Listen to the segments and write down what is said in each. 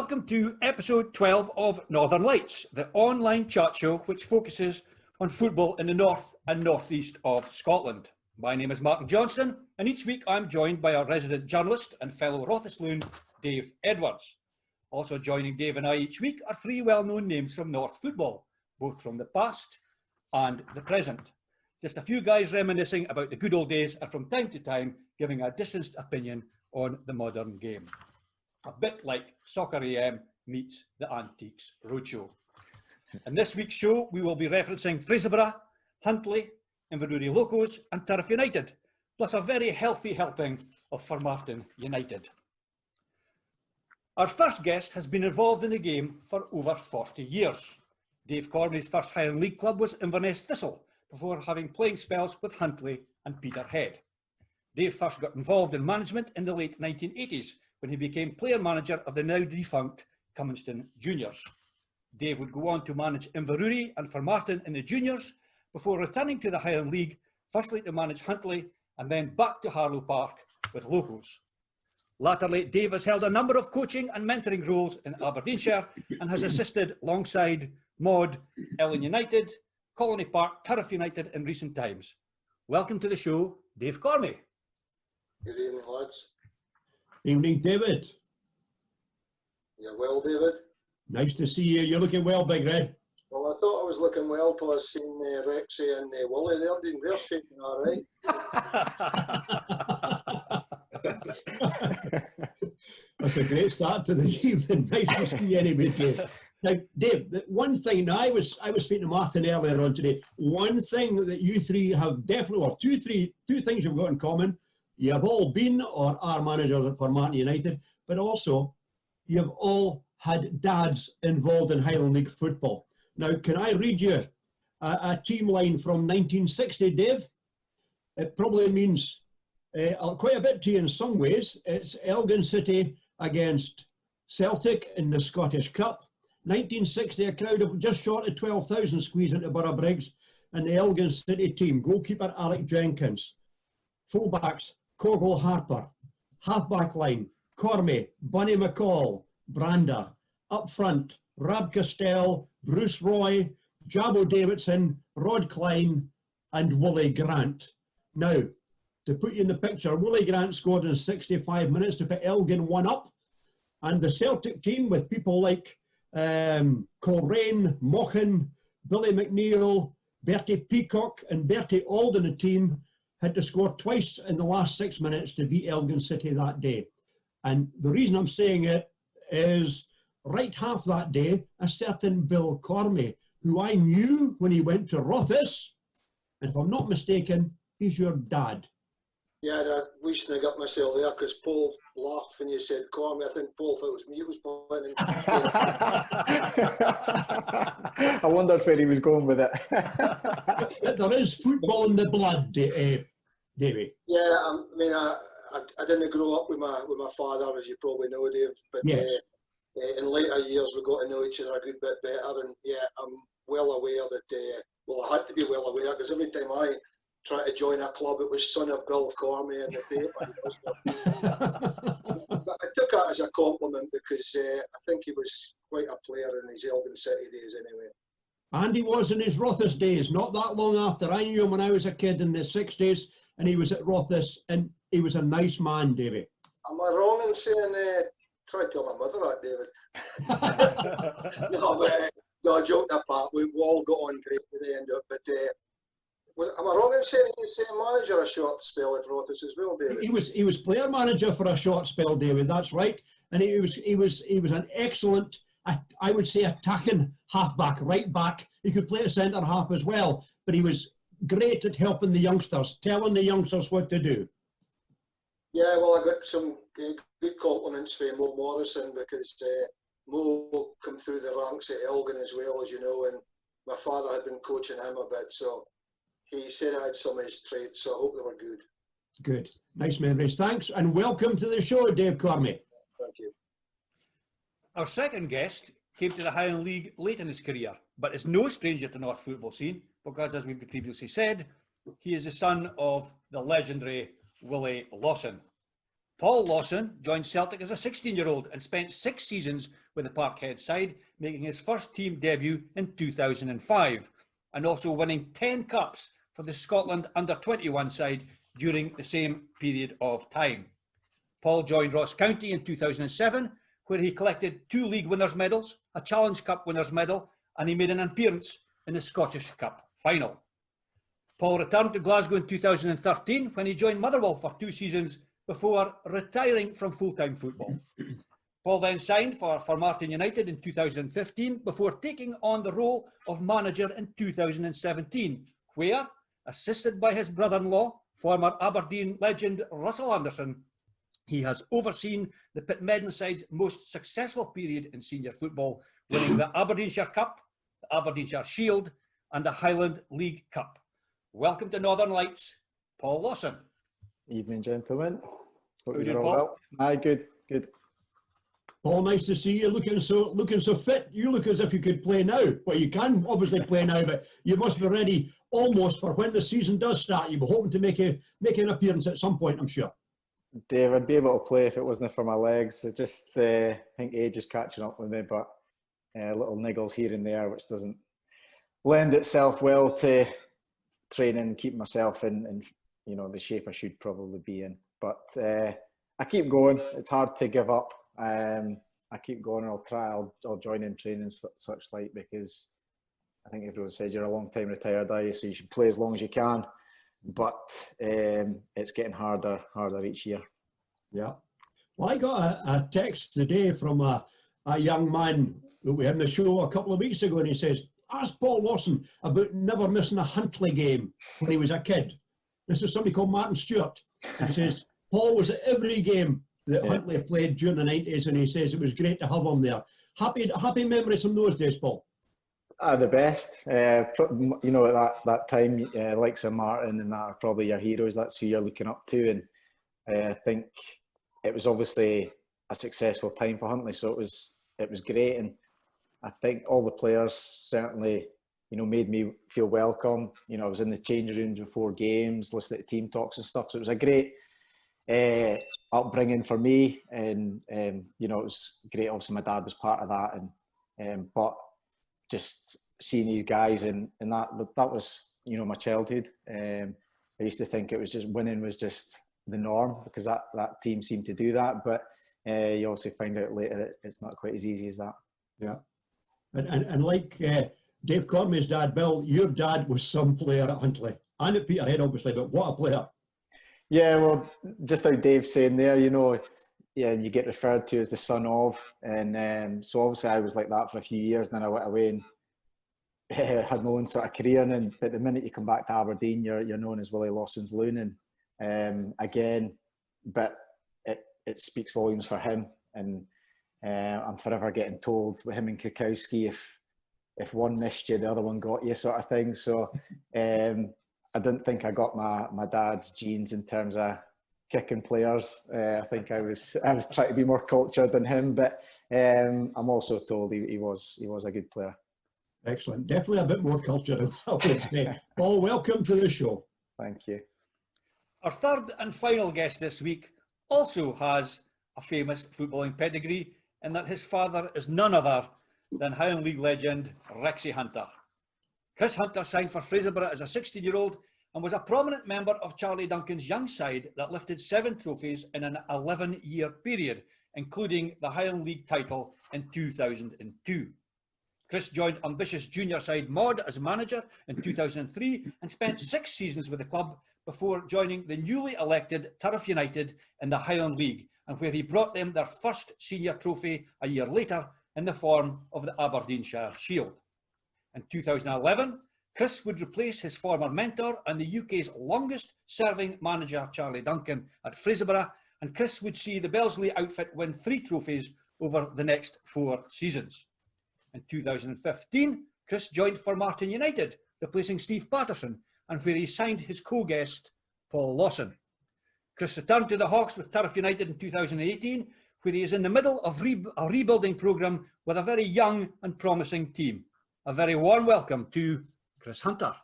Welcome to episode 12 of Northern Lights, the online chat show which focuses on football in the north and northeast of Scotland. My name is Martin Johnston, and each week I'm joined by our resident journalist and fellow Rothisloon, Dave Edwards. Also joining Dave and I each week are three well-known names from North football, both from the past and the present. Just a few guys reminiscing about the good old days and from time to time giving a distanced opinion on the modern game. A bit like Soccer AM meets the Antiques Roadshow. In this week's show, we will be referencing Fraserburgh, Huntly, Inverurie Locos and Turf United, plus a very healthy helping of Formartine United. Our first guest has been involved in the game for over 40 years. Dave Cormie's first Highland League club was Inverness Thistle, before having playing spells with Huntly and Peterhead. Dave first got involved in management in the late 1980s, when he became player manager of the now defunct Cumminston Juniors. Dave would go on to manage Inverurie and Formartine in the juniors, before returning to the Highland League, firstly to manage Huntly and then back to Harlow Park with Locos. Latterly, Dave has held a number of coaching and mentoring roles in Aberdeenshire and has assisted alongside Maud, Ellen United, Colony Park, Turf United in recent times. Welcome to the show, Dave Cormie. Good evening, lads. Evening, David. You well, David? Nice to see you. You're looking well, Big Red. Well, I thought I was looking well till I seen Rexy and Wooly there. They're shaking all right. That's a great start to the evening. Nice to see you anyway, Dave. Now, Dave, the one thing, and I was speaking to Martin earlier on today, one thing that you three have definitely, or two things you've got in common. You have all been or are managers at Formartine United, but also you have all had dads involved in Highland League football. Now, can I read you a team line from 1960, Dave? It probably means quite a bit to you in some ways. It's Elgin City against Celtic in the Scottish Cup. 1960, a crowd of just short of 12,000 squeezed into Borough Briggs, and the Elgin City team. Goalkeeper Alec Jenkins. Fullbacks Coggle Harper. Halfback line Cormie, Bunny McCall, Brander. Up front, Rab Castell, Bruce Roy, Jabbo Davidson, Rod Klein and Wooly Grant. Now, to put you in the picture, Wooly Grant scored in 65 minutes to put Elgin 1 up, and the Celtic team with people like Coleraine, Mochan, Billy McNeil, Bertie Peacock and Bertie Auld in the team had to score twice in the last 6 minutes to beat Elgin City that day. And the reason I'm saying it is right half that day, a certain Bill Cormie, who I knew when he went to Rothis, and if I'm not mistaken, he's your dad. Yeah, I wish I got myself there because Paul laughed when you said Cormie. I think Paul thought it was me who was pointing. I wondered where he was going with it. There is football in the blood, Davey. Yeah, I mean, I didn't grow up with my father, as you probably know, Dave. But yes. In later years, we got to know each other a good bit better. And yeah, I'm well aware that, well, I had to be well aware because every time I tried to join a club, it was son of Bill Cormie in the paper. But I took that as a compliment because I think he was quite a player in his Elgin City days anyway. And he was in his Rothis days, not that long after. I knew him when I was a kid in the 60s, and he was at Rothis, and he was a nice man, Davey. Am I wrong in saying, try to tell my mother that, David? No, joking apart, we all got on great at the end of it, but am I wrong in saying he was manager a short spell at Rothis as well, David? He was player manager for a short spell, David, that's right. And he was an excellent, I would say, attacking halfback, right back. He could play a centre half as well, but he was great at helping the youngsters, telling the youngsters what to do. Yeah, well, I got some good compliments for Mo Morrison because Mo come through the ranks at Elgin as well, as you know, and my father had been coaching him a bit, so he said I had some of his traits, so I hope they were good. Good. Nice memories. Thanks, and welcome to the show, Dave Cormie. Thank you. Our second guest came to the Highland League late in his career, but is no stranger to North football scene because, as we've previously said, he is the son of the legendary Willie Lawson. Paul Lawson joined Celtic as a 16-year-old and spent 6 seasons with the Parkhead side, making his first team debut in 2005, and also winning 10 cups for the Scotland under-21 side during the same period of time. Paul joined Ross County in 2007, where he collected 2 league winners' medals, a Challenge Cup winners' medal, and he made an appearance in the Scottish Cup final. Paul returned to Glasgow in 2013 when he joined Motherwell for 2 seasons before retiring from full-time football. Paul then signed for Martin United in 2015 before taking on the role of manager in 2017, where, assisted by his brother-in-law, former Aberdeen legend Russell Anderson, he has overseen the Pitmedden side's most successful period in senior football, winning the Aberdeenshire Cup, the Aberdeenshire Shield, and the Highland League Cup. Welcome to Northern Lights, Paul Lawson. Evening, gentlemen. Hope How you you're doing, all Paul? well. Aye, good. Paul, nice to see you looking so fit. You look as if you could play now. Well, you can obviously play now, but you must be ready almost for when the season does start. You'll be hoping to make an appearance at some point, I'm sure. Dave, I'd be able to play if it wasn't for my legs. I just think age is catching up with me, but little niggles here and there, which doesn't lend itself well to training and keeping myself in the shape I should probably be in. But I keep going. It's hard to give up. I keep going, and I'll join in training such like, because I think everyone says you're a long time retired, are you? So you should play as long as you can. But it's getting harder each year. Yeah. Well, I got a text today from a young man that we had on the show a couple of weeks ago, and he says, ask Paul Lawson about never missing a Huntly game when he was a kid. This is somebody called Martin Stewart. He says, Paul was at every game that Huntly played during the 90s, and he says it was great to have him there. Happy memories from those days, Paul. The best. At that time, likes of Martin and that are probably your heroes. That's who you're looking up to, and I think it was obviously a successful time for Huntly, so it was great, and I think all the players certainly, made me feel welcome. I was in the changing rooms before games, listening to team talks and stuff, so it was a great upbringing for me, and it was great. Obviously, my dad was part of that, and but just seeing these guys and that was my childhood. I used to think it was just winning was just the norm, because that team seemed to do that, but you obviously find out later it's not quite as easy as that. Yeah, and like Dave Cormie's dad, Bill, your dad was some player at Huntly and at Peterhead, obviously, but what a player! Yeah, well, just like Dave's saying there, you get referred to as the son of, and so obviously I was like that for a few years, and then I went away and had my own sort of career, and but the minute you come back to Aberdeen, you're known as Willie Lawson's loon, and again, but it speaks volumes for him, and I'm forever getting told with him and Krakowski, if one missed you, the other one got you, sort of thing. So I didn't think I got my dad's genes in terms of kicking players. I think I was trying to be more cultured than him, but I'm also told he was a good player. Excellent. Definitely a bit more cultured, I would say. Paul, welcome to the show. Thank you. Our third and final guest this week also has a famous footballing pedigree, in that his father is none other than Highland League legend Rexy Hunter. Kris Hunter signed for Fraserburgh as a 16-year-old and was a prominent member of Charlie Duncan's young side that lifted 7 trophies in an 11-year period, including the Highland League title in 2002. Kris joined ambitious junior side Maud as manager in 2003 and spent 6 seasons with the club before joining the newly elected Turf United in the Highland League, and where he brought them their first senior trophy a year later in the form of the Aberdeenshire Shield. In 2011, Kris would replace his former mentor and the UK's longest serving manager Charlie Duncan at Fraserburgh, and Kris would see the Belsley outfit win 3 trophies over the next 4 seasons. In 2015, Kris joined for Martin United, replacing Steve Patterson, and where he signed his co-guest Paul Lawson. Kris returned to the Hawks with Turf United in 2018, where he is in the middle of a rebuilding programme with a very young and promising team. A very warm welcome to Kris Hunter.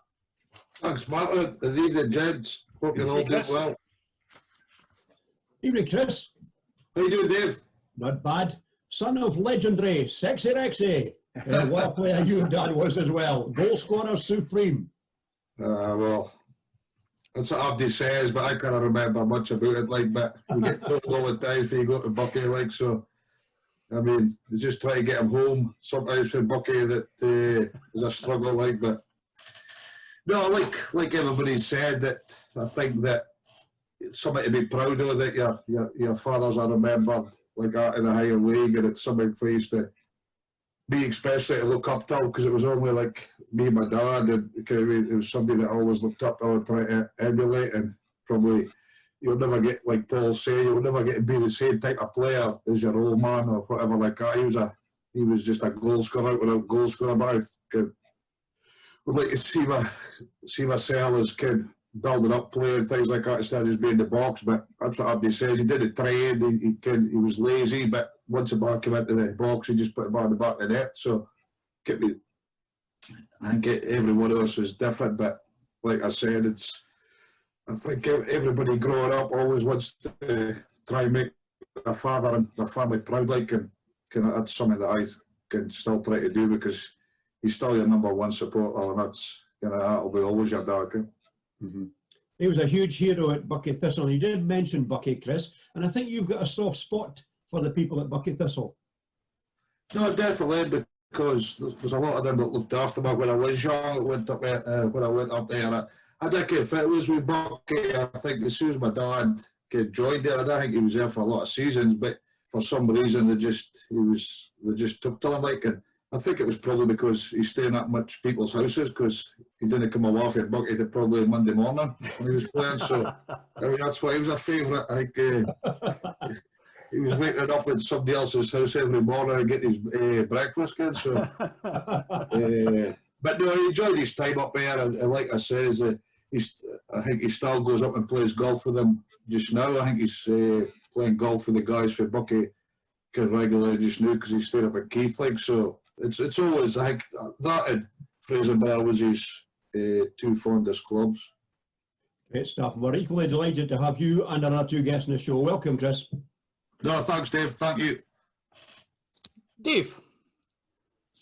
Thanks, Martin. Good evening, gents. Hope you're all doing well. Evening, Kris. How you doing, Dave? Not bad. Son of legendary Sexy Rexy. What a player your dad was as well. Goal scorer supreme. Well, that's what Abdi says, but I can't remember much about it. Like, but you get told all the time if you go to Bucky, like, so. I mean, you just try to get him home. Sometimes for Bucky that is a struggle, like, but no, like everybody said, that I think that it's something to be proud of, that your fathers are remembered like that in a higher league, and it's something for you to be, especially to look up to, because it was only like me and my dad, and it was somebody that I always looked up to and tried to emulate, and probably you'll never get, like Paul say, you'll never get to be the same type of player as your old man or whatever like that. He was just a goal scorer without goal scorer, but I would like to see myself as kid building up play and things like that instead of just being in the box. But that's what Abdi says. He didn't train. He was lazy. But once the ball came into the box, he just put the ball in the back of the net. So I think every one of us is different. But like I said, I think everybody growing up always wants to try and make their father and their family proud. Like, and that's something that I can still try to do, because he's still your number one supporter, and that's that'll be always your dad. Mm-hmm. He was a huge hero at Bucky Thistle. You did mention Bucky, Kris, and I think you've got a soft spot for the people at Bucky Thistle. No, definitely, because there's a lot of them that looked after me when I was young. When I went up there, I did get fit. It was with Bucky. I think as soon as my dad joined there, I don't think he was there for a lot of seasons, but for some reason they just took to him, like, and I think it was probably because he's staying at much people's houses, because he didn't come away from Bucky till probably Monday morning when he was playing. So I mean, that's why he was a favourite. I think he was waking up at somebody else's house every morning and getting his breakfast. Kid. So, but no, he enjoyed his time up there, and like I says, I think he still goes up and plays golf with them just now. I think he's playing golf with the guys for Bucky regularly just now, because he's staying up at Keith, like, so. It's always, I think, that and Fraserburgh was his two fondest clubs. Great stuff. We're equally delighted to have you and our two guests on the show. Welcome, Kris. No, thanks, Dave. Thank you. Dave.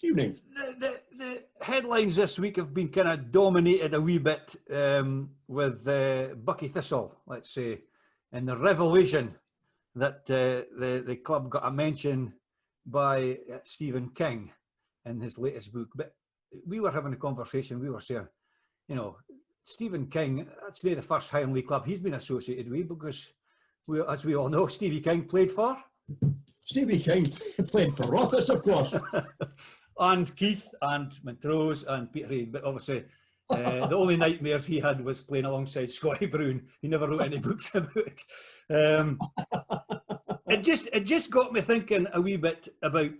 Evening. The headlines this week have been kind of dominated a wee bit with Bucky Thistle, let's say, and the revelation that the club got a mention by Stephen King in his latest book. But we were having a conversation, we were saying, Stephen King, that's not the first Highland League club he's been associated with, because as we all know, Stevie King played for? Stevie King played for Rothes, of course. And Keith and Montrose and Peter Reid, but obviously the only nightmares he had was playing alongside Scotty Brown. He never wrote any books about it. It just got me thinking a wee bit about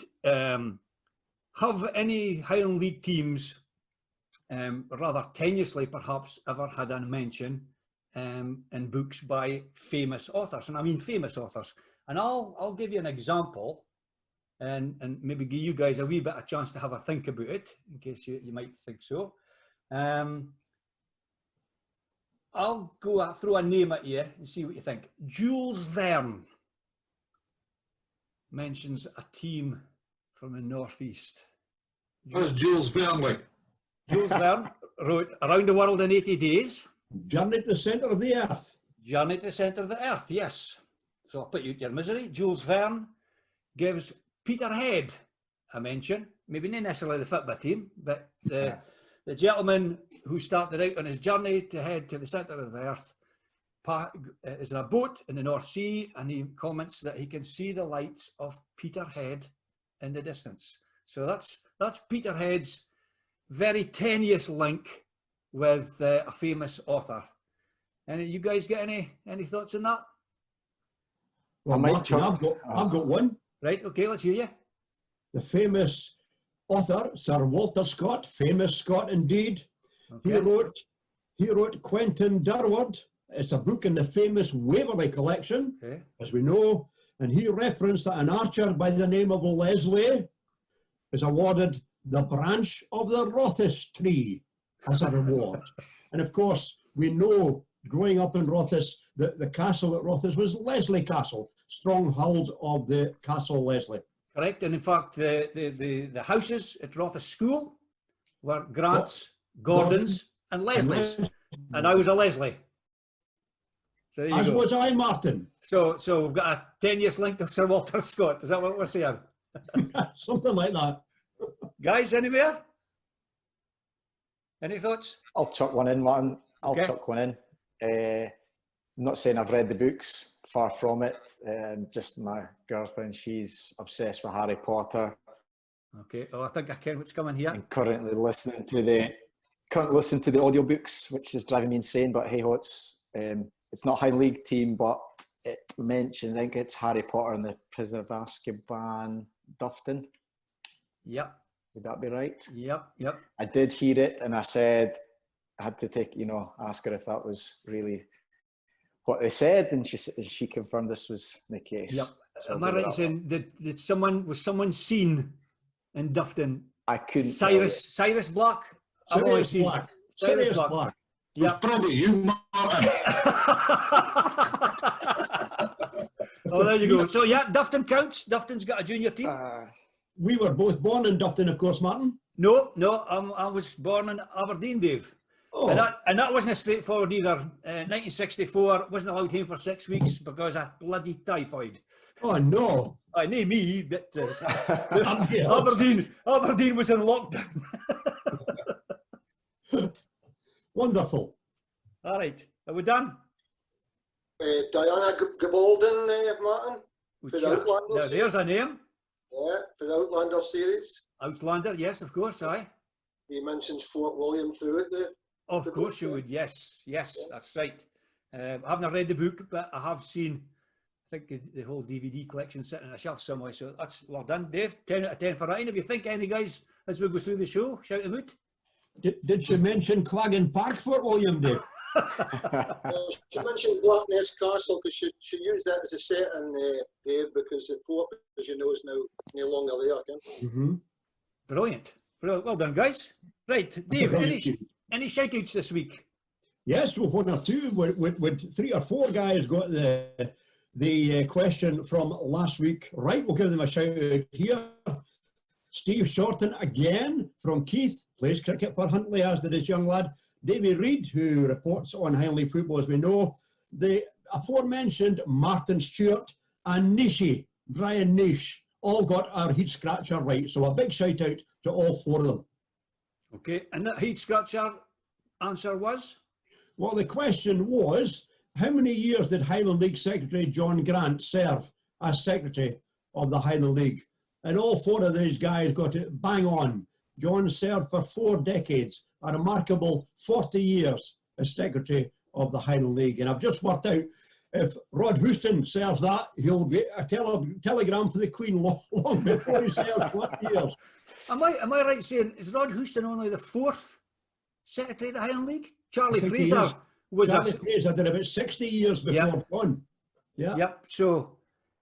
have any Highland League teams, rather tenuously perhaps, ever had a mention in books by famous authors, and I mean famous authors. And I'll give you an example, and maybe give you guys a wee bit of chance to have a think about it, in case you might think so. I'll go throw a name at you and see what you think. Jules Verne mentions a team from the northeast. That's Jules Verne, like. Jules Verne wrote Around the World in 80 Days. Journey to the Centre of the Earth. Journey to the Centre of the Earth, yes. So I'll put you out your misery. Jules Verne gives Peterhead a mention, maybe not necessarily the football team, but the gentleman who started out on his journey to head to the centre of the earth is in a boat in the North Sea, and he comments that he can see the lights of Peterhead in the distance. So that's Peterhead's very tenuous link with a famous author. And you guys get any thoughts on that? Well, Martin, I've got one. Right, okay, let's hear you. The famous author, Sir Walter Scott, famous Scot indeed. Okay. He wrote Quentin Durward. It's a book in the famous Waverley collection, okay, as we know, and he referenced that an archer by the name of Leslie is awarded the branch of the Rothes tree as a reward. And of course, we know, growing up in Rothes, that the castle at Rothes was Leslie Castle. stronghold of the Castle Leslie. Correct. And in fact, the houses at Rothes School were Grant's, Gordon's, and Leslie's. And I was a Leslie. So there you As go. was I, Martin. So we've got a 10 years link to Sir Walter Scott. Is that what we're saying? Something like that. Guys, anywhere? Any thoughts? I'll chuck one in, Martin. I'll Okay. chuck one in. I'm not saying I've read the books, far from it. Just my girlfriend, she's obsessed with Harry Potter Okay. Oh, I think I can what's coming here. and currently listening to the audiobooks, which is driving me insane. But hey ho, it's not high league team, but it mentioned, I think it's Harry Potter and the Prisoner of Azkaban, Dufton. Yep. Would that be right? Yep. I did hear it, and I said I had to ask her if that was really what they said, and she confirmed this was the case. Yep. So Am I right in saying was someone seen in Dufton? I couldn't. Cyrus Black. I've always seen Black. Cyrus Sirius Black. Black. It was Yep. probably you, Martin. Oh, there you go. So yeah, Dufton counts. Dufton's got a junior team. We were both born in Dufton, of course, Martin. No, I was born in Aberdeen, Dave. Oh, And that wasn't straightforward either. 1964, wasn't allowed home for 6 weeks because of bloody typhoid. oh no. I know me, but Yeah. Aberdeen was in lockdown. Wonderful. All right, are we done? Diana Gabaldon, Martin, for the Outlander Now, series. there's a name. Yeah, for the Outlander series. Outlander, yes, of course, aye. He mentions Fort William through it there. Of course you would, yes, that's right. I haven't read the book, but I have seen, I think, the whole DVD collection sitting on a shelf somewhere, so that's well done. Dave, 10 out of 10 for writing. If you think any guys, as we go through the show, shout them out. Did she mention Claggan Park, Fort William, Dave? She mentioned Blackness Castle because she used that as a setting, Dave, because the fort, as you know, is now no longer there. Mm-hmm. Brilliant. Well done, guys. Right, Dave, any shout-outs this week? Yes, with one or two. With 3 or 4 guys got the question from last week. Right, we'll give them a shout out here. Steve Shorten again from Keith, plays cricket for Huntly, as did his young lad. Davy Reid, who reports on Highland football, as we know. The aforementioned Martin Stewart and Nishi, Brian Nish, all got our heat scratcher right. So a big shout out to all 4 of them. Okay, and that heat scratcher answer was? Well, the question was, how many years did Highland League Secretary John Grant serve as Secretary of the Highland League? And all 4 of these guys got it bang on. John served for 4 decades, a remarkable 40 years as Secretary of the Highland League. And I've just worked out, if Rod Houston serves that, he'll get a telegram for the Queen long before he serves 40 years. Am I right saying, is Rod Houston only the 4th Secretary of the Highland League? Charlie I think he Fraser is. was Charlie Fraser did about 60 years before John. Yeah. Yep, so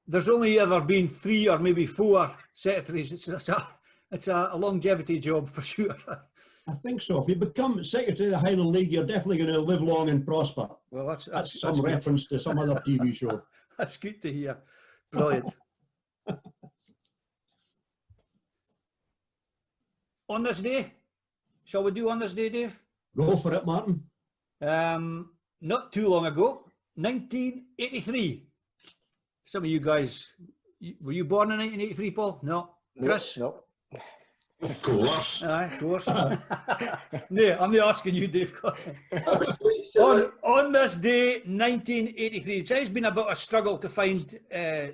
there's only ever been 3 or maybe 4 secretaries. It's a longevity job for sure. I think so. If you become Secretary of the Highland League, you're definitely going to live long and prosper. Well, That's that's some good. reference to some other TV show. That's good to hear. Brilliant. On this day, shall we do on this day, Dave? Go for it, Martin. Not too long ago, 1983. Some of you guys, were you born in 1983, Paul? No. Chris? No. Of course. Aye, of course. No, I'm not asking you, Dave. On this day, 1983, it's always been a bit of a struggle to find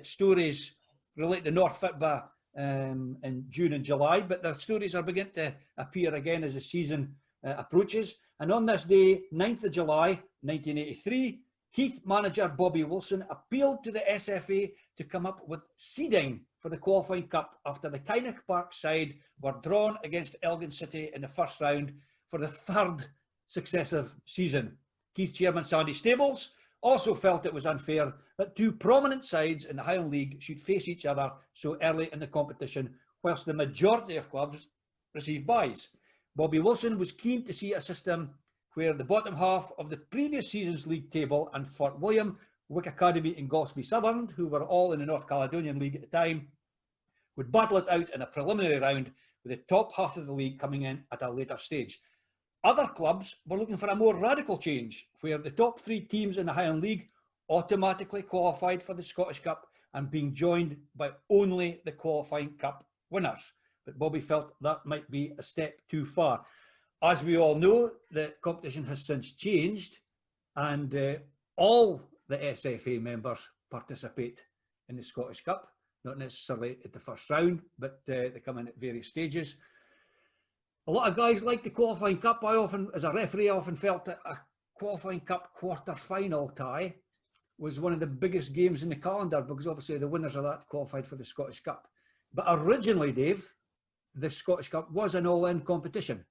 stories related to North Fitba in June and July, but the stories are beginning to appear again as the season approaches. And on this day, 9th of July, 1983, Heath manager Bobby Wilson appealed to the SFA to come up with seeding for the qualifying cup after the Kynoch Park side were drawn against Elgin City in the first round for the 3rd successive season. Keith chairman Sandy Stables also felt it was unfair that 2 prominent sides in the Highland League should face each other so early in the competition, whilst the majority of clubs received byes. Bobby Wilson was keen to see a system where the bottom half of the previous season's league table and Fort William Wick Academy and Gosby Sutherland, who were all in the North Caledonian League at the time, would battle it out in a preliminary round with the top half of the league coming in at a later stage. Other clubs were looking for a more radical change, where the top 3 teams in the Highland League automatically qualified for the Scottish Cup and being joined by only the qualifying cup winners. But Bobby felt that might be a step too far. As we all know, the competition has since changed, and all the SFA members participate in the Scottish Cup, not necessarily at the first round, but they come in at various stages. A lot of guys like the qualifying cup. I often, as a referee, I often felt that a qualifying cup quarter-final tie was one of the biggest games in the calendar, because obviously the winners of that qualified for the Scottish Cup. But originally, Dave, the Scottish Cup was an all-in competition.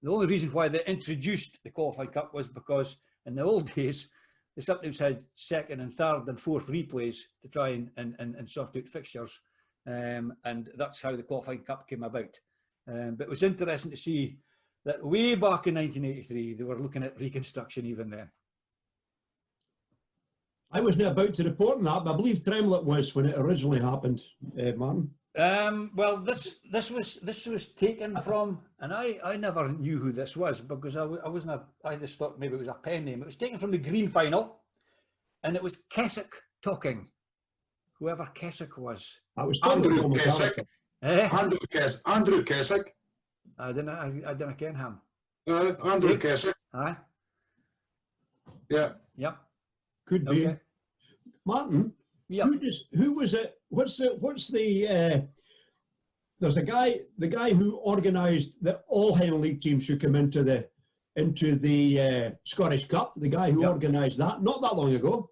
The only reason why they introduced the qualifying cup was because in the old days, they sometimes had second and third and fourth replays to try and sort out fixtures. And that's how the qualifying cup came about. But it was interesting to see that way back in 1983, they were looking at reconstruction even then. I wasn't about to report on that, but I believe Tremlett was when it originally happened, Martin. Well, this was taken from, and I never knew who this was, because I just thought maybe it was a pen name. It was taken from the Green Final, and it was Keswick talking. Whoever Keswick was. I was Andrew Keswick. Eh? Andrew Keswick. I didn't ken him. Andrew Keswick. Aye. Yeah. Yep. Could be. Okay. Martin, Yep. who was it? What's the there's a guy, the guy who organised that all Highland League teams should come into the Scottish Cup, the guy who organised that, not that long ago.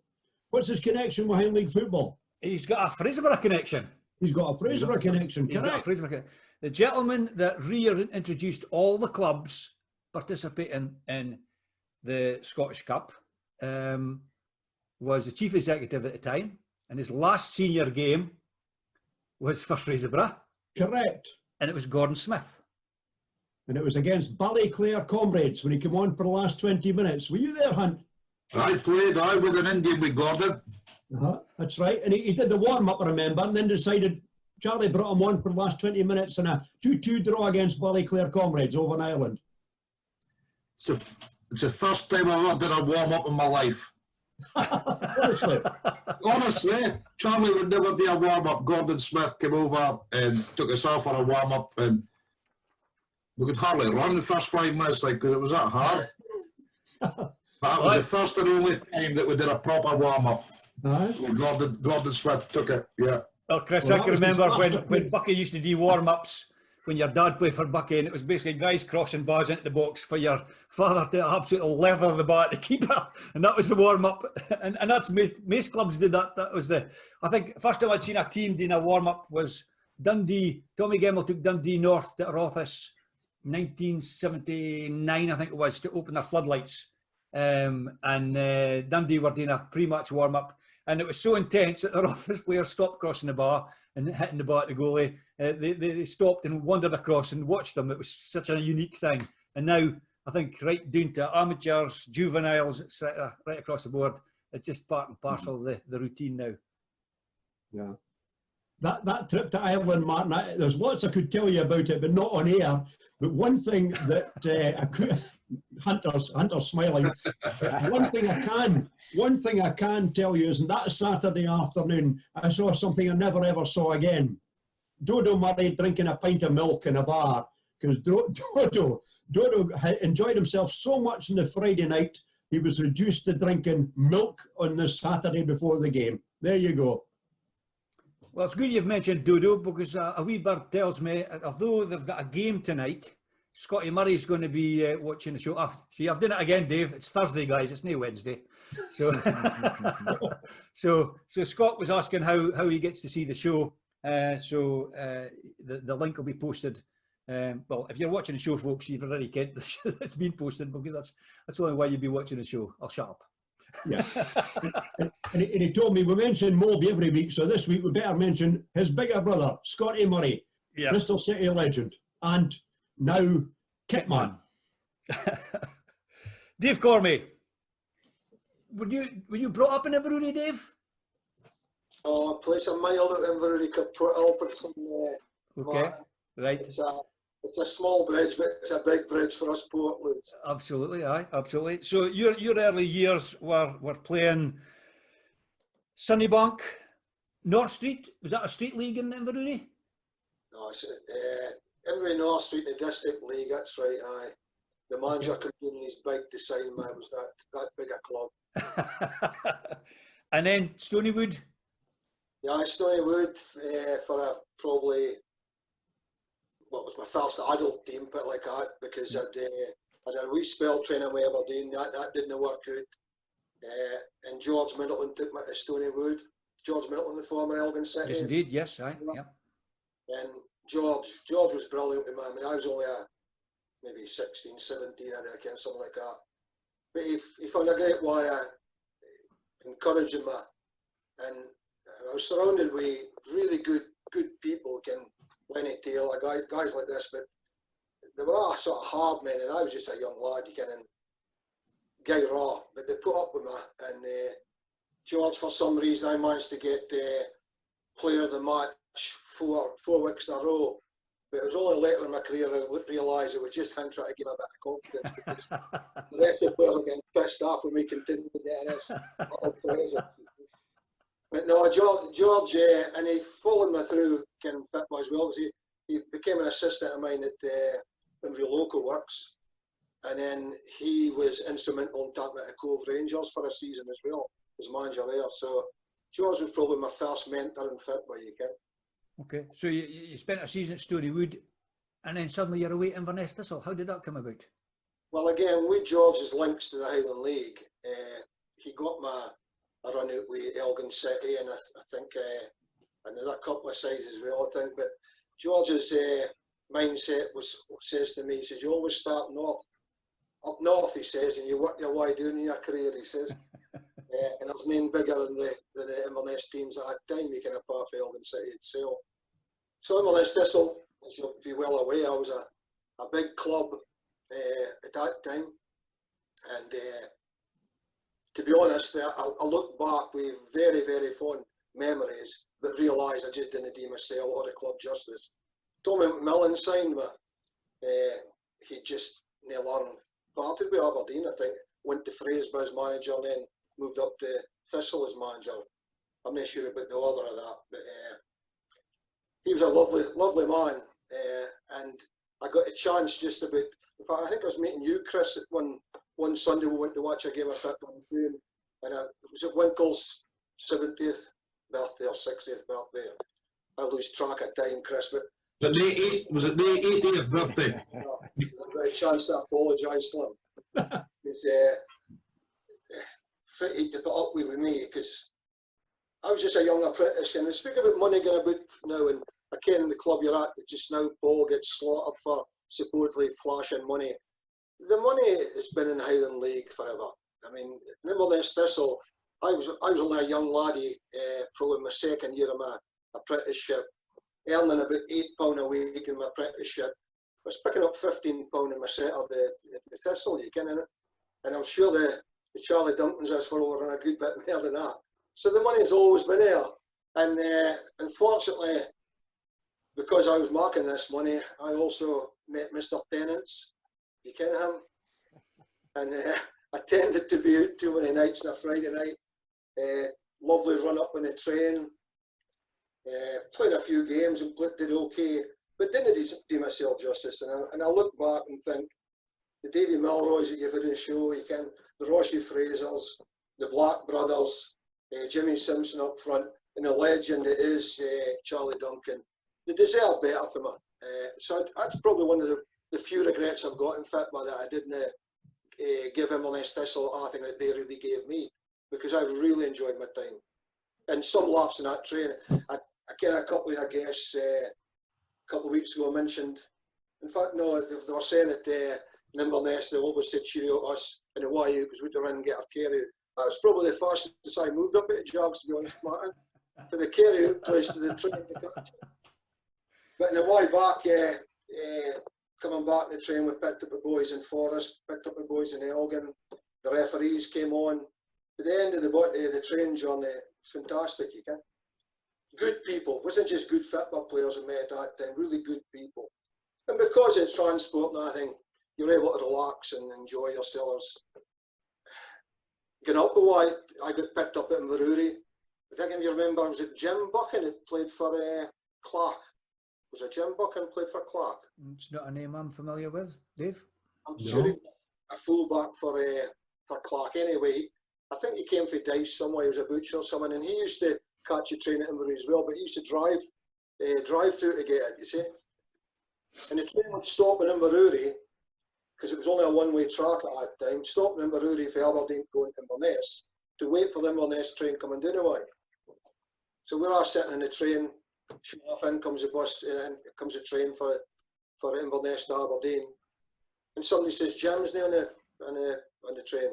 What's his connection with Highland League football? He's got a Fraserburgh connection. He's got a Fraserburgh connection, He's got a correct? Fraserburgh connection. The gentleman that reintroduced all the clubs participating in the Scottish Cup was the chief executive at the time, and his last senior game was for Fraserburgh. Correct. And it was Gordon Smith. And it was against Ballyclare Comrades when he came on for the last 20 minutes. Were you there, Hunt? I played with an Indian with Gordon. That's right. And he did the warm-up, I remember, and then decided Charlie brought him on for the last 20 minutes in a 2-2 draw against Ballyclare Comrades over in Ireland. It's the first time I've ever done a warm-up in my life. Honestly, Charlie would never do a warm-up. Gordon Smith came over and took us off for a warm-up, and we could hardly run the first 5 minutes, because it was that hard. But that was the first and only time that we did a proper warm-up. Gordon Smith took it, yeah. Well, Chris, I can remember when Bucky used to do warm-ups when your dad played for Bucky, and it was basically guys crossing bars into the box for your father to absolutely leather the bar at the keeper, and that was the warm-up. And that's most clubs did that. That was I think first time I'd seen a team doing a warm-up was Dundee. Tommy Gemmell took Dundee North to Rothes 1979, I think it was, to open their floodlights. And Dundee were doing a pre-match warm-up, and it was so intense that the Rothes players stopped crossing the bar and hitting the bar at the goalie. They stopped and wandered across and watched them. It was such a unique thing. And now, I think, right down to amateurs, juveniles, it's right across the board. It's just part and parcel of the routine now. Yeah. That trip to Ireland, Martin, there's lots I could tell you about it, but not on air. But one thing that Hunter's smiling. One thing I can tell you is, and that Saturday afternoon, I saw something I never ever saw again. Dodo Murray drinking a pint of milk in a bar, because Dodo had enjoyed himself so much on the Friday night, he was reduced to drinking milk on the Saturday before the game. There you go. Well, it's good you've mentioned Dodo, because a wee bird tells me, although they've got a game tonight, Scotty Murray's going to be watching the show. See, I've done it again, Dave. It's Thursday, guys. It's no Wednesday. So, so Scott was asking how he gets to see the show. The link will be posted. Well, if you're watching the show, folks, you've already get it's been posted, because that's the only way you'd be watching the show. I'll shut up. Yeah. and he told me we mention Moby every week, so this week we better mention his bigger brother, Scotty Murray, Bristol City legend, and now Kitman. Dave Cormie, were you brought up in Inverurie, Dave? Oh, a place a mile out in Inverurie called Port Alfredson. Okay, Martin. right. It's a small bridge, but it's a big bridge for us Portloads. Absolutely, aye, absolutely. So your early years were playing Sunnybank, North Street. Was that a street league in Inverurie? No, it's Inverurie North Street, the district league. That's right. Aye, the manager could be on his bike to sign me. It was that big a club. And then Stonywood. Yeah, Stonywood for probably what was my first adult team, put like that, because I'd had a wee spell training with Aberdeen. That didn't work out. And George Middleton took me to Stonywood. George Middleton, the former Elgin City. Yes, indeed. Yes, aye. Yeah. And George was brilliant with me. I mean, I was only maybe 16, 17, I think, something like that. But he found a great way of encouraging me. And I was surrounded with really good people, Lenny Taylor, guys like this, but they were all sort of hard men, and I was just a young lad, and Guy Raw, but they put up with me. And George, for some reason, I managed to get player of the match 4 weeks in a row. But it was only later in my career I realised it was just him trying to give me a bit of confidence, because the rest of the players were getting pissed off when we continued getting this. But no, George, and he followed me through football as well, because he became an assistant of mine at Inverurie Local Works, and then he was instrumental in taking me to Cove Rangers for a season as well, as manager there. So George was probably my first mentor in football, Okay, so you spent a season at Storywood, and then suddenly you're away at Inverness Thistle. How did that come about? Well, again, with George's links to the Highland League, he got a run out with Elgin City, and I think another couple of sides as well, I think. But George's mindset says to me, he says, you always start up north, he says, and you work your way down in your career, he says. And there's nothing bigger than the Inverness teams at that time, you apart from Elgin City itself. So Inverness Thistle, as you'll be well aware, I was a big club at that time. And to be honest, I look back with very, very fond memories, but realise I just didn't do myself or the club justice. Tommy McMillan signed me. He just near long parted with Aberdeen, I think, went to Fraserburgh as manager, and then moved up to Thistle as manager. I'm not sure about the order of that, but he was a lovely, lovely man. And I got a chance just about, in fact, I think I was meeting you, Kris, at one Sunday we went to watch a game of football, and it was at Winkle's 70th birthday or 60th birthday. I lose track of time, Kris, but was it the 80th birthday? I got a chance to apologise to him. Because fitted to put up with me, because I was just a young apprentice, and speaking about money going about now, and I ken the club you're at just now, Paul gets slaughtered for supposedly flashing money. The money has been in the Highland League forever. I mean, Inverness Thistle, I was only a young laddie, probably my second year of my apprenticeship, earning about £8 a week in my apprenticeship. I was picking up £15 in my set of the Thistle, innit? And I'm sure the Charlie Duncans is for over and a good bit more than that. So the money's always been there. And unfortunately, because I was marking this money, I also met Mr. Tennants. You ken him? And I tended to be out too many nights on a Friday night. Lovely run up on the train. Played a few games and did okay, but didn't do myself justice. And I look back and think, the Davy Milroys that you've had on the show, you can, the Rossi Frasers, the Black Brothers, Jimmy Simpson up front, and the legend that is Charlie Duncan. They deserve better for me. So that's probably one of the few regrets I've got in football, that I didn't give Inverness Thistle anything that they really gave me, because I really enjoyed my time. And some laughs in that train. I ken a couple of our guests a couple of weeks ago mentioned, in fact, no, they were saying that in Inverness they always said cheerio to us in the YU because we'd run and get our carry out. That was probably the fastest I moved up at Jogs, to be honest, Martin, for the carry out place to the train to catch. But in the way back, coming back in the train, we picked up the boys in Forest, picked up the boys in Elgin. The referees came on. at the end of the train journey, fantastic, you can. Good people. It wasn't just good football players we met at that time, really good people. And because it's transport and I think you're able to relax and enjoy yourselves. Getting up the way, I got picked up at Inverurie. I think if you remember, was it Jim Buchan that played for Clark? Was it Jim Buchan played for Clark? It's not a name I'm familiar with, Dave. I'm sure he was a fullback for Clark. Anyway, I think he came from Dice somewhere. He was a butcher or something, and he used to catch a train at Inverurie as well. But he used to drive through to get it. You see, and the train would stop in Inverurie because it was only a one-way track at that time. Stop in Inverurie for Aberdeen going to Inverness to wait for the Inverness train coming down the way. So we're all sitting in the train. Sure enough, in comes a bus, comes a train for Inverness to Aberdeen, and somebody says Jim's now on the train.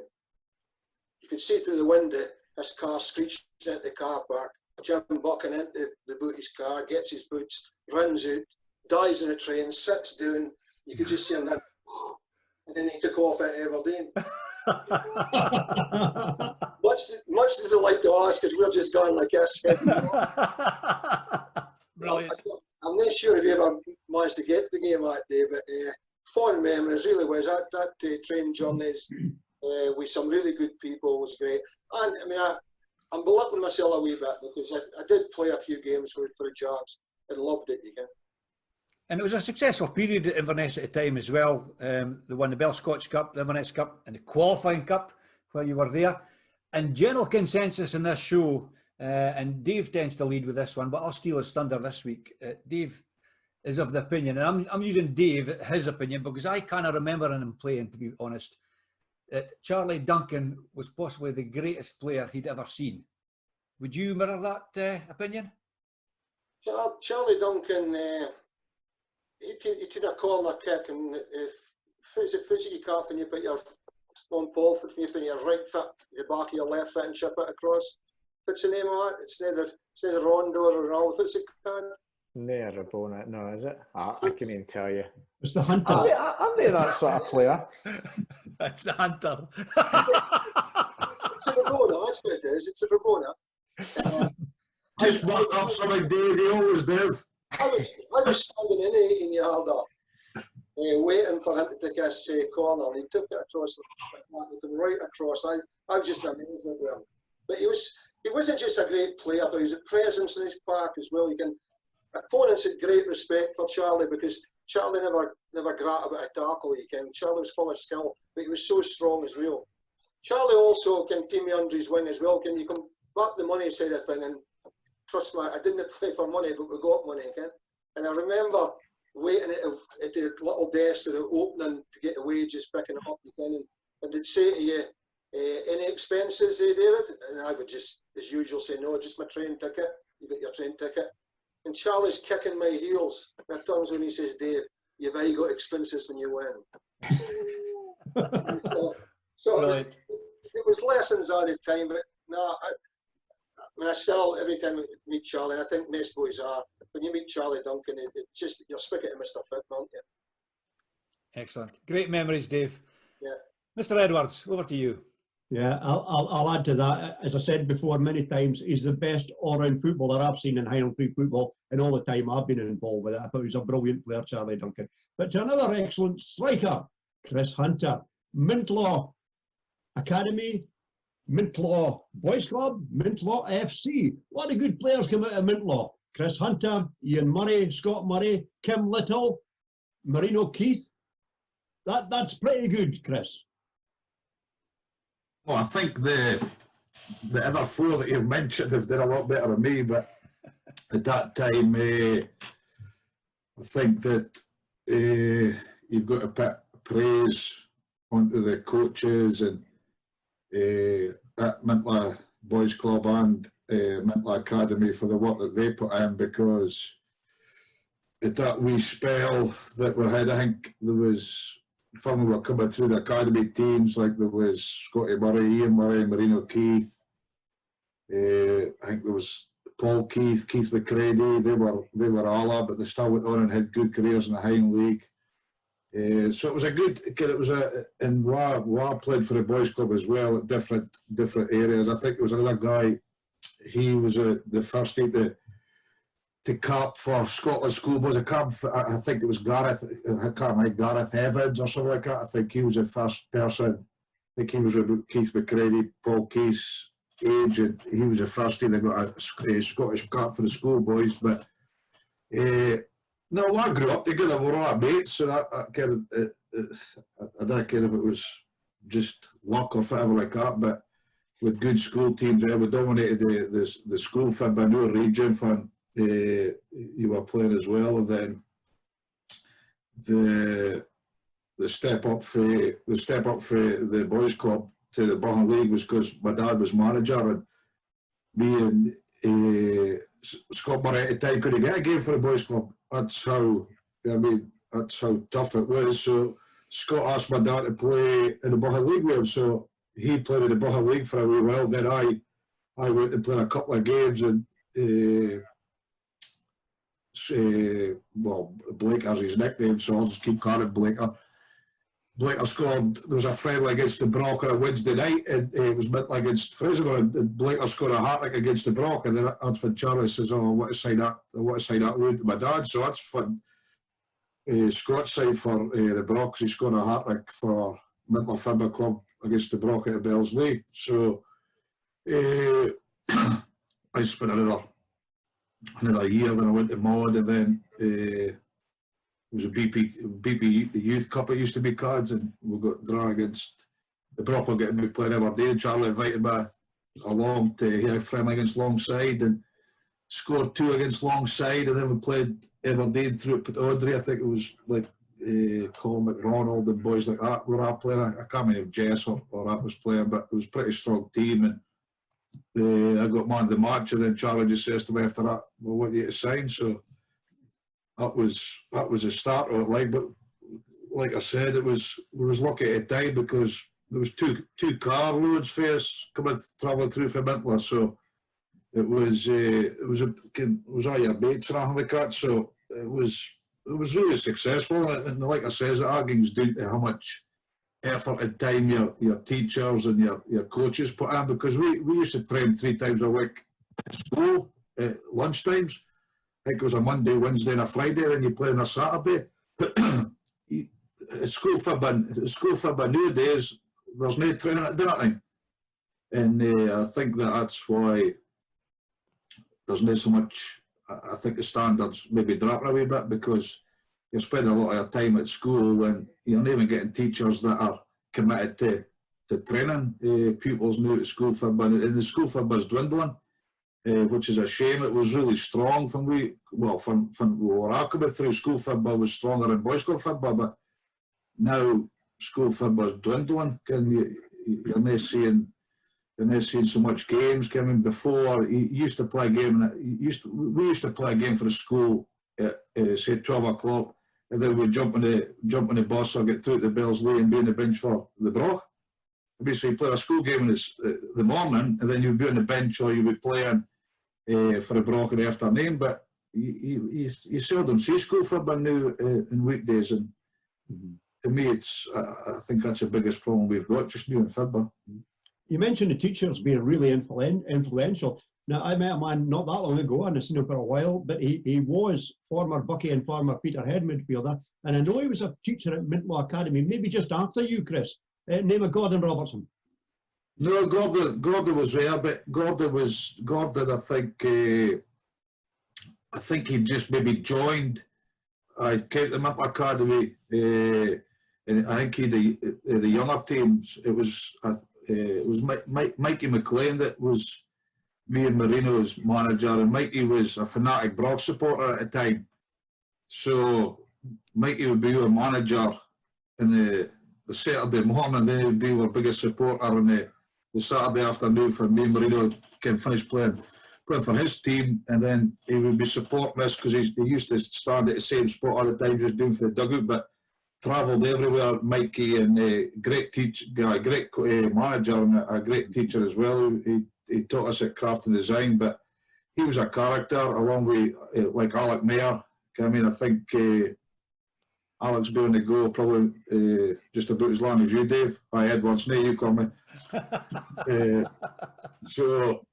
You can see through the window this car screeching into the car park. Jim Buchan into the bootie's car, gets his boots, runs out, dies in the train, sits down. You could just see him then, and then he took off at Aberdeen. much to the like to ask, because we're just going like this. Brilliant. I'm not sure if you ever managed to get the game that day, but fond memories really was that train journeys with some really good people was great. And I mean, I'm belittling myself a wee bit because I did play a few games for the Jacks and loved it, you can. And it was a successful period at Inverness at the time as well. They won the Bell Scotch Cup, the Inverness Cup, and the Qualifying Cup while you were there. And general consensus in this show, and Dave tends to lead with this one, but I'll steal his thunder this week. Dave is of the opinion, and I'm using Dave, his opinion, because I cannot remember him playing, to be honest, that Charlie Duncan was possibly the greatest player he'd ever seen. Would you mirror that opinion? Charlie Duncan, he took a corner kick, and physically you can't when you put your on Paul for you put your right foot, the back of your left foot, and chip it across. What's the name of that? It's neither Rondo or Ronaldo. What's it called? Near Rabona, no, is it? I can't even tell you. It's the Hunter. I'm there that sort of player. It's the Hunter. It's a Rabona, that's what it is. It's a Rabona. Just mark up something, Dave. He always do. I was standing in 18-yarder, waiting for him to take his corner, and he took it across the right across. I was just amazed with him. But he wasn't just a great player, though. He was a presence in his park as well. Opponents had great respect for Charlie because Charlie never grat about a tackle. Charlie was full of skill, but he was so strong as well. Charlie also can team me under his wing as well. You come back the money side of thing, and trust me, I didn't play for money, but we got money again. And I remember waiting at the little desk at the opening to get the wages, picking it up again, and they'd say to you, any expenses, David? And I would just, as usual, say, no, just my train ticket. You got your train ticket. And Charlie's kicking my heels. And I turns when he says, Dave, you've got expenses when you win. so it was lessons all the time, but no, I still, every time I meet Charlie, and I think most boys are, when you meet Charlie Duncan, it's just, you're speaking to Mr. Fit, aren't you? Excellent. Great memories, Dave. Yeah. Mr. Edwards, over to you. Yeah, I'll add to that. As I said before many times, he's the best all-round footballer I've seen in Highland Free football in all the time I've been involved with it. I thought he was a brilliant player, Charlie Duncan. But to another excellent striker, Kris Hunter, Mintlaw Academy, Mintlaw Boys Club, Mintlaw FC. A lot of good players come out of Mintlaw. Kris Hunter, Ian Murray, Scott Murray, Kim Little, Marino Keith. That's pretty good, Kris. Well, I think the other four that you've mentioned have done a lot better than me, but at that time, I think that you've got to put praise onto the coaches and at Mintlaw Boys Club and Mintlaw Academy for the work that they put in, because at that wee spell that we had, I think there was, when we were coming through the academy teams, like there was Scotty Murray, Ian Murray, Marino Keith, I think there was Paul Keith, Keith McCready. They were all up, but they still went on and had good careers in the Highland League. So it was a good. It was and Wah played for the boys' club as well at different areas. I think there was another guy. He was the first to cap for Scotland schoolboys. I think it was Gareth. I can't remember, Gareth Evans or something like that. I think he was the first person. I think he was with Keith McCready, Paul Case age, and he was the first team that got a Scottish cap for the schoolboys. But no, I grew up together. We were all mates, so I don't care if it was just luck or whatever like that. But with good school teams, we dominated the school fib. I knew region fun. You were playing as well, and then the step up for the boys' club to the Bottom League was because my dad was manager, and me and Scott Murray at the time couldn't get a game for the boys' club. That's how tough it was. So Scott asked my dad to play in the Bottom League with him. So he played in the Bottom League for a wee while. Then I went and played a couple of games, and well, Blaker's his nickname, so I'll just keep calling him Blaker. Blaker scored. There was a friendly against the Brock on a Wednesday night, and it was meant against Fraser, and Blaker scored a hat-trick against the Brock, and then that's when Charlie says, "Oh, I want to sign that loan to my dad." So that's fun. Scott's side for the Brock, he scored a hat-trick for Mintler Fibber Club against the Brock at Belsley. So I spent another year. Then I went to Maud, and then it was a BP Youth Cup. It used to be cards, and we got drawn against the Brock. Were getting me playing Aberdeen. Charlie invited me along to hear a friendly against Longside, and scored 2 against Longside, and then we played Aberdeen through at Audrey. I think it was like Colin McRonald and boys like that were all playing. I can't remember if Jess or that was playing, but it was a pretty strong team, and I got man of the match, and then Charlie just says to me after that, "Well, what do you to sign?" So that was the start of it. But like I said, we was lucky at the time because there was two car loads for us travelling through from Mintler, so it was all your mates and everything like that. So it was really successful, and like I says, the arguing's due to how much effort and time your teachers and your coaches put in, because we used to train 3 times a week at school at lunchtimes. I think it was a Monday, Wednesday and a Friday, then you play on a Saturday. At school fibber nowadays, there's no training at dinner time, and I think that's why there's not so much. I think the standards maybe dropping a wee bit, because you're spending a lot of your time at school, and you're not even getting teachers that are committed to training pupils new to school fibber, and the school fibber is dwindling, which is a shame. It was really strong from where I coming through. School fibber was stronger than boys' club fibber, but now school fibber is dwindling, and you're not seeing so much games coming. Before, we used to play a game for the school at say 12 o'clock, and then we'd jump on the bus or get through to Belsley and be on the bench for the Broch. Basically, you play a school game in the morning, and then you'd be on the bench, or you'd be playing for the Broch in the afternoon. But you seldom see school fibber now in weekdays, and to me, I think that's the biggest problem we've got just now in fibber. You mentioned the teachers being really influential. Now, I met a man not that long ago, and I've seen him for a while, but he was former Bucky and former Peterhead midfielder, and I know he was a teacher at Mintlaw Academy, maybe just after you, Chris. Name of Gordon Robertson. No, Gordon was there, but Gordon. I think he just maybe joined. I came to Mintlaw Academy, and I think the younger teams. It was Mikey McLean that was me and Marino's manager, and Mikey was a fanatic Broch supporter at the time. So Mikey would be our manager in the Saturday morning, then he would be our biggest supporter on the Saturday afternoon for me and Marino can finish playing for his team, and then he would be supporting us because he used to stand at the same spot all the time, just doing for the dugout, but travelled everywhere. Mikey, and great manager and a great teacher as well. He taught us at craft and design, but he was a character along with like Alec Mayer. I mean, I think Alex being on the go probably just about as long as you, Dave. I Edwards, no, you Cormie. So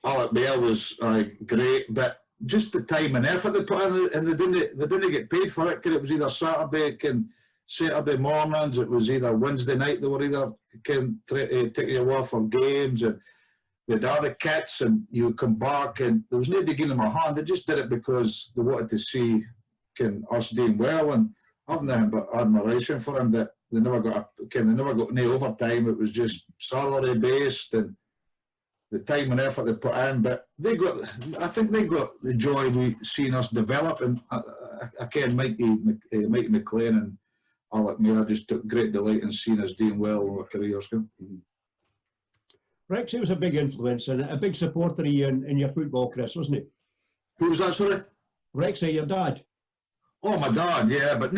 Alec Bale was great, but just the time and effort they put in, and they didn't get paid for it, because it was either Saturday mornings, it was either Wednesday night, they were either taking you away for games, and they'd have the kits, and you come back, and there was nobody giving them a hand. They just did it because they wanted to see us doing well, and I've nothing but admiration for them that they never got any overtime. It was just salary based, and the time and effort they put in. But I think they got the joy we seeing us develop, and I can Mikey McLean and Alec Mayer just took great delight in seeing us doing well in our careers. Rexy was a big influence and a big supporter of you in your football, Kris, wasn't he? Who was that, sorry? Rexy, your dad. Oh, my dad, yeah, but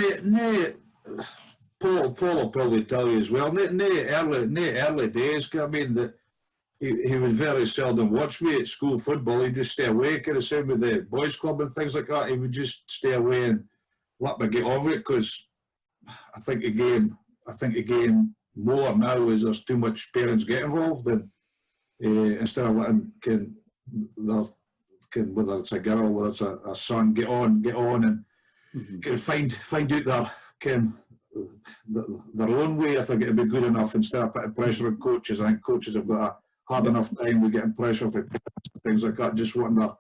Paul will probably tell you as well. Early days. I mean, he would very seldom watch me at school football. He'd just stay away. Kind of same with the boys' club and things like that. He would just stay away and let me get on with it, because I think again more now is there's too much parents get involved, and instead of letting whether it's a girl, whether it's a son, get on, and can find out their own way. I think it'd be good enough instead of putting pressure on coaches. I think coaches have got a hard enough time with getting pressure for things like that, just wanting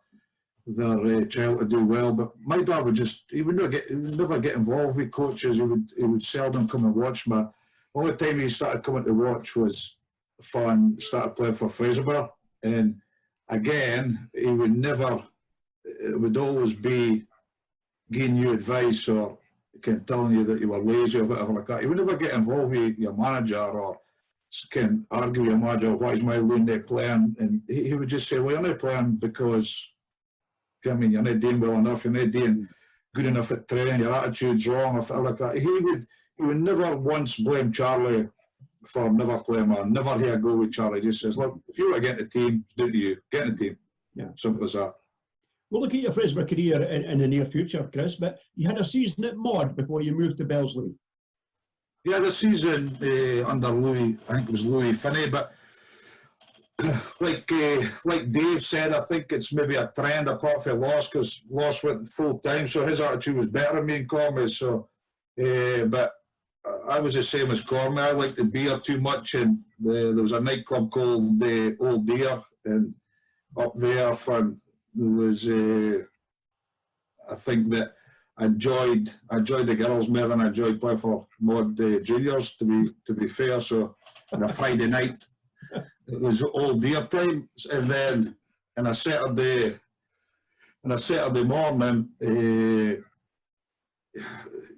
their child to do well. But my dad would never get involved with coaches. He would seldom come and watch me. The only time he started coming to watch was fun, started playing for Fraserburgh, and again it would always be giving you advice or telling you that you were lazy or whatever like that. He would never get involved with your manager or can argue with your manager, why is my loon not playing? And he would just say, well, you're not playing because you're not doing well enough, you're not doing good enough at training, your attitude's wrong or something like that. He would never once blame Charlie for never playing, or never hear a go with Charlie. He just says, look, if you want to get in the team, it's down to you. Get in the team. Yeah. Simple as that. We'll look at your Fraserburgh career in the near future, Kris, but you had a season at Maud before you moved to Belsley. Yeah, the season under Louis, I think it was Louis Finney, but like Dave said, I think it's maybe a trend apart from Loss, because Loss went full time, so his attitude was better than me and Cormie. So, but I was the same as Cormie. I liked the beer too much, and there was a nightclub called Old Deer, and up there there was I think that I enjoyed the girls more than I enjoyed playing for Maud juniors, to be fair. So on a Friday night it was Old Deer time, and then on a Saturday morning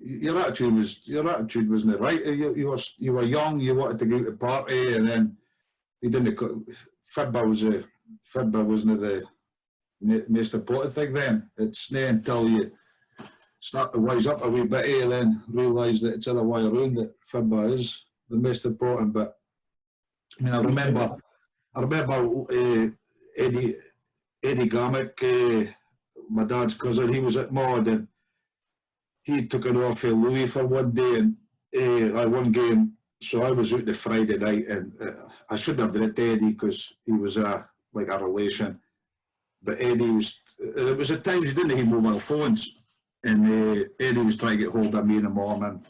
your attitude wasn't right. You were young, you wanted to go to the party, and then you didn't. Fibba wasn't the most important thing then. It's not until you start to wise up a wee bit and then realise that it's the other way around, that Fibba is the most important. But I mean, I remember Eddie Garmick, my dad's cousin. He was at Maud, and he took it off of Louis for one day, and one game. So I was out the Friday night, and I shouldn't have done it to Eddie because he was like a relation. But Eddie it was at times he didn't have mobile phones, and Eddie was trying to get hold of me in the morning.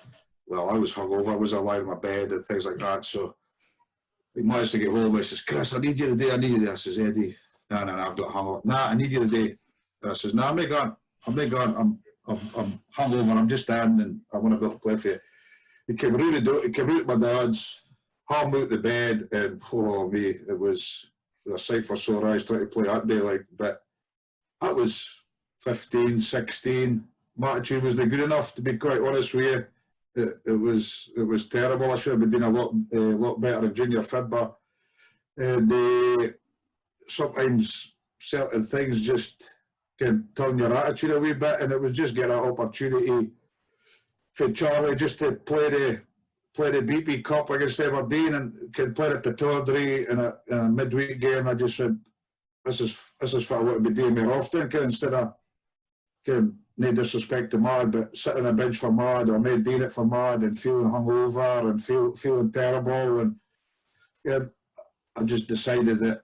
Well, I was hungover, I was lying in my bed and things like that. So he managed to get hold of me. He says, Kris, I need you today, I need you today. I says, Eddie, no, I've got hungover. Nah, I need you today. And I says, no, I'm not going. I'm hungover, I'm just down and I want to go play for you. He came out the door, he came out my dad's, hauled me out the bed, and it was a sight for sore eyes trying to play that day. But that was 15, 16. My attitude wasn't good enough, to be quite honest with you. It was terrible. I should have been doing a lot better in junior Fibba. And sometimes certain things just can turn your attitude a wee bit, and it was just getting an opportunity for Charlie just to play the BP Cup against Aberdeen and can play the Pittodrie in a midweek game. I just said, this is what I want to be doing more often, instead of no disrespect to Mud, but sitting on a bench for Mud or maybe doing it for Mud and feeling hungover and feeling terrible. And yeah, I just decided that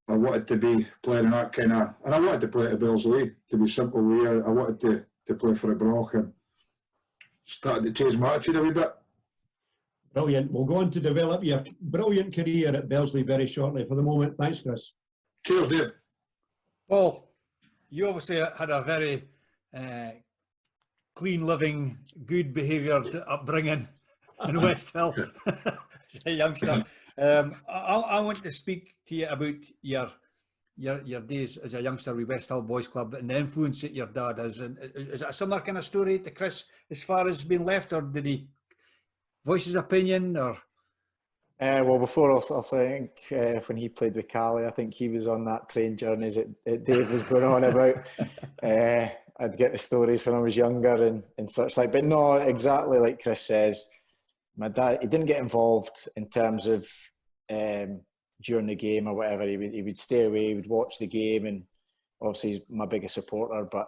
I wanted to be playing in that kind of, and I wanted to play at Belsley, to be simple with you. I wanted to play for a Broch and started to change my attitude a wee bit. Brilliant. We'll go on to develop your brilliant career at Belsley very shortly. For the moment, thanks, Kris. Cheers, Dave. Paul, you obviously had a very clean living, good behavoured upbringing in West Hill as a youngster. I want to speak to you about your days as a youngster with West Hill Boys Club and the influence that your dad has. And is it a similar kind of story to Kris as far as being left, or did he voice his opinion? Or well, before I think when he played with Cali, I think he was on that train journey that Dave was going on about. I'd get the stories when I was younger and such like, but no, exactly like Kris says. My dad, he didn't get involved in terms of during the game or whatever. He would stay away, he would watch the game, and obviously he's my biggest supporter, but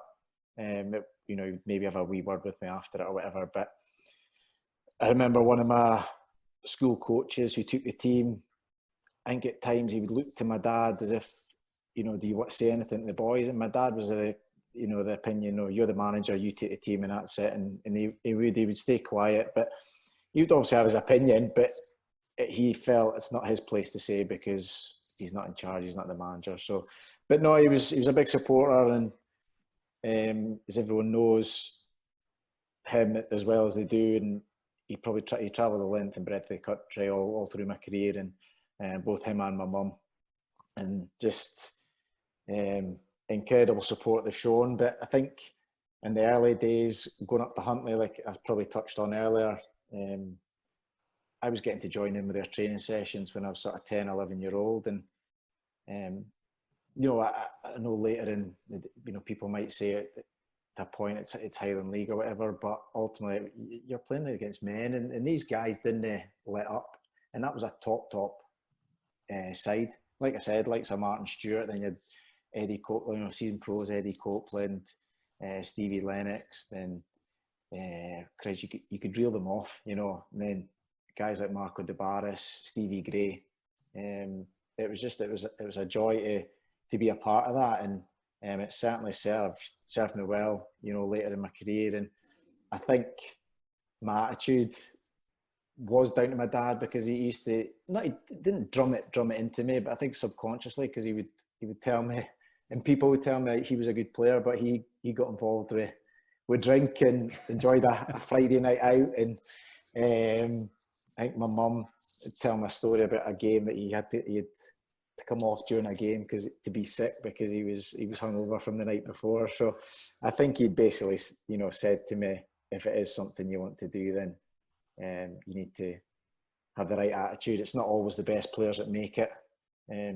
you know, maybe have a wee word with me after it or whatever. But I remember one of my school coaches who took the team, I think at times he would look to my dad as if, you know, do you want to say anything to the boys? And my dad was the opinion, no, you're the manager, you take the team and that's it. And he would stay quiet, but he would obviously have his opinion, but he felt it's not his place to say because he's not in charge, he's not the manager. So, but no, he was a big supporter, and as everyone knows him as well as they do, and he travelled the length and breadth of the country all through my career, and both him and my mum, and just incredible support they've shown. But I think in the early days, going up to Huntly, like I probably touched on earlier, I was getting to join in with their training sessions when I was sort of 10, 11-year-old. And, you know, I know later in, you know, people might say at that point it's Highland League or whatever, but ultimately you're playing against men, and these guys didn't let up. And that was a top side. Like I said, like Sir Martin Stewart, then you had Eddie Copeland, you know, season pros, Eddie Copeland, Stevie Lennox, then Kris, you could reel them off, you know, and then guys like Marco De Barris, Stevie Gray. It was a joy to be a part of that, and it certainly served me well, you know, later in my career. And I think my attitude was down to my dad, because he used to he didn't drum it into me, but I think subconsciously, because he would tell me, and people would tell me he was a good player, but he got involved with drink and enjoyed a Friday night out. And I think my mum would tell me a story about a game that he had to come off during a game to be sick because he was hungover from the night before. So I think he'd basically, you know, said to me, if it is something you want to do, then you need to have the right attitude. It's not always the best players that make it.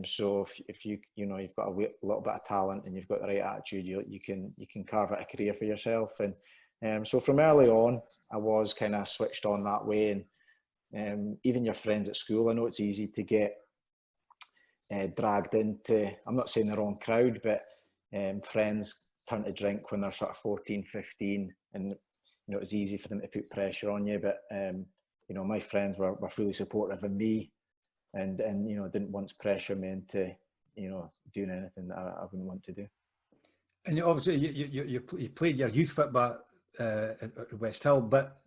So if you you've got a little bit of talent and you've got the right attitude, you can carve out a career for yourself. And so from early on, I was kind of switched on that way. And even your friends at school, I know it's easy to get dragged into, I'm not saying the wrong crowd, but friends turn to drink when they're sort of 14, 15, and you know, it's easy for them to put pressure on you. But you know, my friends were fully supportive of me, and you know, didn't once pressure me into, you know, doing anything that I wouldn't want to do. And obviously you played your youth football at West Hill, but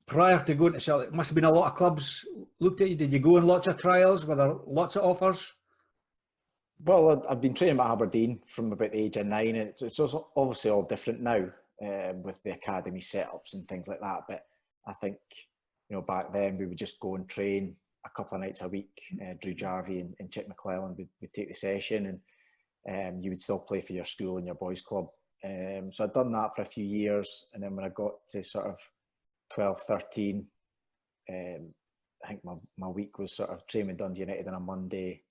prior to going to Celtic, it must have been a lot of clubs looked at you. Did you go on lots of trials? Were there lots of offers? Well, I've been training at Aberdeen from about the age of 9, and it's obviously all different now with the academy setups and things like that. But I think, you know, back then we would just go and train a couple of nights a week. Drew Jarvie and Chick McClellan would take the session, and you would still play for your school and your boys' club. So I'd done that for a few years, and then when I got to sort of 12, 13, I think my week was sort of training with Dundee United on a Monday,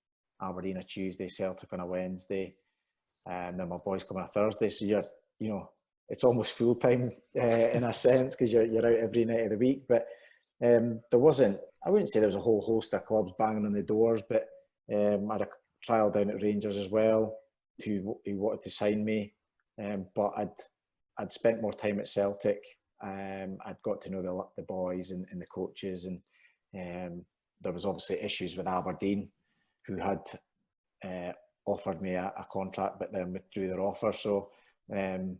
Aberdeen a Tuesday, Celtic on a Wednesday, and then my boys come on a Thursday. So you know, it's almost full time in a sense, because you're out every night of the week. But there wasn't, I wouldn't say there was a whole host of clubs banging on the doors, but I had a trial down at Rangers as well, who wanted to sign me. But I'd spent more time at Celtic. I'd got to know the boys and the coaches, and there was obviously issues with Aberdeen, who had offered me a contract but then withdrew their offer. So in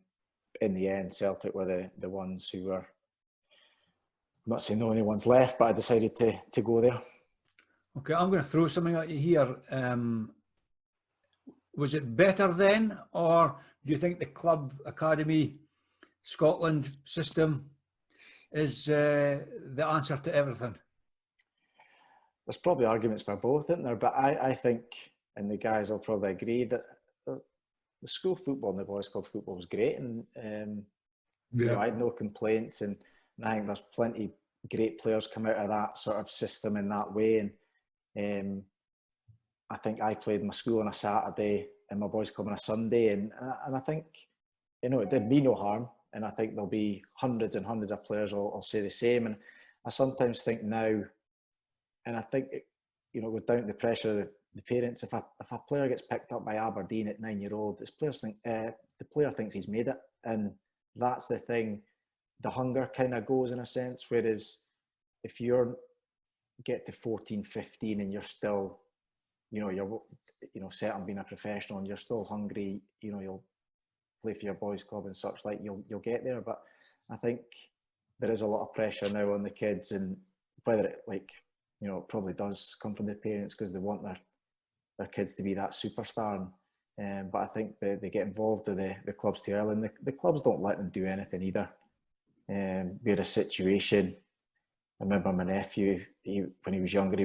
the end, Celtic were the ones who were, I'm not saying the only ones left, but I decided to go there. Okay, I'm going to throw something at you here. Was it better then, or do you think the club academy Scotland system is the answer to everything? There's probably arguments for both, isn't there? But I think, and the guys will probably agree, that the school football and the boys' club football was great, and you know, I had no complaints, and I think there's plenty great players come out of that sort of system in that way. And I think I played my school on a Saturday and my boys' club on a Sunday, and I think, you know, it did me no harm. And I think there'll be hundreds and hundreds of players will say the same. And I sometimes think now, and I think, you know, it goes down to the pressure of the parents. If a player gets picked up by Aberdeen at 9-year-old, the player thinks he's made it, and that's the thing. The hunger kind of goes in a sense. Whereas if you're get to 14, 15, and you're still, you're set on being a professional, and you're still hungry, you know, you'll play for your boys' club and such like. You'll get there. But I think there is a lot of pressure now on the kids, and whether it it probably does come from the parents because they want their kids to be that superstar. But I think they get involved with the clubs too early, and the clubs don't let them do anything either. We had a situation. I remember my nephew, when he was younger,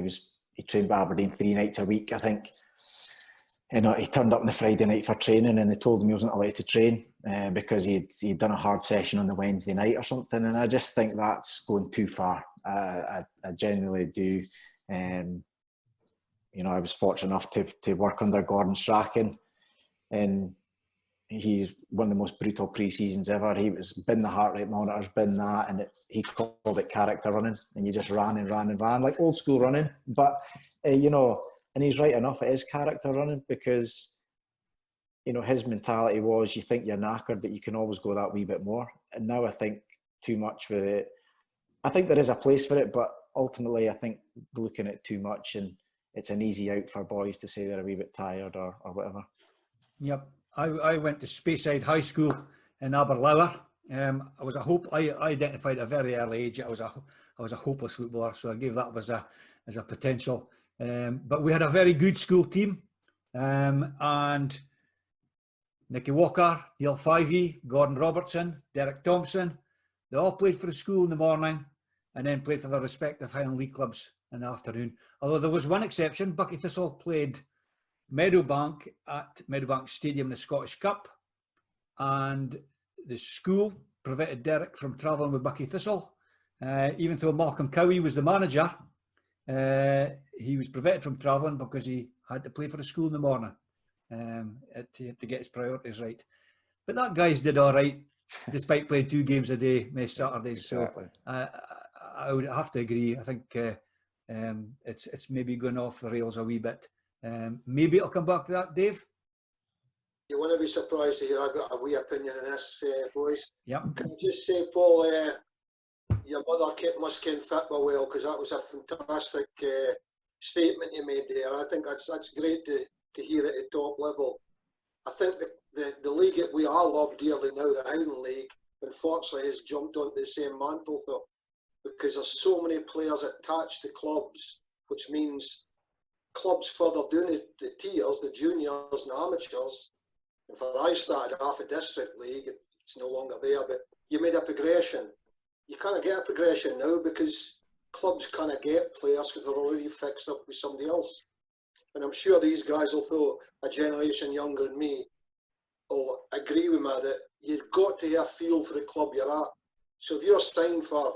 he trained by Aberdeen 3 nights a week, I think. And he turned up on the Friday night for training, and they told him he wasn't allowed to train because he'd done a hard session on the Wednesday night or something. And I just think that's going too far. I genuinely do. I was fortunate enough to work under Gordon Strachan, and he's one of the most brutal pre-seasons ever. He was bin the heart rate monitors, bin that, and he called it character running, and you just ran and ran and ran, like old school running. But and he's right enough, it is character running, because his mentality was, you think you're knackered, but you can always go that wee bit more. And now I think too much with it. I think there is a place for it, but ultimately I think looking at too much, and it's an easy out for boys to say they're a wee bit tired or whatever. Yep. I went to Speyside High School in Aberlour. I identified at a very early age I was a hopeless footballer, so I gave that as a potential. But we had a very good school team, and Nicky Walker, Neil Fivey, Gordon Robertson, Derek Thompson, they all played for the school in the morning and then played for their respective Highland League clubs in the afternoon. Although there was one exception, Bucky Thistle played Meadowbank at Meadowbank Stadium in the Scottish Cup, and the school prevented Derek from travelling with Bucky Thistle. Even though Malcolm Cowie was the manager, he was prevented from travelling because he had to play for the school in the morning to get his priorities right. But that guy's did all right, despite playing 2 games a day, most Saturdays. Exactly. So I would have to agree. I think it's maybe going off the rails a wee bit. Maybe it'll come back to that, Dave. You wouldn't be surprised to hear I've got a wee opinion on this, boys. Yeah. Can I just say, Paul, your mother must ken football well, because that was a fantastic statement you made there. I think that's great to hear it at top level. I think the league that we all love dearly now, the Highland League, unfortunately has jumped onto the same mantle, though, because there's so many players attached to clubs, which means clubs further down the tiers, the juniors and amateurs. And for I started off a district league, it's no longer there, but you made a progression. You can't get a progression now because clubs can't get players because they're already fixed up with somebody else. And I'm sure these guys, although a generation younger than me, will agree with me that you've got to have a feel for the club you're at. So if you're signed for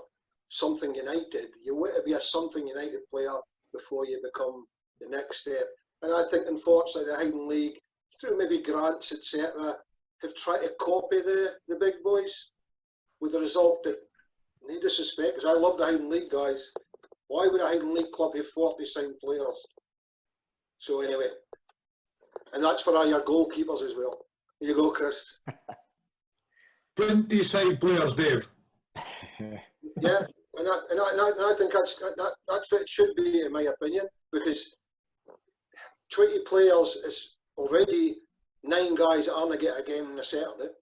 Something United, you want to be a Something United player before you become the next step. And I think, unfortunately, the Highland League, through maybe grants, etc., have tried to copy the big boys, with the result that, no disrespect, because I love the Highland League guys, why would a Highland League club have 40 signed players? So anyway, and that's for all your goalkeepers as well. Here you go, Kris. 20 side players, Dave. Yeah, and I think that's what it should be, in my opinion, because 20 players is already 9 guys that aren't get a game on a Saturday.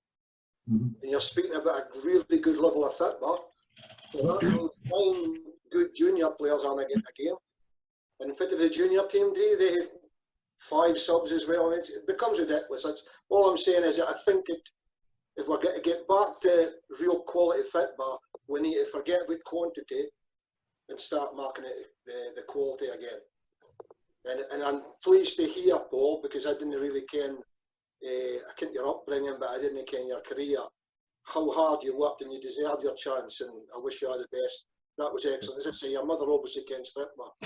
And you're speaking about a really good level of football. So that means 9 good junior players aren't getting a game. And in fact, if the junior team do, they have 5 subs as well. It becomes ridiculous. That's all I'm saying is that I think if we're going to get back to real quality football, we need to forget about quantity and start marking it the quality again. And I'm pleased to hear, Paul, because I didn't really ken, I ken your upbringing, but I didn't ken your career, how hard you worked, and you deserve your chance, and I wish you all the best. That was excellent. As I say, your mother obviously kens football.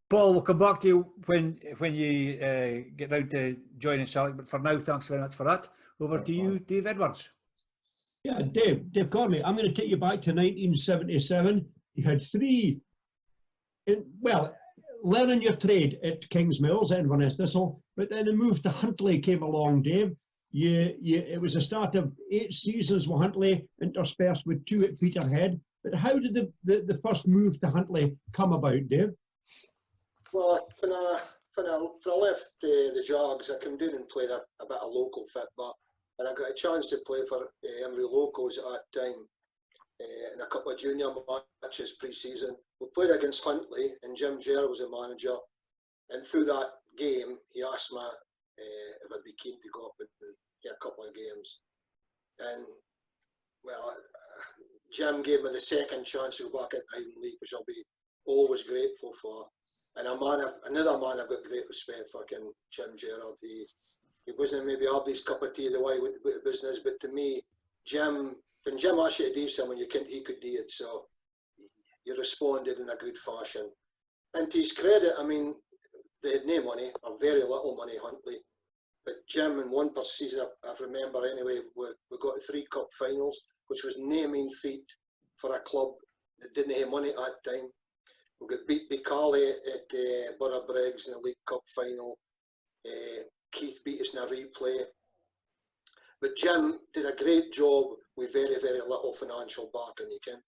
Paul, we'll come back to you when you get down to joining Celtic, but for now, thanks very much for that. Over to you, Dave Edwards. Yeah, Dave Cormie, I'm going to take you back to 1977. You had 3, learning your trade at Kings Mills, Inverness Thistle, but then a move to Huntly came along, Dave. It was the start of 8 seasons with Huntly, interspersed with 2 at Peterhead. But how did the first move to Huntly come about, Dave? Well, when I left the Jogs, I came down and played a bit of local football, and I got a chance to play for Emery Locals at that time in a couple of junior matches pre-season. We played against Huntly, and Jim Gerrard was the manager, and through that game, he asked me if I'd be keen to go up and get a couple of games. And, well, Jim gave me the second chance to go back in Highland League, which I'll be always grateful for. And another man I've got great respect for, Jim Gerrard. He wasn't maybe Abdi's cup of tea the way with the business, but to me, when Jim asked you to do something, he could do it. So he responded in a good fashion. And to his credit, I mean, they had no money, or very little money, Huntly. But Jim, in one per season, I remember anyway, we got to 3 cup finals, which was no mean feat for a club that didn't have money at that time. We got beat by Carly at Borough Briggs in the League Cup final. Keith beat us in a replay. But Jim did a great job with very, very little financial backing, you can.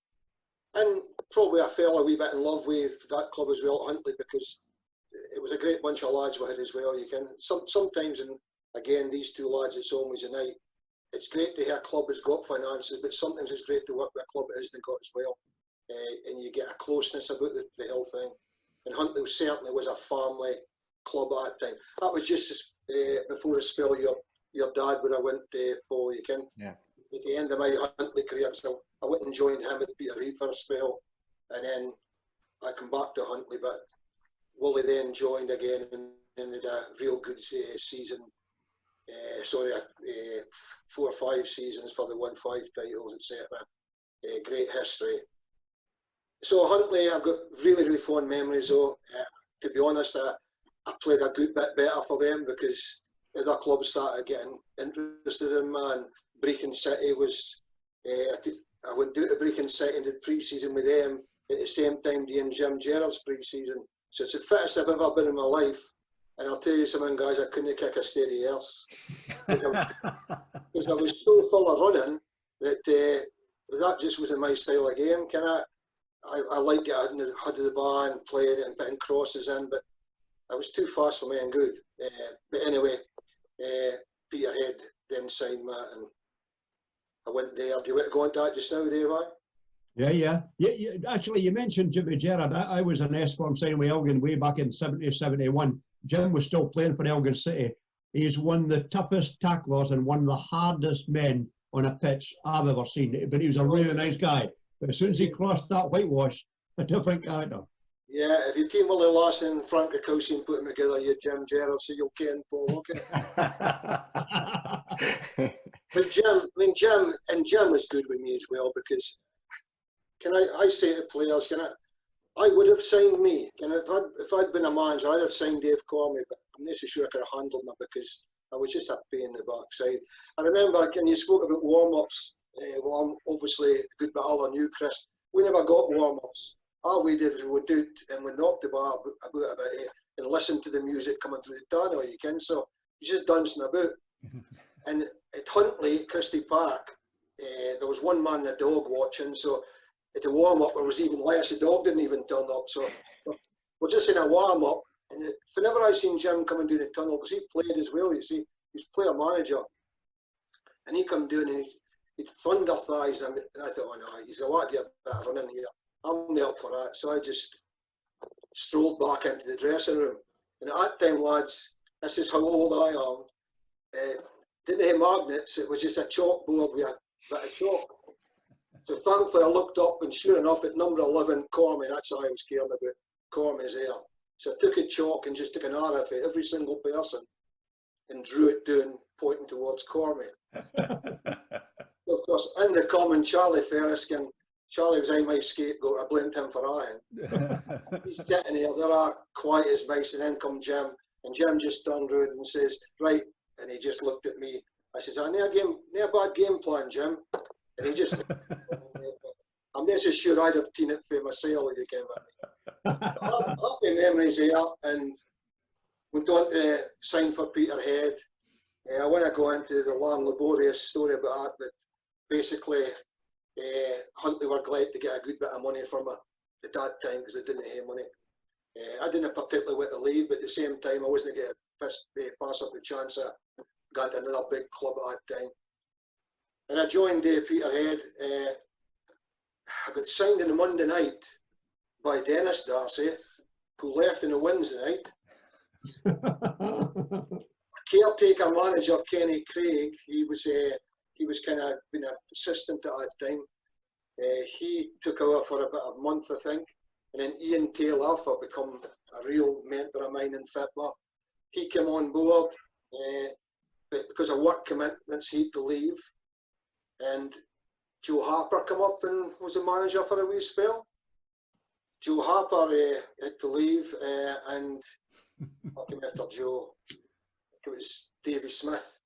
And probably I fell a wee bit in love with that club as well at Huntly, because it was a great bunch of lads we had as well, you can. Sometimes, and again, these 2 lads, it's always a night. It's great to hear a club has got finances, but sometimes it's great to work with a club that hasn't got as well. And you get a closeness about the whole thing. And Huntly certainly was a family club at that time. That was just before the spell your dad would have went for, you can. Yeah. At the end of my Huntly career, so I went and joined him at Peterhead for a spell, and then I come back to Huntly, but Woolley then joined again and did a real good season. 4 or 5 seasons for the 1-5 titles, etc. Great history. So Huntly, I've got really, really fond memories though. To be honest, I played a good bit better for them because other clubs started getting interested in me, and Brecon City was, I went down to Brecon City and did pre-season with them at the same time doing Jim Gerrard's pre-season. So it's the fittest I've ever been in my life. And I'll tell you something, guys, I couldn't kick a steady arse. Because I was so full of running that just wasn't my style of game. I like it, I had the bar and playing it and putting crosses in, but I was too fast for me and good. But anyway, Peterhead then signed me and I went there. Do you want to go into that just now, Dave? Yeah. Actually, you mentioned Jimmy Gerrard. I was an S-form signing with Elgin way back in 70-71. Jim was still playing for Elgin City. He's one of the toughest tacklers and one of the hardest men on a pitch I've ever seen. But he was a really nice guy. But as soon as he crossed that whitewash, a different character. Yeah, if you came Willie Lawson and Frank Rickosi and put them together, you're Jim Gerrard, so you'll ken Paul, okay? But Jim was good with me as well, because I say to players, I would have signed me. If I'd been a manager, I'd have signed Dave Cormie, but I'm not so sure I could have handled him because I was just a pain in the backside. I remember, you spoke about warm-ups. Well, I'm obviously a good bit older than you, Kris. We never got warm-ups. All we did was we do it and we knocked the bar about a bit and listened to the music coming through the tunnel, you can. So just dancing about. And at Huntly, at Christie Park, there was one man and a dog watching, so at the warm-up there was even less. The dog didn't even turn up, so we're just in a warm-up. And whenever I seen Jim coming down the tunnel, because he played as well, you see, he's player-manager, and he come down and he'd thunder thighs, and I thought, oh no, he's a lot of better running here. I'm not up for that, so I just strolled back into the dressing room. And at that time, lads, this is how old I am. Didn't have magnets, it was just a chalkboard with a bit of chalk. So thankfully I looked up, and sure enough at number 11, Cormie, that's all I was caring about, Cormie's there. So I took a chalk and just took an arrow for every single person and drew it down, pointing towards Cormie. Of course, in the common Charlie Ferriskin, Charlie was my scapegoat, I blamed him for Ian. He's getting here, they're quiet as mice, and then come Jim, and Jim just turned around and says, right, and he just looked at me. I says, no a bad game plan, Jim. And he just, I'm not so sure I'd have seen it for myself if he came at me. Happy memories here, and went on to sign for Peterhead. I want to go into the long, laborious story about that, but basically, Huntly were glad to get a good bit of money from me at that time because they didn't have money. I didn't particularly want to leave, but at the same time, I wasn't going to pass up the chance of going to another big club at that time. And I joined Peterhead. I got signed on the Monday night by Dennis Darcy, who left in the Wednesday night. Caretaker manager Kenny Craig, he was kind of been an assistant at that time. He took over for about a month, I think, and then Ian Taylor, for become a real mentor of mine in football. He came on board, but because of work commitments, he had to leave. And Joe Harper came up and was a manager for a wee spell. Joe Harper had to leave, and I came after Joe. It was Davy Smith,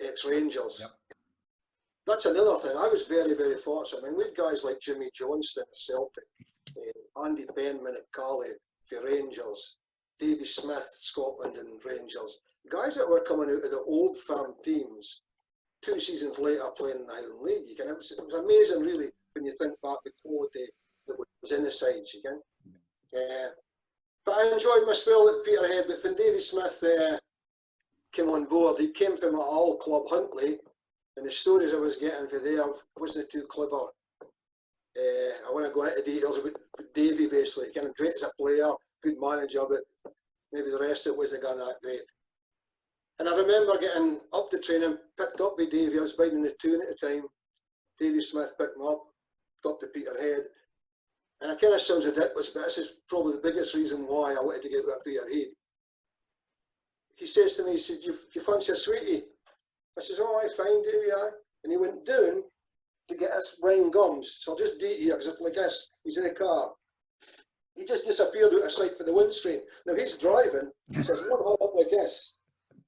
ex-Rangers. Yep. That's another thing. I was very, very fortunate. I mean, we had guys like Jimmy Johnston at Celtic, Andy Benman at Cardiff for Rangers, Davy Smith, Scotland and Rangers. Guys that were coming out of the old firm teams 2 seasons later playing in the Highland League. It was amazing, really, when you think back the quality that was in the sides, But I enjoyed my spell at Peterhead. But when Davy Smith came on board, he came from my old club, Huntly, and the stories I was getting for there wasn't too clever. I want to go into details about Davy, basically. Kind of great as a player, good manager, but maybe the rest of it wasn't going that great. And I remember getting up to training, picked up by Davy. I was biding the tune at the time. Davy Smith picked me up, got to Peterhead. And it kind of sounds ridiculous, but this is probably the biggest reason why I wanted to get to Peterhead. He says to me, he said, you fancy a sweetie? I says, oh, I fine, Davy, aye. And he went down to get us wine gums. So I'll just date here, because like this, he's in a car. He just disappeared out of sight for the windscreen. Now he's driving, so it's one hop up like this.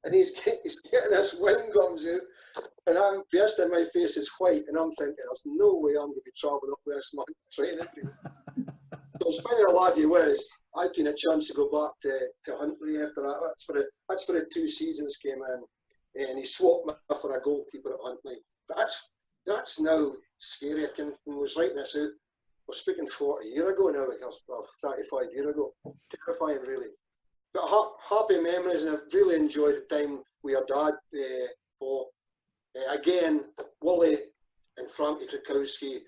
And he's getting us wine gums out. And I'm bursting, my face is white, and I'm thinking, there's no way I'm going to be travelling up with this man training. So as funny a lad he was, I had a chance to go back to Huntly after that. That's for the 2 seasons came in, and he swapped me for a goalkeeper at Huntly. But that's now scary. I was writing this out. We're speaking 40 years ago now, or 35 years ago. Terrifying, really. But happy memories, and I've really enjoyed the time with your dad, Paul. Again, Wally and Frankie Krakowski,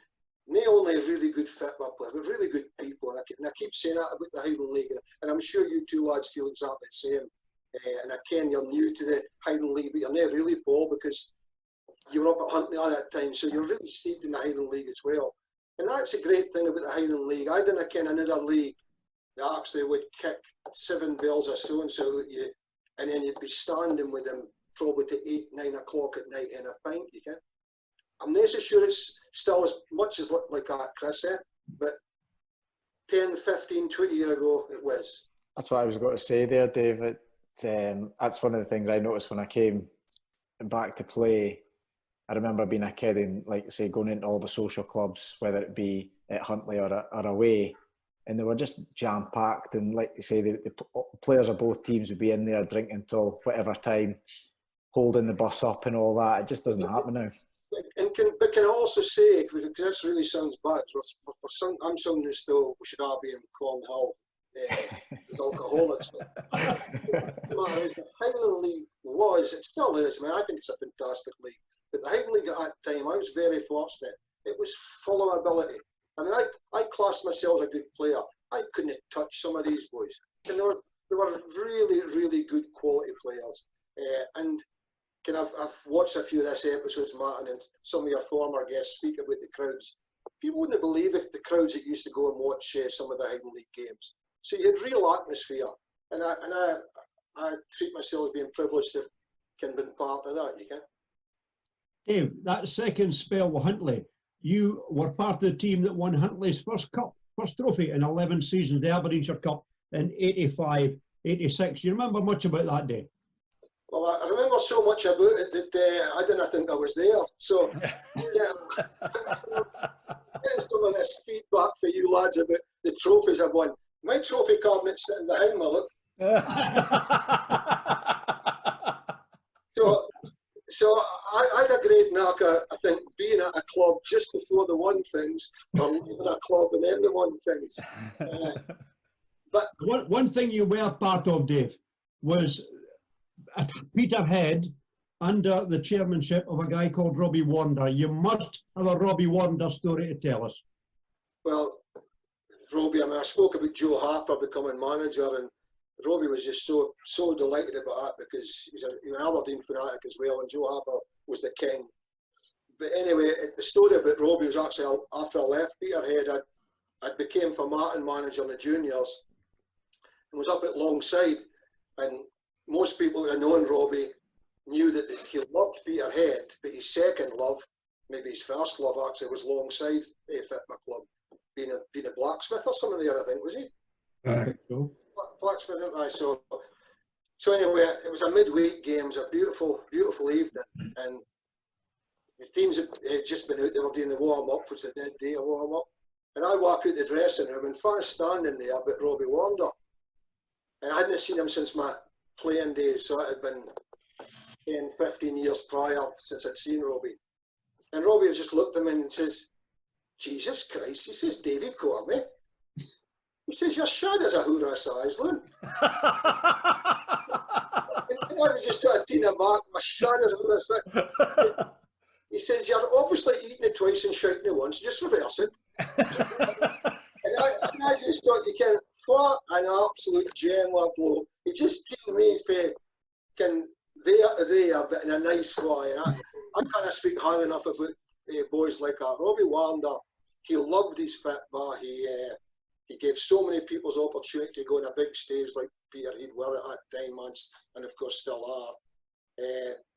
not only really good football players, but really good people. And I keep saying that about the Highland League, and I'm sure you two lads feel exactly the same. And again, you're new to the Highland League, but you're not really, Paul, because you were up at Huntly at that time, so you're really steeped in the Highland League as well. And that's a great thing about the Highland League. I didn't ken another league that actually would kick 7 bells or so-and-so at you, and then you'd be standing with them probably to 8, 9 o'clock at night in a pint, I'm not so sure it's still as much as like that, Kris, but 10, 15, 20 years ago it was. That's what I was going to say there, David. That's one of the things I noticed when I came back to play. I remember being a kid and, like say, going into all the social clubs, whether it be at Huntly or away, and they were just jam-packed. And like you say, the players of both teams would be in there drinking until whatever time, holding the bus up and all that. It just doesn't happen now. But can I also say, because this really sounds bad, I'm sounding as though we should all be in Cornhill as alcoholics. The Highland League it still is, I think it's a fantastic league, but the Highland League at that time, I was very fortunate. It was full of ability. I classed myself as a good player. I couldn't touch some of these boys. And they were really, really good quality players. And I've watched a few of this episodes, Martin, and some of your former guests speak about the crowds. People wouldn't believe if the crowds that used to go and watch some of the Highland League games. So you had real atmosphere, and I treat myself as being privileged to have been part of that. You can. Dave, that second spell with Huntly, you were part of the team that won Huntly's first trophy in 11 seasons, the Aberdeenshire Cup in 85, 86. Do you remember much about that day? Well, I remember so much about it that I didn't think I was there. So, yeah, getting some of this feedback for you lads about the trophies I've won. My trophy cabinet's sitting behind me, look. So I had a great knack, I think, being at a club just before they won things, or leaving a club and then they won things. But one thing you were part of, Dave, was at Peterhead under the chairmanship of a guy called Robbie Warner. You must have a Robbie Warner story to tell us. Well, Robbie, I spoke about Joe Harper becoming manager, and Robbie was just so delighted about that because he's an Aberdeen fanatic as well, and Joe Harper was the king. But anyway, the story about Robbie was actually after I left Peterhead, I became for Martin manager in the juniors and was up at Longside, and most people who had known Robbie knew that he loved Peterhead, but his second love, maybe his first love actually, was Longside Football Club, being a blacksmith or something there, I think, was he? Blacksmith, didn't I? So anyway, it was a midweek game. It was a beautiful, beautiful evening, and the teams had just been out. They were doing the warm up, which is the dead day of warm up. And I walk out the dressing room, and fast standing there, but Robbie Warner, and I hadn't seen him since my playing days. So it had been 10, 15 years prior since I'd seen Robbie. And Robbie just looked at me and says, "Jesus Christ," he says, "Davy Cormie." He says, "You're shad as a Horace Island." And I was just sort of taking him back, my shad as a Horace Island. He says, "You're obviously eating it twice and shouting it once, just reverse it." and I just thought, you can, what an absolute gem of bloke. He just took me for there, but in a nice way. And I can't speak highly enough about boys like that. Robbie Warner, he loved his football. He gave so many people's opportunity to go on a big stage like Peterhead were at that time, and of course still are.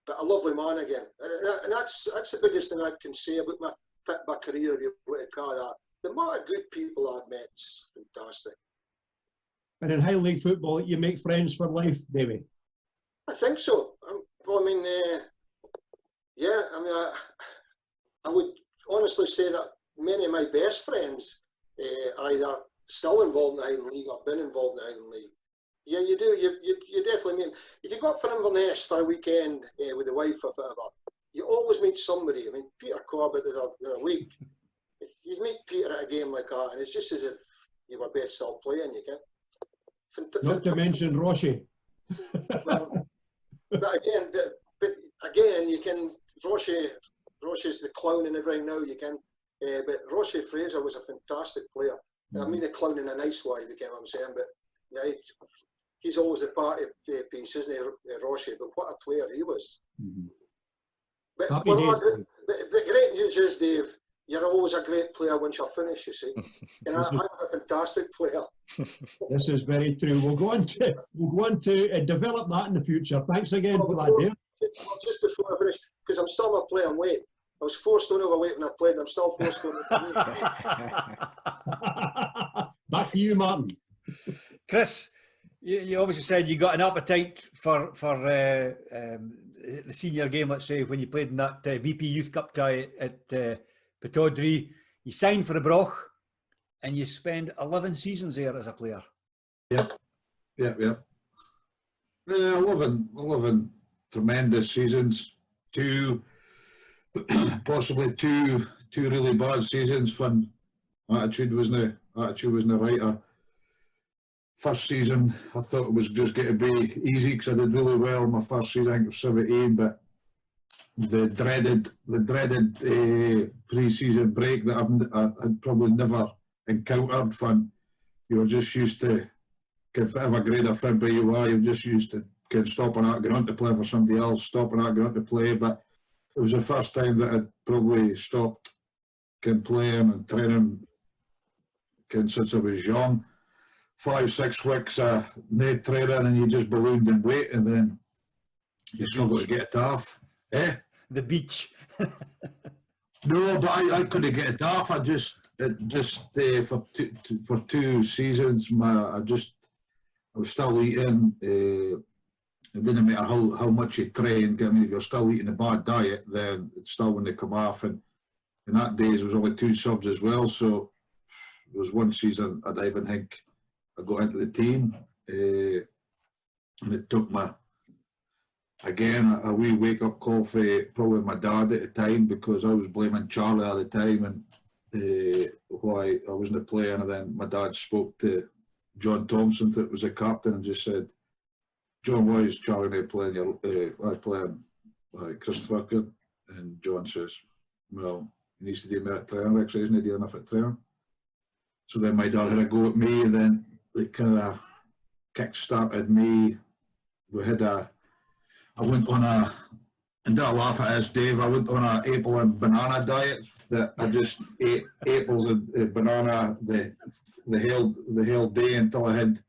But a lovely man again. And that's the biggest thing I can say about my football career, if you want to call that. The amount of good people I've met is fantastic. And in Highland League football, you make friends for life, Davy? I think so. Well, I would honestly say that many of my best friends are either still involved in the Highland League or been involved in the Highland League. Yeah, you do. You definitely meet. If you go up for Inverness for a weekend with the wife or whatever, you always meet somebody. I mean, Peter Corbett the other week. If you meet Peter at a game like that, and it's just as if you were best still playing, you can. Not to mention Roshi. Well, but again, you can. Roshi's the clown and everything now. You can. But Roshi Fraser was a fantastic player. I mean the clown in a nice way, you get what I'm saying. But yeah, he's always the party piece, isn't he, Roshi? But what a player he was. Mm-hmm. But the great news is, Dave, you're always a great player once you're finished, you see. And I'm a fantastic player. This is very true. We'll go on to develop that in the future. Thanks again for that, Dave. Well, just before I finish, because I'm still not playing weight. I was 4 stone overweight when I played, and I'm still 4 stone overweight. Back to you, Martin. Kris, you obviously said you got an appetite for the senior game, let's say, when you played in that VP Youth Cup tie at Pataudry. You signed for the Broch. and you spend 11 seasons there as a player. Yeah. Yeah, 11 tremendous seasons. Possibly two really bad seasons when attitude wasn't right. First season, I thought it was just going to be easy because I did really well in my first season. I think it was 17, but the dreaded pre-season break that I'd probably never encountered. When you were just used to, whatever grade of football you are, you're just used to stopping out, going on to play for somebody else, stopping out, going on to play. But it was the first time that I'd probably stopped playing and training since I was young. 5-6 weeks no training, and you just ballooned in weight, and then you still got to get it off. The beach. No, but I couldn't get it off. For 2 seasons, I was still eating. It didn't matter how much you trained. I mean, if you're still eating a bad diet, then it still wouldn't come off. And in that days, there was only 2 subs as well. So there was one season I don't even think I got into the team, and it took me again a wee wake up call for probably my dad at the time, because I was blaming Charlie all the time and why I wasn't playing. And then my dad spoke to John Thompson, that was a captain, and just said, "John, why is Charlie not playing? I playing Christopher Good." And John says, "Well, he needs to do more at training, Rex, isn't he doing enough at training?" So then my dad had a go at me, and then it kind of kick-started me. I went on and don't laugh at us, Dave, I went on an apple and banana diet that I just ate apples and banana the whole day until I had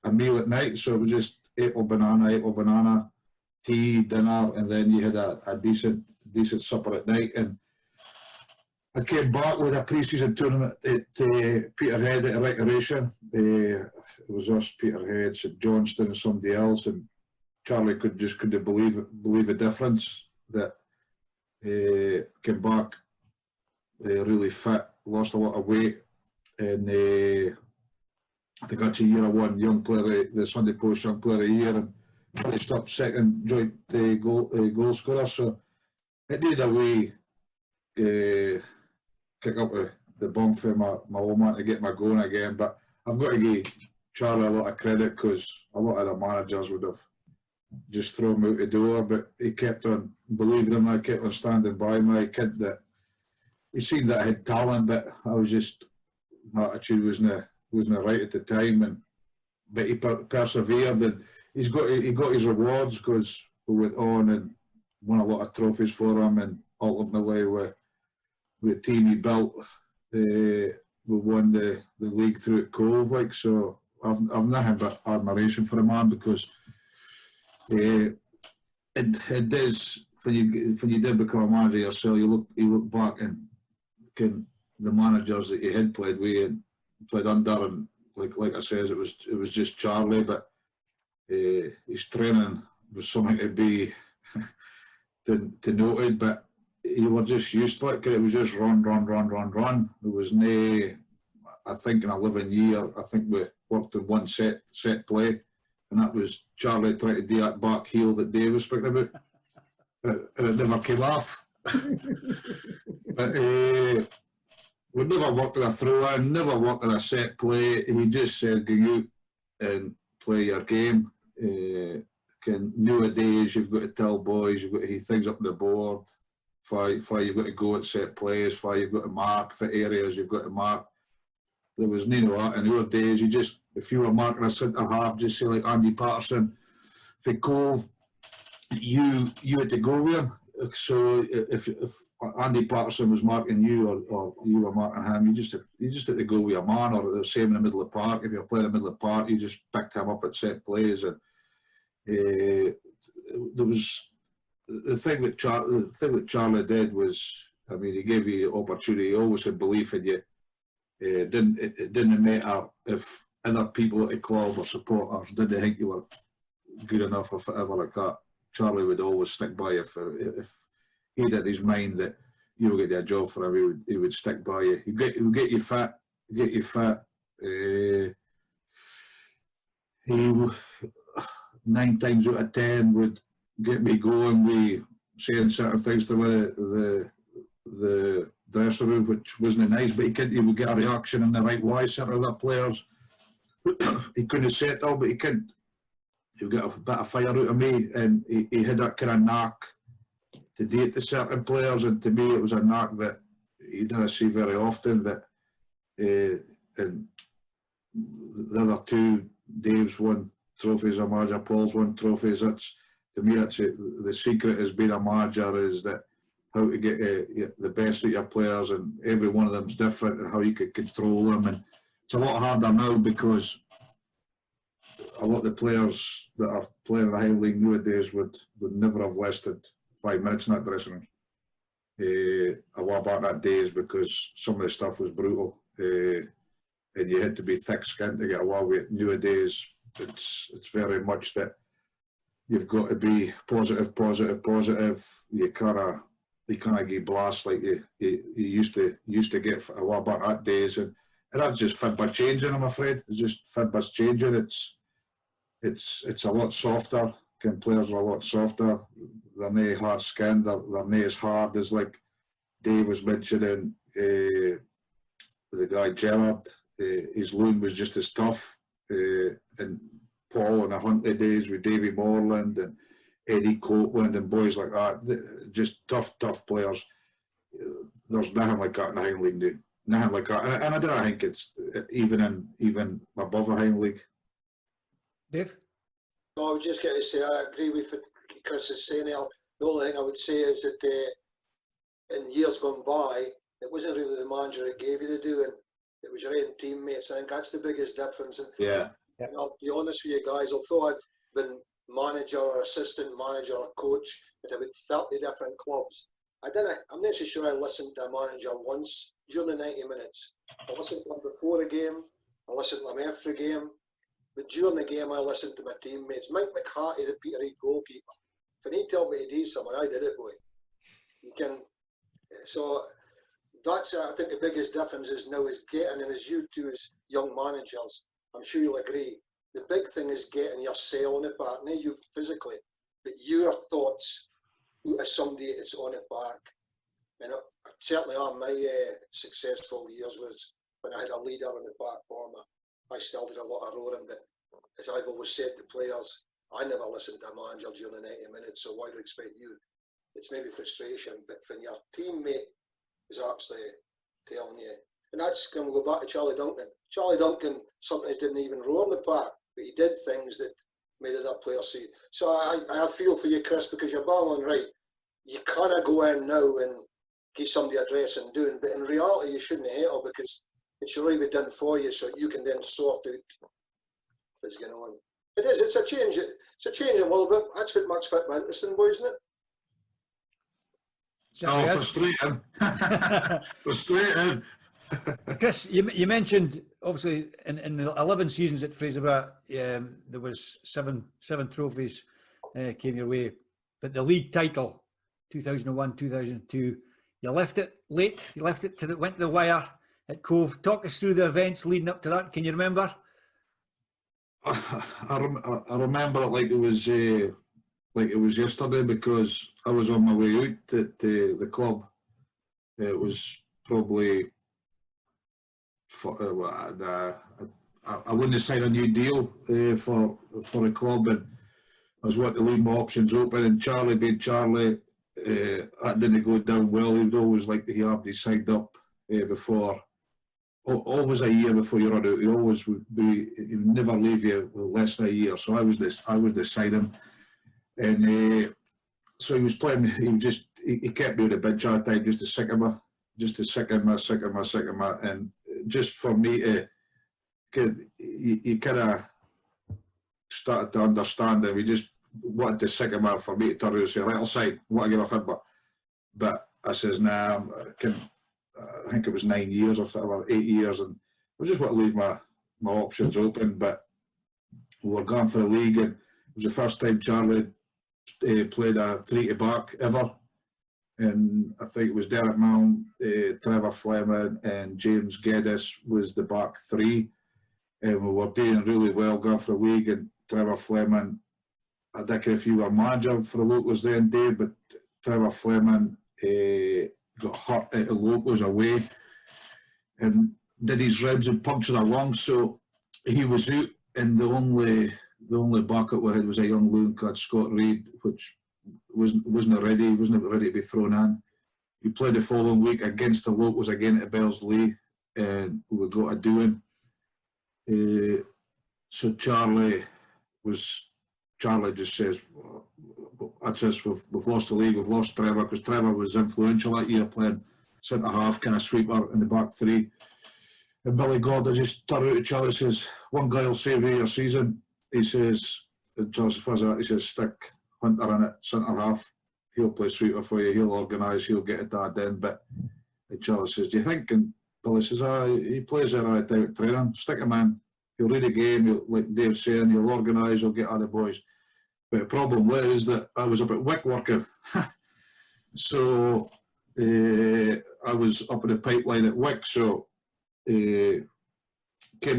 a meal at night. So it was just apple, banana, tea, dinner, and then you had a decent supper at night. And I came back with a pre-season tournament at Peterhead at a Recreation. It was us, Peterhead, St Johnston, and somebody else, and Charlie couldn't believe the difference. That came back really fit, lost a lot of weight, and I think that's a year I won Young Player, the Sunday Post Young Player of the Year, and finished up second joint goal scorer. So it needed a wee kick up the bum for my old man to get me going again. But I've got to give Charlie a lot of credit, because a lot of the managers would have just thrown him out the door, but he kept on believing in me. I kept on standing by my kid. That he seen that I had talent, but I was just, my attitude wasn't right at the time. But he persevered, and he got his rewards, because we went on and won a lot of trophies for him, and ultimately with the team he built, we won the league through at Cove. So I've nothing but admiration for the man, because it does, when you did become a manager yourself, you look back and the managers that you had played with and played under, and like I says, it was just Charlie, but his training was something to be to noted, but you were just used to it, because it was just run. There was no, I think in 11 years, I think we worked in one set play, and that was Charlie trying to do that back heel that Dave was speaking about, and it never came off. But we never worked in a throw-in, never worked in a set play. He just said, "Go out and play your game." Nowadays, you've got to tell boys, you've got to hit things up on the board, for you've got to go at set plays, for you've got to mark, for areas you've got to mark. There was none of that in our days. You just, if you were marking a centre half, just say like Andy Patterson, for Cove, you had to go with him. So if Andy Patterson was marking you, or you were marking him, you just had to go with your man. Or the same in the middle of the park. If you're playing in the middle of the park, you just picked him up at set plays. And there was the thing that Charlie did was, I mean, he gave you the opportunity. He always had belief in you. It didn't matter if other people at the club or supporters didn't think you were good enough or whatever like that. Charlie would always stick by you. If he had in his mind that you would get a job for him, he would stick by you. He would get you fit. get you fit. He 9 times out of 10 would get me going with saying certain things to the dressing room, which wasn't nice, but he would get a reaction in the right way. Certain other players, he couldn't say it all, but he would get a bit of fire out of me, and he had that kind of knack to do it to certain players, and to me it was a knack that you didn't see very often. That and the other two, Dave's won trophies, a manager, Paul's won trophies. That's, to me, that's it. The secret as being a manager is that how to get the best out of your players, and every one of them's different, and how you could control them. And it's a lot harder now because a lot of the players that are playing in the high league nowadays would never have lasted 5 minutes in that dressing room. A lot about that days, because some of the stuff was brutal, and you had to be thick-skinned to get away with it. Nowadays, it's very much that you've got to be positive. You can't get blast like you used to get a lot about that days, and that's just football changing. I'm afraid it's just football's changing. It's a lot softer. Players are a lot softer. They're not hard skinned. They're not as hard as, like Dave was mentioning. The guy Gerard, his loom was just as tough. And Paul in the Huntley days with Davy Morland and Eddie Copeland and boys like that, just tough players. There's nothing like that in the Highland League now. Nothing like that. And I don't think it's even above the Highland League. Dave? No, I was just going to say, I agree with what Kris is saying there. The only thing I would say is that in years gone by, it wasn't really the manager that gave you the doing. It was your own teammates. I think that's the biggest difference. And, Yeah. and I'll be honest with you guys, although I've been manager or assistant manager or coach at about 30 different clubs, I'm not so sure I listened to a manager once during the 90 minutes. I listened to them before the game, I listened to them after the game, but during the game I listened to my teammates. Mike McCarthy, the Peter Reid goalkeeper, if he told me to do something, I did it, boy. So that's, I think, the biggest difference is now is getting, and as you two as young managers, I'm sure you'll agree, the big thing is getting your say on it back, not you physically, but your thoughts as somebody that's on it back. And certainly on my successful years was when I had a leader on the platform. I still did a lot of roaring, but as I've always said to players, I never listened to a manager during the 90 minutes, so why do I expect you? It's maybe frustration, but when your teammate is actually telling you, and that's going to go back to Charlie Duncan. Charlie Duncan sometimes didn't even roar in the park, but he did things that made other players see. So I feel for you, Kris, because you're bang on right. You cannot go in now and give somebody a dress and doing, but in reality you shouldn't hate her, because it should really be done for you so you can then sort out what's going on. It is, it's a change in a little bit. That's what makes football interesting, boys, isn't it? Oh, frustrating. Frustrating. Kris, you mentioned, obviously, in the 11 seasons at Fraserburgh, there was seven trophies came your way, but the league title, 2001, 2002, you left it late. You left it went to the wire at Cove. Talk us through the events leading up to that. Can you remember? I remember it like it was yesterday, because I was on my way out at the club. It was probably I wouldn't have signed a new deal for the club, and I was wanting to leave my options open. And Charlie, being Charlie, that didn't go down well. He would always like to hear he signed up before. Always a year before you run out. He always would be. He would never leave you with less than a year. So I was the signing, and so he was playing. He kept me on the bench all the time just to sick him, and just for me to, you kind of started to understand that we just wanted to sick him for me to turn around and say, right, I'll sign. I want to give a football, but I says, nah, I think it was 9 years or 8 years, and I just want to leave my options open. But we were going for the league, and it was the first time Charlie played a 3 to back ever, and I think it was Derek Milne, Trevor Fleming, and James Geddes was the back three, and we were doing really well going for the league. And Trevor Fleming, I don't know if you were manager for the Locals then, Dave, but Trevor Fleming got hurt at the Locals away and did his ribs and punctured a lung, so he was out, and the only backup we had was a young loon called Scott Reid, which wasn't ready to be thrown in. He played the following week against the Locals again at Belsley, and we got a doing. So Charlie just says, that's us, we've lost the league, we've lost Trevor, because Trevor was influential that year, playing centre half, kind of sweeper in the back three. And Billy Gordon just turned out to Charlie, says, one guy will save you your season. He says, and Charlie says that, he says, stick Hunter in it, centre half, he'll play sweeper for you, he'll organise, he'll get it dad in. But Charlie says, do you think? And Billy says, he plays there all the time at training, stick him in, he'll read a game, like Dave's saying, he'll organise, he'll get other boys. But the problem was that I was up at Wick working. So I was up in the pipeline at Wick, so came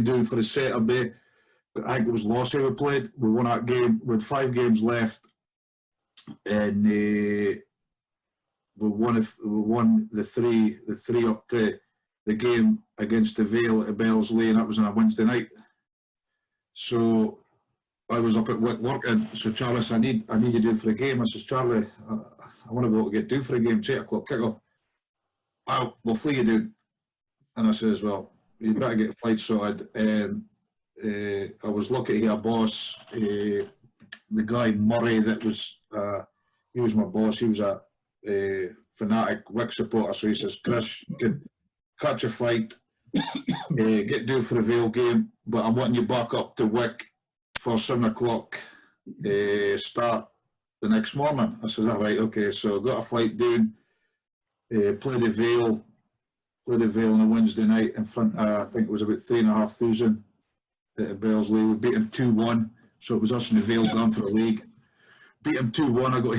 down for the Saturday. I think it was Lawson we played. We won that game. We had 5 games left, and we won the three up to the game against the Vale at Belsley, and that was on a Wednesday night. So I was up at Wick working. So Charlie said, I need you doing for the game. I says, Charlie, I want to be able to get due for the game. It's 8 o'clock kickoff. We'll flee you down. And I says, well, you better get a flight sorted. And I was lucky to hear a boss, the guy Murray, that was, he was my boss. He was a fanatic Wick supporter. So he says, Kris, you can catch a flight, get due for the Vale game, but I'm wanting you back up to Wick for 7 o'clock start the next morning. I said, all right, okay. So I got a flight down, played the Vale on a Wednesday night in front, I think it was about 3,500 at Belsley. We beat him 2-1, so it was us and the Vale going for the league. Beat him 2-1. I got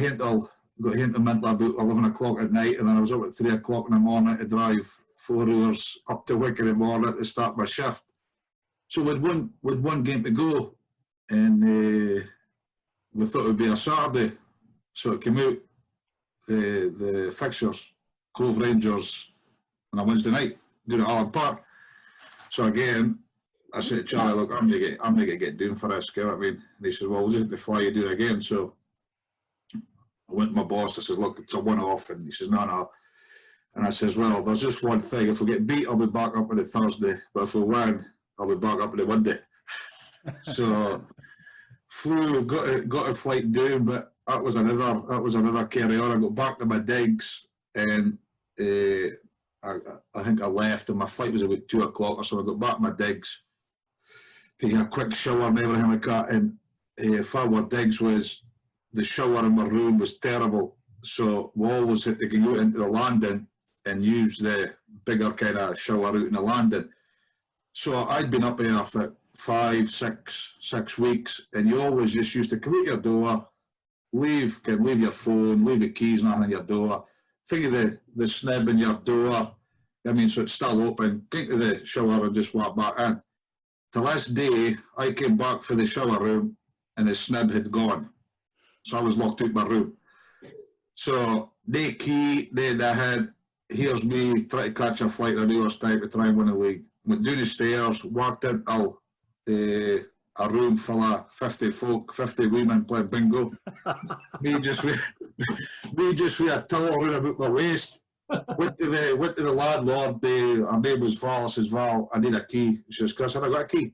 him to Minter about 11 o'clock at night, and then I was up at 3 o'clock in the morning to drive 4 hours up to Wick in the morning to start my shift. So we'd one game to go, and we thought it would be a Saturday. So it came out, the fixtures, Cove Rangers on a Wednesday night, doing it at Allen Park. So again, I said to Charlie, look, I'm going to get down for this, you know what I mean? And he says, well, we'll just have to fly you down again. So I went to my boss, I says, look, it's a one-off. And he says, no. And I says, well, there's just one thing. If we get beat, I'll be back up on the Thursday. But if we win, I'll be back up on the Monday. So flew, got a flight down, but that was another carry on. I got back to my digs, and I think I left, and my flight was about 2 o'clock or so. I got back to my digs, taking a quick shower and everything like that. And Farmer Digs was, the shower in my room was terrible, so we always had to go out into the landing and use the bigger kind of shower out in the landing. So I'd been up there for 6 weeks, and you always just used to come out your door, leave your phone, leave your keys, nothing in your door. Think of the snib in your door. I mean, so it's still open. Get to the shower and just walk back in. Till this day, I came back for the shower room, and the snib had gone. So I was locked out my room. So no key, no nothing. Here's me trying to catch a flight in an hour's time to try and win the league. Went down the stairs, walked into a room full of 50 folk, 50 women playing bingo. me just with a towel around about my waist. Went to the landlord. Her name was Val. I says, Val, I need a key. She says, Kris, have I got a key?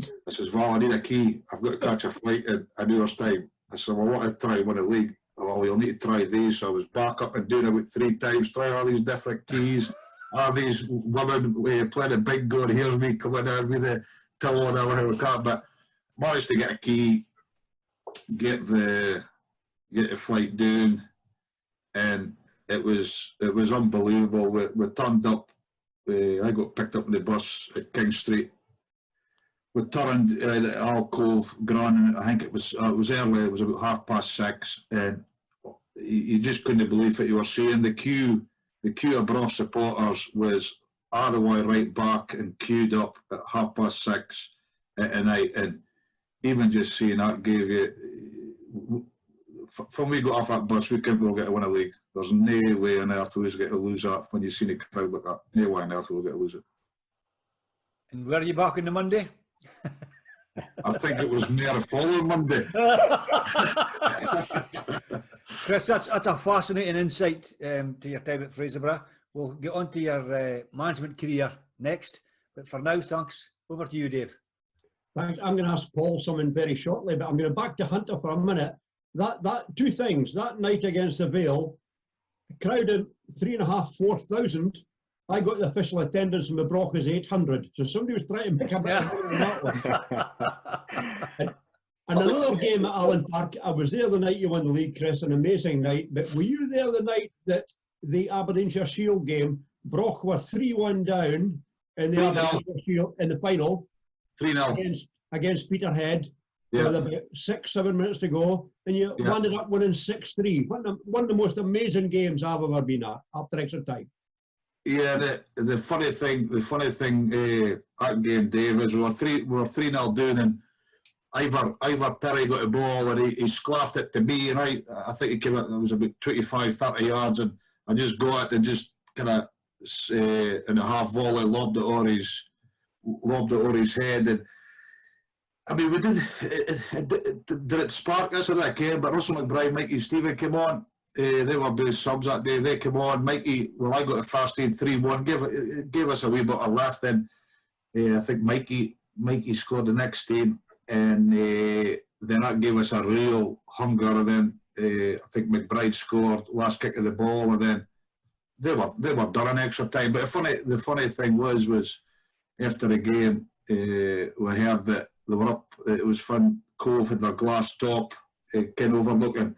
I says, Val, I need a key. I've got to catch a flight in an hour's time. I said, well, I want to try and win a league. Well, you'll need to try these. So I was back up and doing about 3 times, trying all these different keys. All these women playing a bingo, and here's me coming in with the towel and everything like that. But managed to get a key, get the flight down, and it was unbelievable. We turned up. I got picked up on the bus at King Street. We turned at Alcove, Gran, I think it was early. It was about 6:30, and you just couldn't believe what you were seeing. The queue of Brough supporters was all the way right back and queued up at 6:30 at night, and even just seeing that gave you. From we got off that bus, we couldn't get to win a league. There's no way on earth we was going to lose that when you seen a crowd like that. No way on earth we were going to lose it. And where are you back on the Monday? I think it was near the following Monday. Kris, that's a fascinating insight to your time at Fraserburgh. We'll get on to your management career next. But for now, thanks. Over to you, Dave. Thanks. I'm going to ask Paul something very shortly, but I'm going back to Hunter for a minute. That two things. That night against the Vale, the crowd of 3,500, 4,000. I got the official attendance from the Broch as 800. So somebody was trying to make a bit more than that one. And another game at Allen Park, I was there the night you won the league, Kris, an amazing night. But were you there the night that the Aberdeenshire Shield game, Broch were 3-1 down in the Aberdeenshire Shield in the final? 3-0. Against Peterhead. Yeah. With about 6-7 minutes to go, and you ended up winning 6-3. One of the most amazing games I've ever been at after extra time. Yeah, the funny thing, that game, Dave, is we were 3-0 down, and Ivor Perry got a ball and he sclaffed it to me, and I think he came out, it was about 25-30 yards, and I just got it and just kind of in a half volley lobbed it over his head. And I mean, we did it spark us in that game? But Russell McBride, Mikey Stephen came on. They were both subs that day. They came on. Mikey, well, I got a fast lead 3-1. Gave us a wee bit of left. Then I think Mikey scored the next game, and then that gave us a real hunger. And then I think McBride scored last kick of the ball, and then they were done in extra time. But the funny thing was after the game, we heard that they were up. It was Fun Cove had their glass top, kind of overlooking.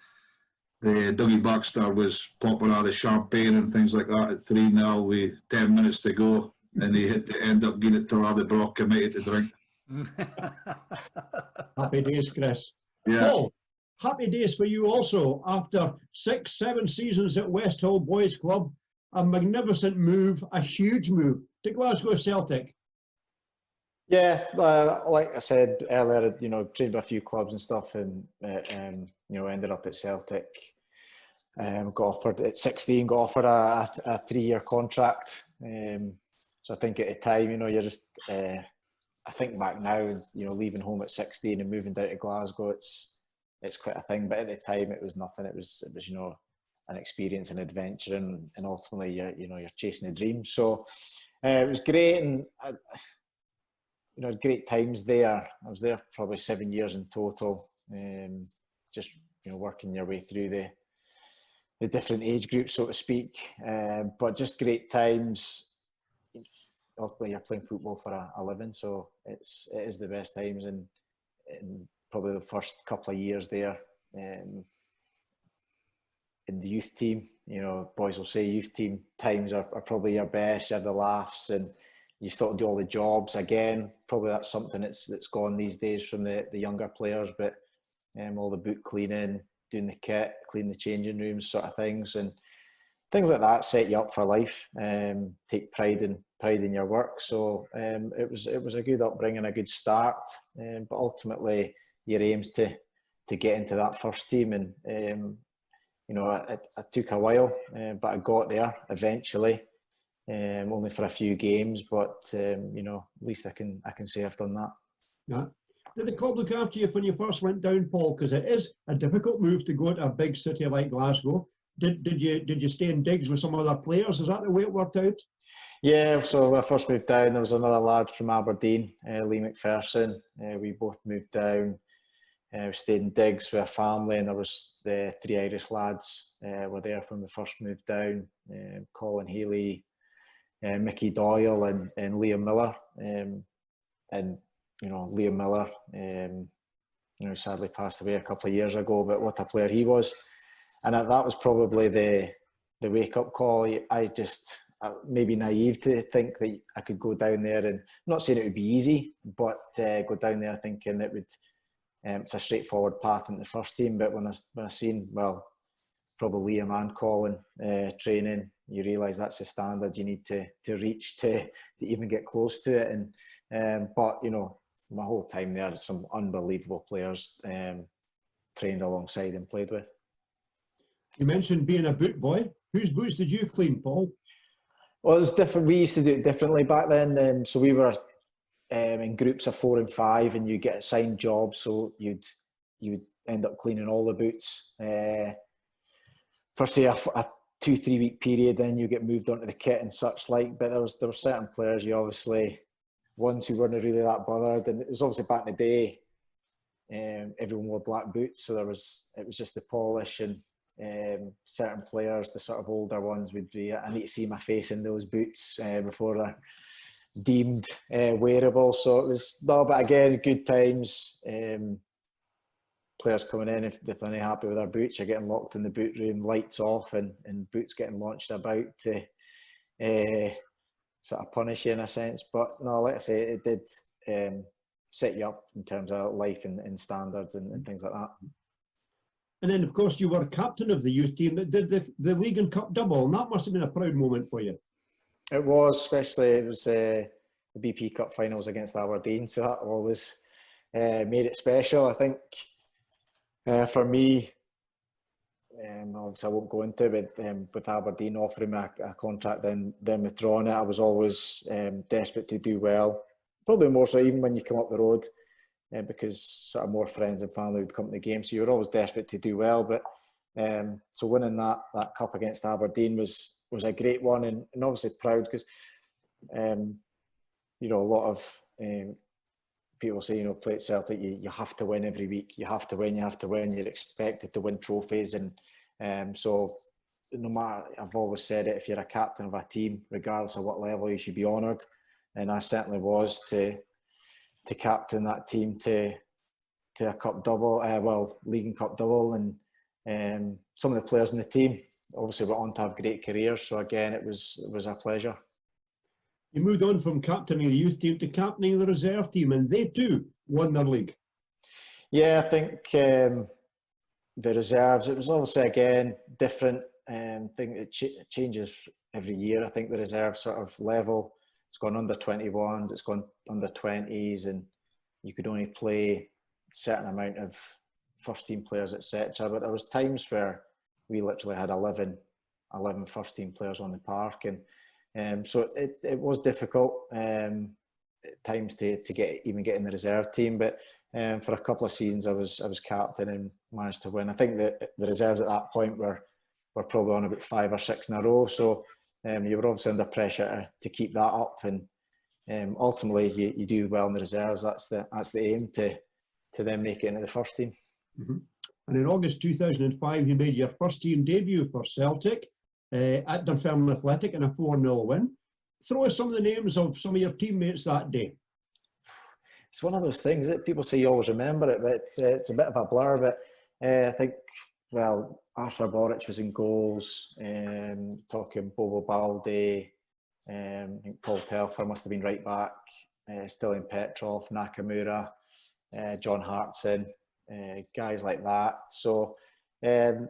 Dougie Baxter was popping out the champagne and things like that at 3-0 with 10 minutes to go, and he had to end up giving it to Larry Broch committed to drink. Happy days, Kris. Yeah. Paul, happy days for you also. After 6-7 seasons at West Hill Boys Club, a magnificent move, a huge move to Glasgow Celtic. Yeah, like I said earlier, trained by a few clubs and stuff, and ended up at Celtic. Got offered at 16, got offered a 3-year contract. So I think at the time, you're just. I think back now, leaving home at 16 and moving down to Glasgow, it's quite a thing. But at the time, it was nothing. It was an experience, an adventure, and ultimately, you're chasing a dream. So it was great, and. Great times there. I was there probably 7 years in total. Just working your way through the different age groups, so to speak. But just great times. Ultimately, you're playing football for a living, so it is the best times. And probably the first couple of years there in the youth team. Boys will say youth team times are probably your best. You have the laughs and. You still do all the jobs again. Probably that's something that's gone these days from the younger players. But all the boot cleaning, doing the kit, cleaning the changing rooms, sort of things, and things like that set you up for life. Take pride in your work. So it was a good upbringing, a good start. But ultimately, your aim's to get into that first team, and it took a while, but I got there eventually. Only for a few games, but at least I can say I've done that. Yeah. Did the club look after you when you first went down, Paul? Because it is a difficult move to go to a big city like Glasgow. Did you stay in digs with some other players? Is that the way it worked out? Yeah. So when I first moved down, there was another lad from Aberdeen, Lee McPherson. We both moved down. We stayed in digs with a family, and there was the 3 Irish lads were there when we first moved down. Colin Healy. Mickey Doyle and Liam Miller, and Liam Miller, sadly passed away a couple of years ago. But what a player he was, and that was probably the wake up call. I maybe naive to think that I could go down there, and I'm not saying it would be easy, but go down there thinking it would. It's a straightforward path in the first team. But when I seen probably Liam and Colin training, you realise that's the standard you need to reach to even get close to it. And but you know, my whole time there, some unbelievable players trained alongside and played with. You mentioned being a boot boy. Whose boots did you clean, Paul? Well, it was different. We used to do it differently back then. So we were in groups of 4 and 5, and you get assigned jobs. So you would end up cleaning all the boots for say a 2-3 week period. Then you get moved onto the kit and such like. But there were certain players, you obviously, ones who weren't really that bothered, and it was obviously back in the day. Everyone wore black boots, so it was just the polish, and certain players, the sort of older ones, would be, I need to see my face in those boots before they're deemed wearable. So it was, no, but again, good times. Players coming in, if they're not happy with their boots, you're getting locked in the boot room, lights off, and boots getting launched about to sort of punish you in a sense. But no, like I say, it did set you up in terms of life and standards and things like that. And then, of course, you were captain of the youth team that did the League and Cup double, and that must have been a proud moment for you. It was, especially it was the BP Cup finals against Aberdeen, so that always made it special. I think for me, obviously I won't go into it, but with Aberdeen offering me a contract, then withdrawing it, I was always desperate to do well. Probably more so even when you come up the road, because sort of more friends and family would come to the game, so you were always desperate to do well. But so winning that cup against Aberdeen was a great one, and obviously proud because you know, a lot of people say, you know, play at Celtic, you have to win every week, you have to win, you're expected to win trophies, and so no matter, I've always said it, if you're a captain of a team, regardless of what level, you should be honoured, and I certainly was to captain that team to a cup double, League and Cup double, and some of the players in the team obviously went on to have great careers. So again, it was a pleasure. You moved on from captaining the youth team to captaining the reserve team, and they too won their league. Yeah, I think the reserves, it was obviously again different. I think it changes every year. I think the reserve sort of level, it's gone under 21s, it's gone under 20s, and you could only play a certain amount of first team players, etc. But there was times where we literally had 11 first team players on the park, and so it was difficult at times to get in the reserve team. But for a couple of seasons, I was captain and managed to win. I think that the reserves at that point were probably on about 5 or 6 in a row. So you were obviously under pressure to keep that up, and ultimately you do well in the reserves. That's the aim to then make it into the first team. Mm-hmm. And in August 2005, you made your first team debut for Celtic at Dunfermline Athletic in a 4-0 win. Throw us some of the names of some of your teammates that day. It's one of those things that people say you always remember it, but it's a bit of a blur. But I think, well, Arthur Boric was in goals, talking Bobo Balde, I think Paul Telfer must have been right back, Stilian Petrov, Nakamura, John Hartson, guys like that. So it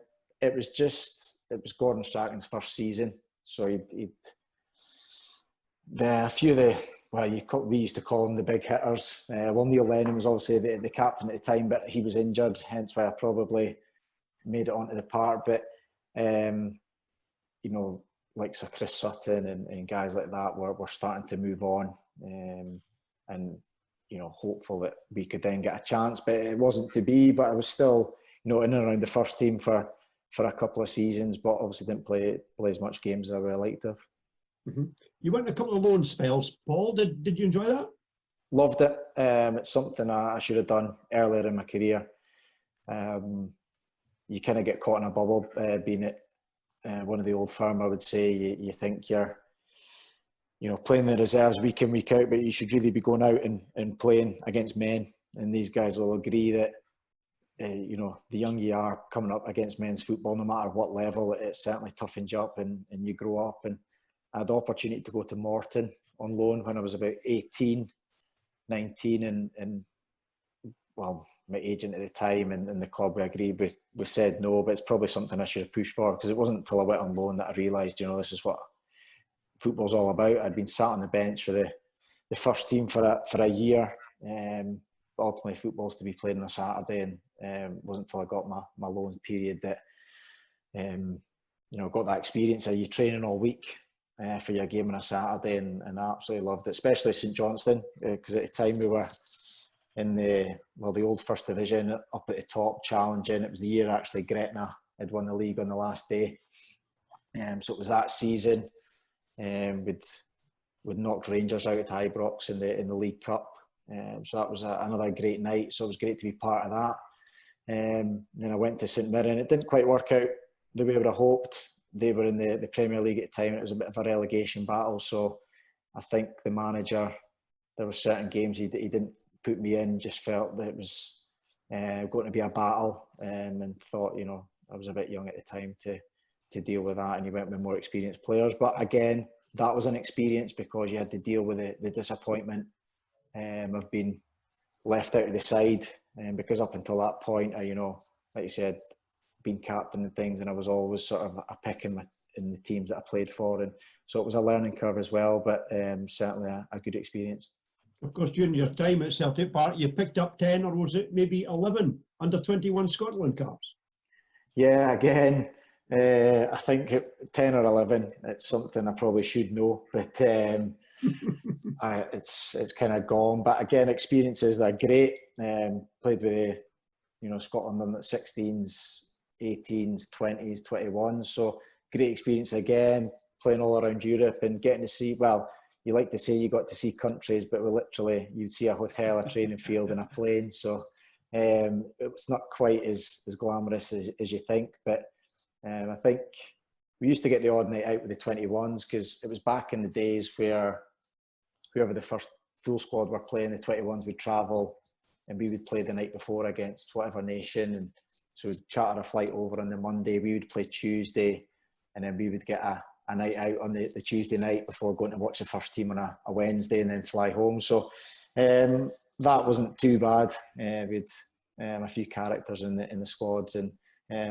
was Gordon Strachan's first season, so we used to call them the big hitters. Neil Lennon was obviously the captain at the time, but he was injured, hence why I probably made it onto the park. But you know, like Sir Kris Sutton and guys like that were starting to move on, and you know, hopeful that we could then get a chance, but it wasn't to be. But I was still, you know, in and around the first team for a couple of seasons, but obviously didn't play as much games as I would have liked to have. Mm-hmm. You went a couple of loan spells, Paul. Did you enjoy that? Loved it. It's something I should have done earlier in my career. You kind of get caught in a bubble being at one of the old firm. I would say you think you're, you know, playing the reserves week in, week out, but you should really be going out and playing against men. And these guys will agree that, you know, the younger you are coming up against men's football, no matter what level, it certainly toughens you up and you grow up. And I had the opportunity to go to Morton on loan when I was about 18, 19, and well, my agent at the time and the club, we agreed, we said no, but it's probably something I should have pushed for, because it wasn't until I went on loan that I realised, this is what football's all about. I'd been sat on the bench for the first team for a year. But ultimately, football's to be played on a Saturday, and it wasn't until I got my loan period that got that experience of you training all week for your game on a Saturday, and I absolutely loved it, especially St Johnstone, because at the time we were in the old First Division, up at the top, challenging. It was the year actually Gretna had won the league on the last day, so it was that season. We'd knocked Rangers out at Ibrox in the League Cup, so that was another great night. So it was great to be part of that. Then I went to St Mirren. It didn't quite work out the way I would have hoped. They were in the Premier League at the time. It was a bit of a relegation battle. So I think the manager, there were certain games he didn't put me in, just felt that it was going to be a battle, and thought, I was a bit young at the time to deal with that, and he went with more experienced players. But again, that was an experience, because you had to deal with the disappointment of being left out of the side, because up until that point, like you said, being captain and things, and I was always sort of a pick in the teams that I played for, and so it was a learning curve as well, but certainly a good experience. Of course, during your time at Celtic Park, you picked up 10, or was it maybe 11 under-21 Scotland caps? Yeah, again, I think 10 or 11, it's something I probably should know, but it's kind of gone. But again, experiences that are great. Played with Scotland under 16s, 18s, 20s, 21s. So great experience again, playing all around Europe and getting to see, well, you like to say you got to see countries, but you'd see a hotel, a training field and a plane. So it's not quite as glamorous as you think. But I think we used to get the odd night out with the 21s, because it was back in the days where whoever the first full squad were playing, the 21s would travel and we would play the night before against whatever nation. And so we'd charter a flight over on the Monday, we would play Tuesday, and then we would get a night out on the Tuesday night before going to watch the first team on a Wednesday and then fly home. So that wasn't too bad. We had a few characters in the squads, and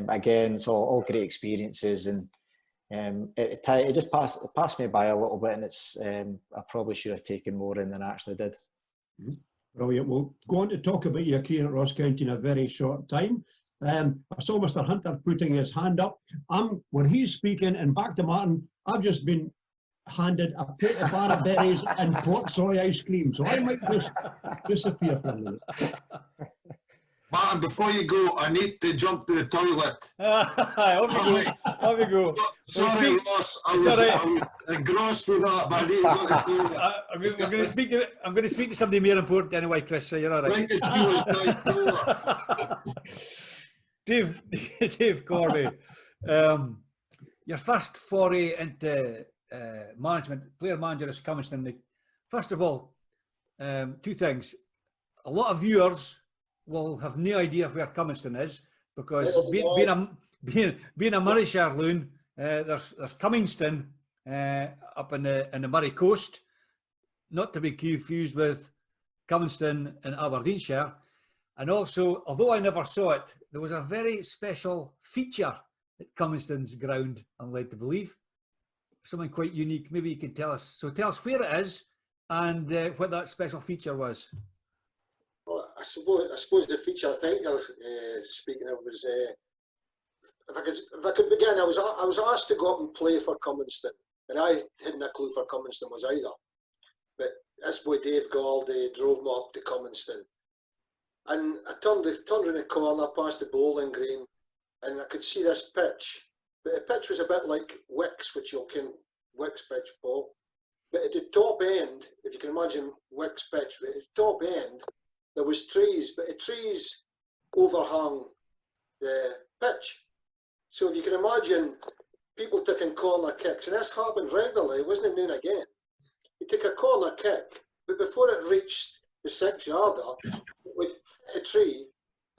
again, it's all great experiences. And it just passed me by a little bit, and it's I probably should have taken more in than I actually did. Brilliant. We'll go on to talk about your career at Ross County in a very short time. I saw Mr. Hunter putting his hand up. When he's speaking, and back to Martin, I've just been handed a plate of barberries and pot soy ice cream, so I might just disappear for a minute. Martin, before you go, I need to jump to the toilet. Off you go. Sorry, Ross, I was engrossed with that, but I need to go to the toilet. I'm going to speak to somebody more important anyway, Chris, so you're all right. Dave Cormie, your first foray into management, player manager as Cumminston. First of all, two things. A lot of viewers will have no idea where Cumminston is, because being a Murrayshire loon, there's Cumminston up in the Murray coast, not to be confused with Cumminston in Aberdeenshire. And also, although I never saw it, there was a very special feature at Cumminston's ground, I'm led to believe. Something quite unique. Maybe you can tell us. So tell us where it is and what that special feature was. Well, I suppose the feature I think I was speaking of was, if I could begin, I was asked to go up and play for Cumminston, and I hadn't a clue for Cumminston was either. But this boy Dave Galdi drove me up to Cumminston, and I turned around the corner past the bowling green, and I could see this pitch. But the pitch was a bit like Wicks, which you'll ken Wicks pitch, Paul. But at the top end, if you can imagine Wicks pitch, but at the top end, there was trees, but the trees overhung the pitch. So if you can imagine people taking corner kicks, and this happened regularly, it wasn't new again. You take a corner kick, but before it reached the 6-yarder, it would hit a tree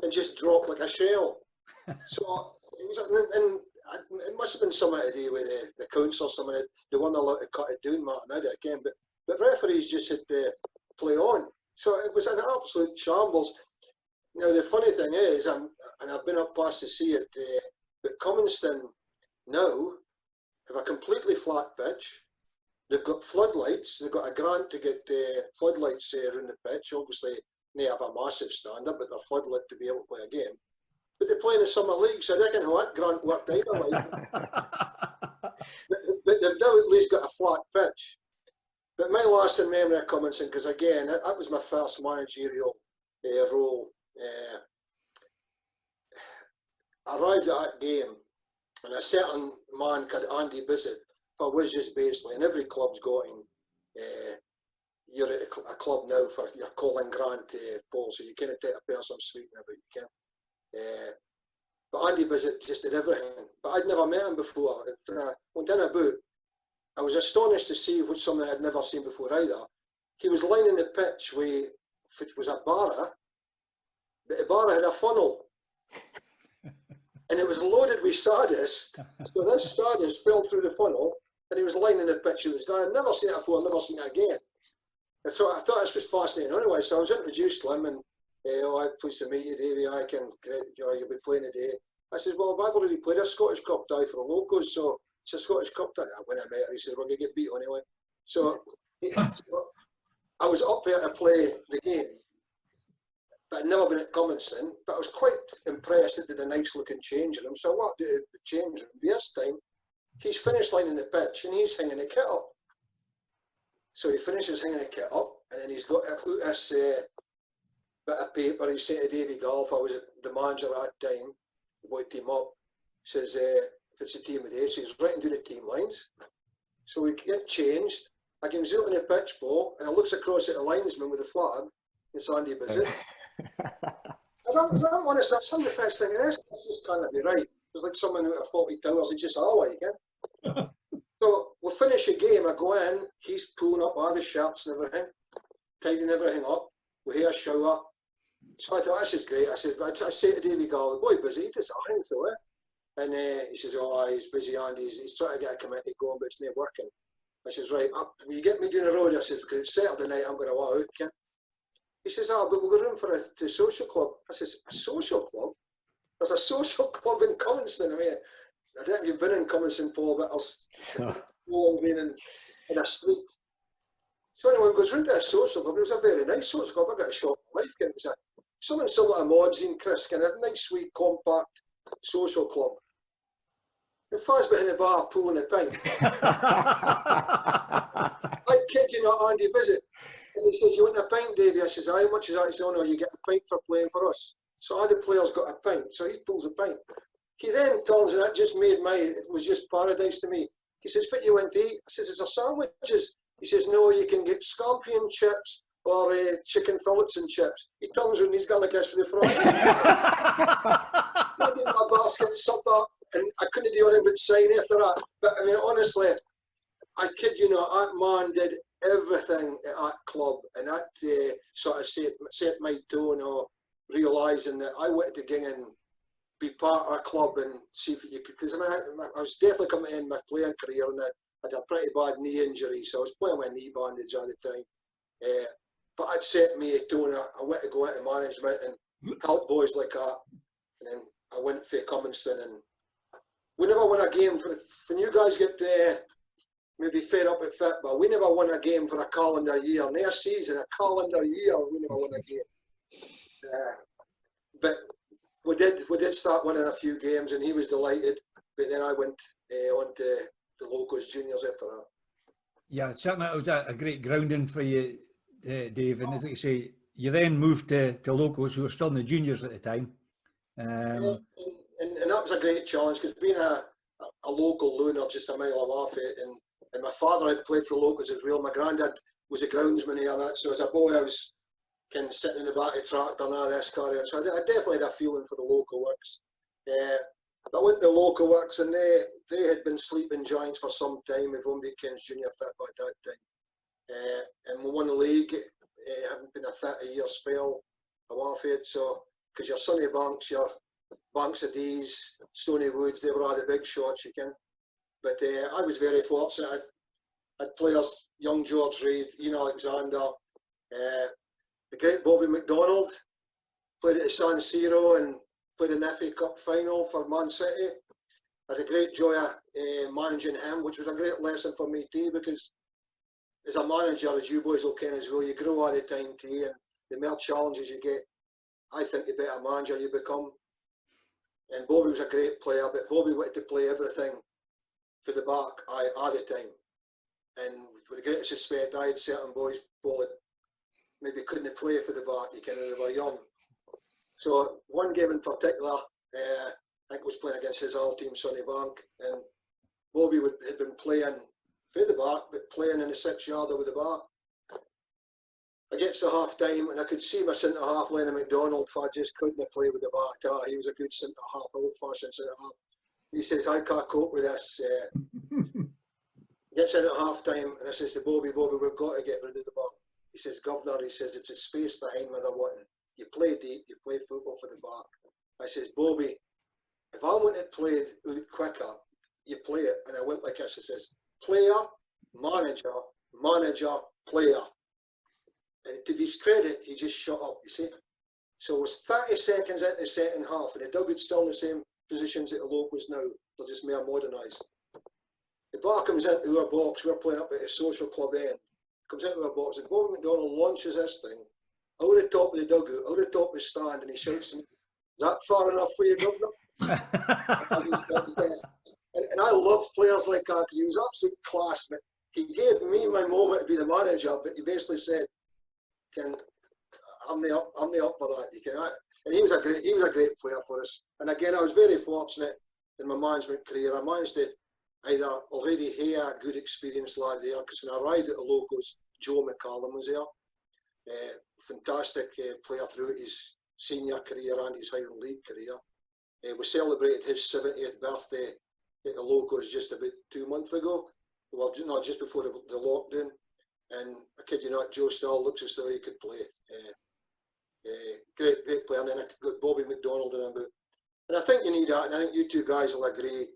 and just drop like a shell. So it was, and it must have been something to do with the council, something that they weren't allowed to cut it down, Martin, I did again, but referees just had to play on. So it was an absolute shambles. Now the funny thing is, and I've been up past to see it, but Commonston now have a completely flat pitch. They've got floodlights. They've got a grant to get floodlights around the pitch. Obviously, they have a massive standard, but they're floodlit to be able to play a game. But they play in the summer league, so I reckon how that grant worked either way. But they've now at least got a flat pitch. But my lasting memory of Commonston, because again, that was my first managerial role. I arrived at that game, and a certain man called Andy Bissett, but was just basically, and every club's got him. You're at a club now for your Colin Grant, Paul, so you can't take a person sweeping about, you can. But Andy Bissett just did everything. But I'd never met him before. When I went in about, I was astonished to see what something I'd never seen before either. He was lining the pitch with, if it was a barra, but the barra had a funnel. And it was loaded with sawdust. So this sawdust fell through the funnel, and he was lining the pitch. He was going, I've never seen it before, I've never seen it again. And so I thought this was fascinating anyway. So I was introduced to him, and I'm pleased to meet you, Davey. You'll be playing today. I said, well, I've already played a Scottish Cup tie for the locals, so it's a Scottish Cup tie. When I met her, he said, we're going to get beat anyway. So I was up there to play the game. But I'd never been at Commonston, but I was quite impressed that they did a nice looking change room. So I walked out of the change room. This time, he's finished lining the pitch and he's hanging the kit up. So he finishes hanging the kit up, and then he's got this bit of paper. He said to Davy Golf, I was the manager at that time, woke him up, says, if it's a team of days, so he's writing down the team lines. So we get changed. I can zoom in the pitch ball, and I looks across at the linesman with the flag. It's Andy Bissett. I'm honest, that's some of the first thing it is. This just can't be right. It's like someone out of 40 towers, he just away again. So we'll finish the game, I go in, he's pulling up all the shirts and everything, tidying everything up, we hear a shower. So I thought, this is great. I say to Davy Gall, the boy busy, he does anything so And he says, oh, he's busy, Andy, he's trying to get a committee going, but it's not working. I says, right, will you get me down the road? I says, because it's Saturday night, I'm going to walk out, okay? He says, oh, but we'll go round for a social club. I says, a social club? There's a social club in Commonston. I mean, I don't think you've been in Commonston, Paul, but I'll been in a street. So anyone goes round to a social club. It was a very nice social club. I got a shock of life. It was something similar to Modsy, Kris, kind of a nice, sweet, compact social club. And Faz behind the bar pulling a pint. I kid you not, Andy Bissett. And he says, you want a pint, Davey? I says, how much is that? He says, oh no, you get a pint for playing for us. So all the players got a pint, so he pulls a pint. He then turns, and that just made it was just paradise to me. He says, what you want to eat? I says, is there sandwiches? He says, no, you can get scampi and chips or chicken fillets and chips. He turns around and he's got like this for the front. I did my basket supper, and I couldn't do anything but sign after that. But I mean, honestly, I kid you not, that man did everything at that club, and that sort of set my tone of realising that I wanted to go and be part of a club and see if you could, because I mean, I was definitely coming in my playing career, and I had a pretty bad knee injury, so I was playing with a knee bandage all the time. But I'd set me a tone. I went to go into management and help boys like that, and then I went for Commonston, and we never won a game. When you guys get maybe fed up with football, we never won a game for a calendar year. Near season, a calendar year, we never won a game. But we did start winning a few games, and he was delighted. But then I went on to the locals juniors after that. Yeah, certainly it was a great grounding for you, Dave. And as you say, you then moved to locals who were still in the juniors at the time. And that was a great challenge, because being a local loaner just a mile off it, and my father had played for the locals as well. My granddad was a groundsman here, that. So as a boy, I was kind of sitting in the back of the tractor and all this carrier. So I definitely had a feeling for the local works. I went to the local works, and they had been sleeping giants for some time. We've only been junior football at that time. And we won the league. Haven't been a 30-year spell off it. So, because your Sunny Banks, your Banks of Dees, Stony Woods, they were all the big shots, you can. But I was very fortunate. I had players, young George Reid, Ian Alexander, the great Bobby McDonald, played at San Siro and played in the FA Cup final for Man City. I had a great joy of managing him, which was a great lesson for me too, because as a manager, as you boys will ken as well, you grow all the time too, and the more challenges you get, I think the better manager you become. And Bobby was a great player, but Bobby wanted to play everything for the back all the time. And with the greatest respect, I had certain boys, Paul, that maybe couldn't play for the back, you know, they were young. So one game in particular, I think was playing against his old team, Sunnybank, and Bobby had been playing for the back, but playing in the 6-yarder with the back. I get to half time and I could see my centre half, Lennon McDonald, I just couldn't play with the back. He was a good centre half, old fashioned centre half. He says, I can't cope with this. Gets in at half time and I says to Bobby, we've got to get rid of the back. He says, Governor, he says, it's a space behind where they're wanting. You play deep, you play football for the back. I says, Bobby, if I want it played out quicker, you play it. And I went like this, it says, player, manager, manager, player. And to his credit, he just shut up, you see. So it was 30 seconds into the second half, and the dugout's still in the same positions that the locals now. They're just more modernised. The bar comes into our box, we're playing up at a social club end, comes into our box, and Bobby McDonald launches this thing out the top of the dugout, out the top of the stand, and he shouts to me, is that far enough for you, Governor? and I love players like that, because he was absolute class, but he gave me my moment to be the manager, but he basically said, I'm the up for that. And he was a great player for us. And again, I was very fortunate in my management career. I managed to either already hear a good experienced lad there, because when I arrived at the locals, Joe McCallum was there. Fantastic player throughout his senior career and his Highland League career. We celebrated his 70th birthday at the locals just about 2 months ago. Well, not just before the lockdown. And I kid you not, Joe still looks as though he could play. Great player. And then I got Bobby McDonald in about. And I think you need that, and I think you two guys will agree.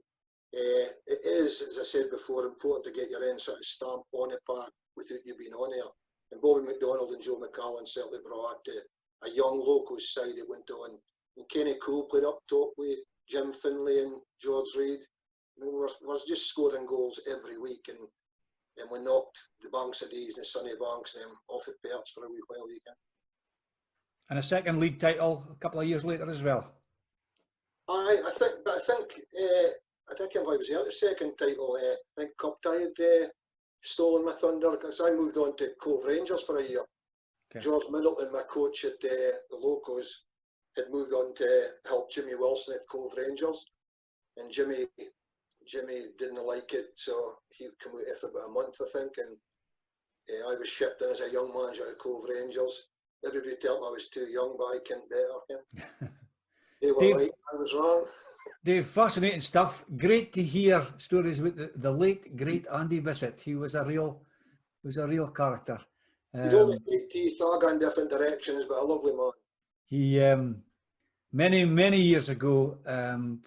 It is, as I said before, important to get your own sort of stamp on the park without you being on there. And Bobby McDonald and Joe McCallum certainly brought a young locals side that went on. And Kenny Cole played up top with Jim Finlay and George Reid. I mean, we're just scoring goals every week, and we knocked the Banks of Dees and the Sunny Banks them off at Perth for a wee while weekend. And a second league title a couple of years later as well. I think I think if I was there, the second title, I think Cup Tie had stolen my thunder, because I moved on to Cove Rangers for a year. Okay. George Middleton, my coach at the locals, had moved on to help Jimmy Wilson at Cove Rangers, and Jimmy didn't like it, so he came out after about a month, I think, and I was shipped in as a young manager at Cove Rangers. Everybody told me I was too young, but I can't better. They were Dave, right, I was wrong. Dave, fascinating stuff. Great to hear stories with the late great Andy Bissett. He was a real character. You don't take teeth, I go in different directions, but a lovely man. He many years ago,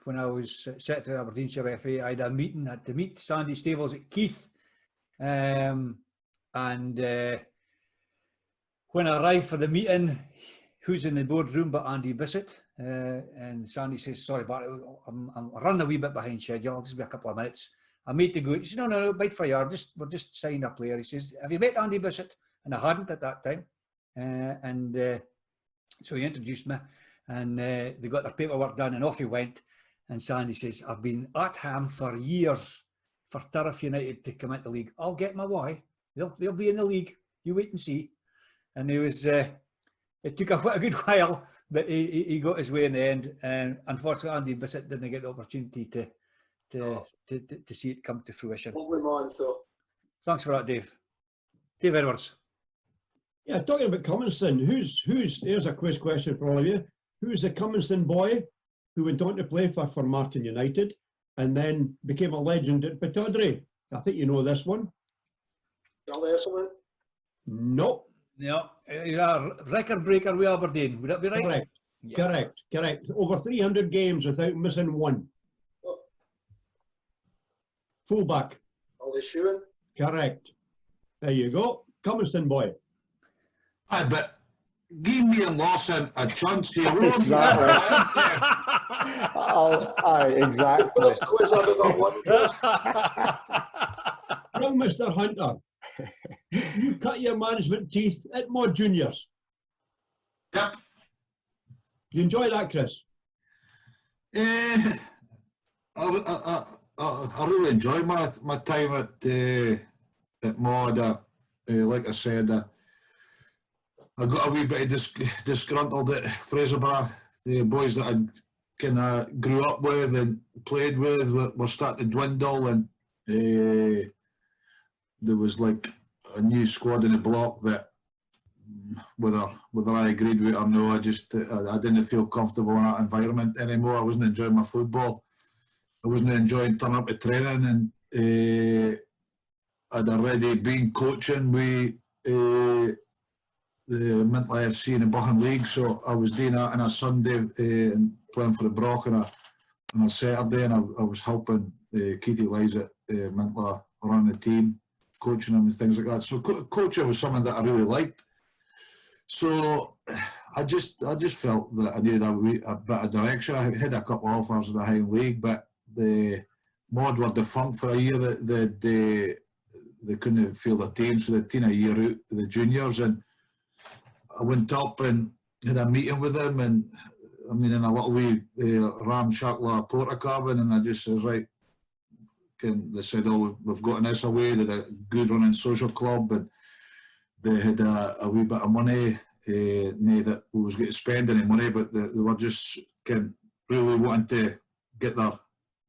when I was secretary of Aberdeenshire FA, I had a meeting, had to meet Sandy Stables at Keith, and when I arrived for the meeting, who's in the boardroom but Andy Bissett? And Sandy says, sorry, Barry, I'm running a wee bit behind schedule, I'll just be a couple of minutes. I made to go. He said, no, bite for you, we're just signing a player. He says, have you met Andy Bissett? And I hadn't at that time. So he introduced me, and they got their paperwork done, and off he went. And Sandy says, I've been at ham for years for Turriff United to come into the league. I'll get my boy. They'll be in the league. You wait and see. And he was, it took a good while, but he got his way in the end. And unfortunately, Andy Bissett didn't get the opportunity to see it come to fruition. Lovely man, though. Thanks for that, Dave. Dave Edwards. Yeah, talking about Cumminston, here's a quiz question for all of you. Who's the Cumminston boy who went on to play for Martin United and then became a legend at Pittodrie? I think you know this one. Charlie Esselman? Nope. No, he's a record breaker with Aberdeen. Would that be right? Correct. Yeah. Correct. Over 300 games without missing one. Oh. Fullback. Ollie Shewan? Correct. There you go. Cumminston boy. Aye, but give me and Lawson a chance here. Exactly. Exactly. Best quiz I've ever won, Kris. Well, Mr. Hunter, you cut your management teeth at Mod Juniors. Yep. You enjoy that, Kris? I really enjoyed my time at Mod. Like I said, I got a wee bit disgruntled at Fraserburgh. The boys that I kind of grew up with and played with were starting to dwindle, and there was like a new squad in the block that, whether I agreed with it or no, I didn't feel comfortable in that environment anymore. I wasn't enjoying my football. I wasn't enjoying turning up to training, and I'd already been coaching with the Mental FC in the Buchan League, so I was doing that on a Sunday and playing for the Brock on a Saturday, and I was helping Keith Elias at Mental run the team, coaching them and things like that. So coaching was something that I really liked. So I just felt that I needed a bit of direction. I had a couple of offers in the Highland League, but the Mod were defunct for a year. They couldn't field a team, so they'd taken a year out of the juniors, and I went up and had a meeting with them, and I mean in a little wee ramshackle porta cabin, and I just says, right, they said, oh, we've gotten this away. They had a good running social club, and they had a wee bit of money, no that we was going to spend any money, but they were just really wanting to get their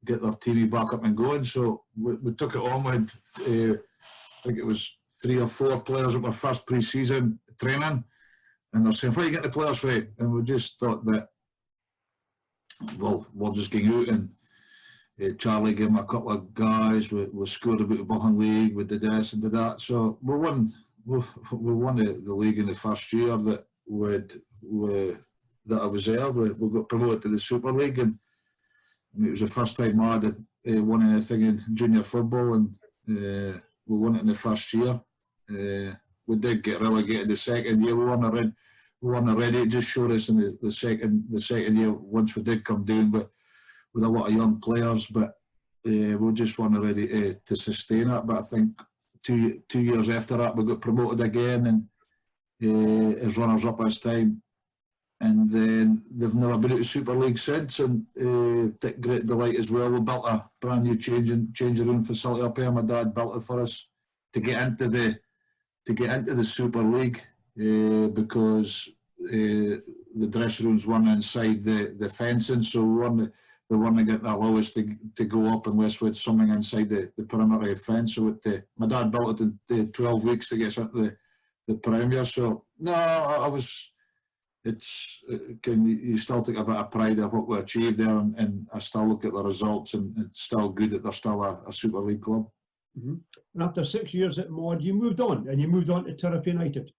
TV back up and going. So we took it on with, I think it was 3 or 4 players at my first pre-season training, and they're saying, where are you getting the players for? And we just thought that, well, we'll just get out, and Charlie gave me a couple of guys, we scored about the Buchan League, we did this and did that. So we won the league in the first year that I was there. We got promoted to the Super League, and it was the first time I had won anything in junior football, and we won it in the first year. We did get relegated the second year. We won already. It just showed us in the second year, once we did come down, but with a lot of young players, but we just weren't ready to sustain it. But I think 2 years after that, we got promoted again, and as runners-up this time. And then they've never been out of Super League since, and great delight as well. We built a brand new changing room facility up here. My dad built it for us to get into the Super League, because the dressing rooms weren't inside the fencing, so they weren't going to allow us to go up unless we had something inside the perimeter of fence. So my dad built it in 12 weeks to get us into the Premier. So no, you still take a bit of pride of what we achieved there, and I still look at the results, and it's still good that they're still a Super League club. Mm-hmm. And after 6 years at Mod, you moved on to Turriff United.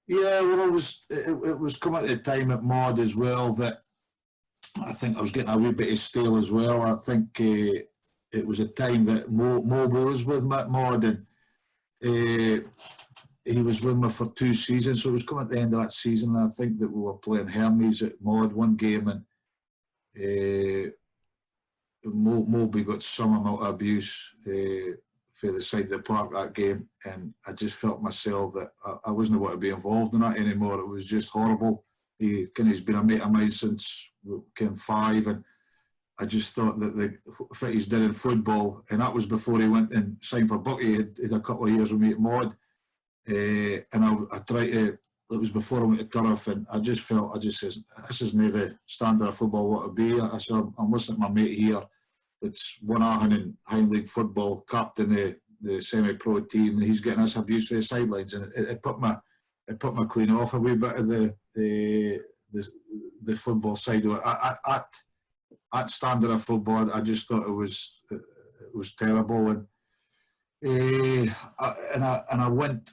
Yeah, well, it was coming at the time at Mod as well that I think I was getting a wee bit of stale as well. I think it was a time that Moby was with me at Mod, and he was with me for 2 seasons, so it was coming at the end of that season, and I think that we were playing Hermes at Mod one game, and Moby got some amount of abuse for the side of the park that game, and I just felt myself that I wasn't want to be involved in that anymore. It was just horrible. He's been a mate of mine since we came 5, and I just thought that what he's done in football, and that was before he went and signed for Bucky. He had a couple of years with me at Mod. And I tried to, it was before I went to Turriff, and I just says, this isn't the standard of football what it be. I said, I'm listening to my mate here that's won in Highland League football, captain the semi-pro team, and he's getting us abuse for the sidelines, and it put my clean off a wee bit of the football side of it. At standard of football, I just thought it was terrible, and I went.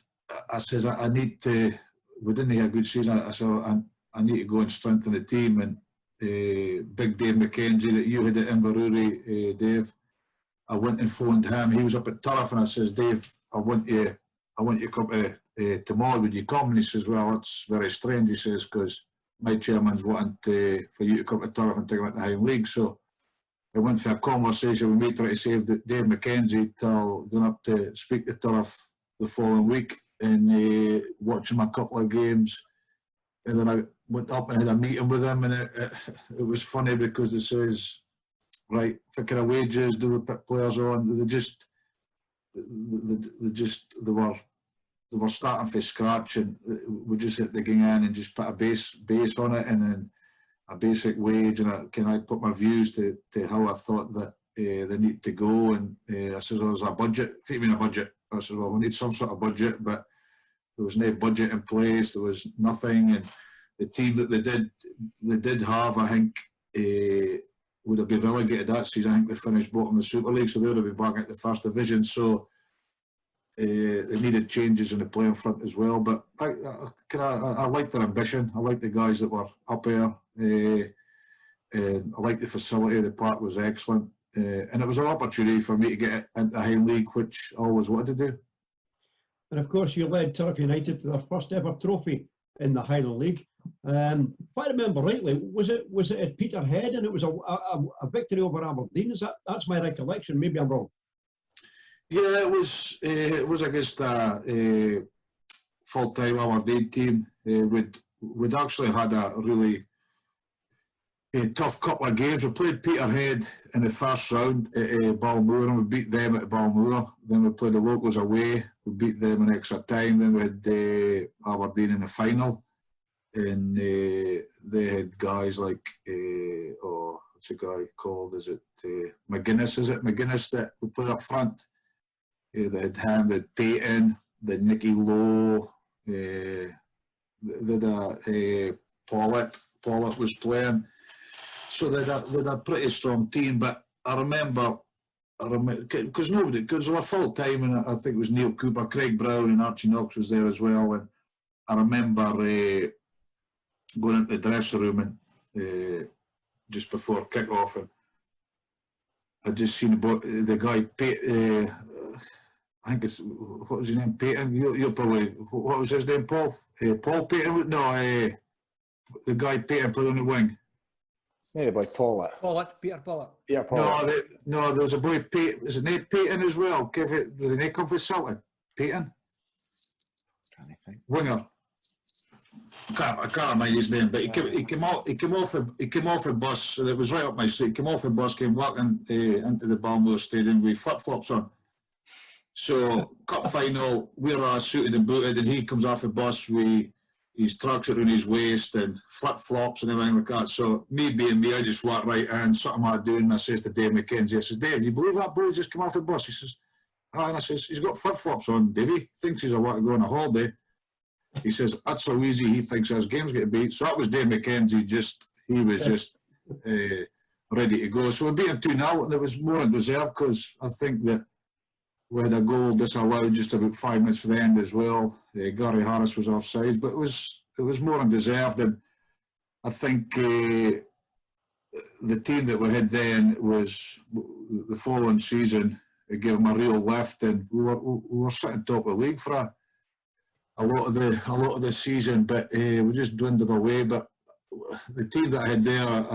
I says, I need to, we didn't have a good season, I said, I need to go and strengthen the team, and big Dave McKenzie that you had at Inverurie, Dave, I went and phoned him. He was up at Turriff, and I says, Dave, I want you to come to tomorrow would you come? And he says, well, that's very strange, he says, because my chairman's wanting for you to come to Turf and take him into the Highland League. So I went for a conversation with me trying to save Dave McKenzie till going up to speak to Turf the following week and watch him a couple of games. And then I went up and had a meeting with him, and it was funny because it says, right, what kind of wages do we put players on? They were starting from scratch, and we just had to go in and just put a base on it, and then a basic wage, and can I put my views to how I thought that they need to go. And I said, well, there's a budget. What do you mean a budget? I said, well, we need some sort of budget, but there was no budget in place. There was nothing, and the team that they did have, I think, would have been relegated that season. I think they finished bottom of the Super League, so they would have been back at the First Division. So they needed changes in the playing front as well. But I liked their ambition. I liked the guys that were up there. And I liked the facility. The park was excellent. And it was an opportunity for me to get into the Highland League, which I always wanted to do. And of course, you led Turf United to their first ever trophy in the Highland League. If I remember rightly, was it at Peterhead, and it was a victory over Aberdeen? That's my recollection? Maybe I'm wrong. Yeah, it was against a full-time Aberdeen team. We'd actually had a really tough couple of games. We played Peterhead in the first round at Balmoor, and we beat them at Balmoor. Then we played the locals away. We beat them in extra time. Then we had Aberdeen in the final, and they had guys like what's the guy called? Is it McGuinness? Is it McGuinness that we put up front? They had him. They had Payton. They had Nicky Lowe. They had Pollitt. Pollitt was playing. So they had a pretty strong team. But I remember because they were full time, and I think it was Neil Cooper, Craig Brown, and Archie Knox was there as well. And I remember going into the dressing room and just before kick-off, and I just seen the guy. I think it's, what was his name? Payton. You're probably, what was his name? Paul Paul Payton. No, the guy Payton played on the wing. Yeah, boy, Pollitt. Peter Pollitt. Yeah, Pollitt. No, there was a boy Payton. Is it Nate Payton as well? Did he come for Celtic? Payton. Can't think. Winger. I can't remember his name, but he came off the bus, and it was right up my street. He came off the bus, came walking into the Balmoor Stadium with flip-flops on. So, cup final, we're suited and booted, and he comes off the bus with his tracksuit around his waist and flip-flops and everything like that. So, me being me, I just walked right in, something I'm doing, and I says to Dave McKenzie, I says, Dave, do you believe that boy just come off the bus? He says, oh, and I says, he's got flip-flops on, Davey. Thinks he's about to go on a holiday. He says, that's so easy, he thinks his game's going to beat. So that was Dave McKenzie, he was just ready to go. So we beat him 2-0, and it was more undeserved because I think that we had a goal disallowed just about 5 minutes for the end as well. Gary Harris was offside, but it was more undeserved. And I think the team that we had then was the following season, it gave them a real lift, and we were sitting top of the league for a lot of the season, but we just dwindled away. But the team that I had there,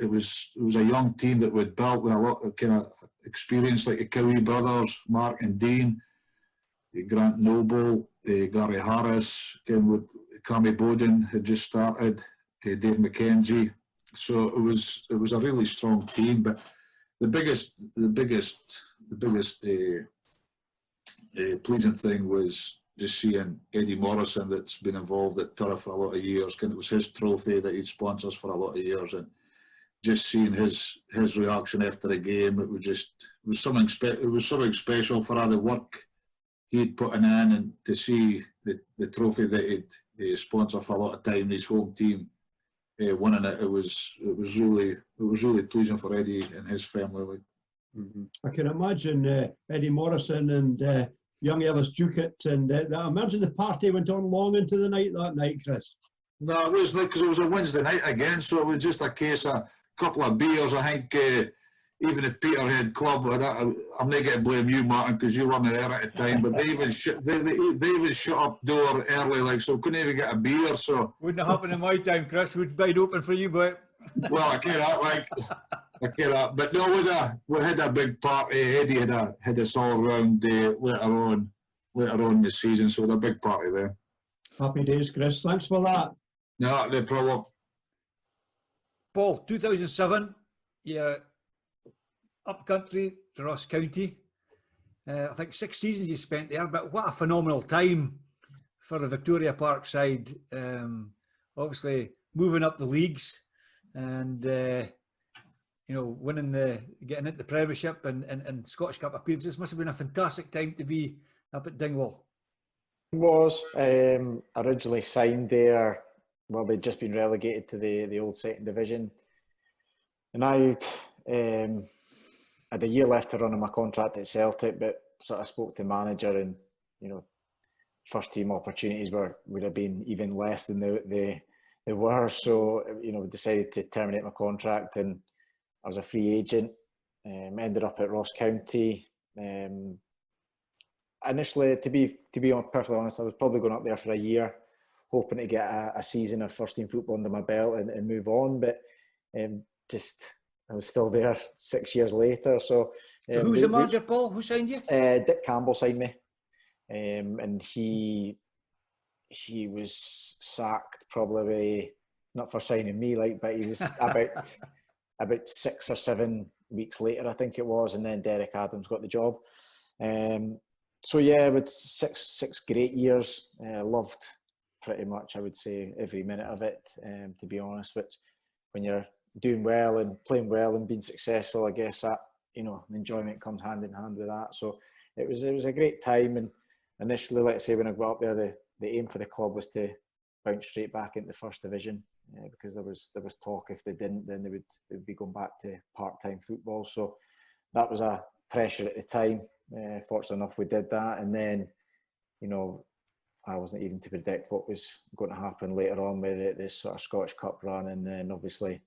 it was a young team that we'd built with a lot of kind of experience, like the Cowie brothers, Mark and Dean, Grant Noble, Gary Harris, again with Cammy Bowden had just started, Dave McKenzie. So it was a really strong team. But the biggest pleasing thing was just seeing Eddie Morrison, that's been involved at Turf for a lot of years. It was his trophy that he'd sponsors for a lot of years, and just seeing his reaction after the game, it was something special for all the work he'd put in, and to see the trophy that he'd sponsored for a lot of time, his home team winning it. It was really pleasing for Eddie and his family. Mm-hmm. I can imagine Eddie Morrison and young Ellis Ducat, and I imagine the party went on long into the night that night, Chris. No, it wasn't, because it was a Wednesday night again, so it was just a case of a couple of beers. I think even at Peterhead Club, I'm not going to blame you, Martin, because you weren't there at the time, but they even shut up door early, like, so couldn't even get a beer. So Wouldn't have happened in my time, Chris. Would wide open for you, but well, I cannot. But no, we had a big party. Eddie had us all round later on in the season, so we had a big party there. Happy days, Chris. Thanks for that. No, no problem. Paul, 2007, yeah, up country to Ross County. I think 6 seasons you spent there, but what a phenomenal time for the Victoria Park side. Obviously, moving up the leagues and winning getting into the Premiership and Scottish Cup appearances. Must have been a fantastic time to be up at Dingwall. It was originally signed there. Well, they'd just been relegated to the old second division, and I had a year left to run on my contract at Celtic, but sort of spoke to the manager, and first team opportunities would have been even less than they were. So we decided to terminate my contract, and I was a free agent. Ended up at Ross County. Initially, to be perfectly honest, I was probably going up there for a year, hoping to get a season of first team football under my belt and move on. But I was still there 6 years later. So who's the manager, Paul? Who signed you? Dick Campbell signed me, and he was sacked probably not for signing me, but he was about 6 or 7 weeks later, I think it was, and then Derek Adams got the job. So yeah, with six great years. Loved pretty much, I would say, every minute of it, to be honest. Which, when you're doing well and playing well and being successful, I guess that the enjoyment comes hand in hand with that. So it was a great time. And initially, let's say when I got up there, the aim for the club was to bounce straight back into the first division, because there was talk if they didn't, then they would be going back to part-time football. So that was a pressure at the time. Fortunately enough, we did that, and then I wasn't even to predict what was going to happen later on with this sort of Scottish Cup run, and then obviously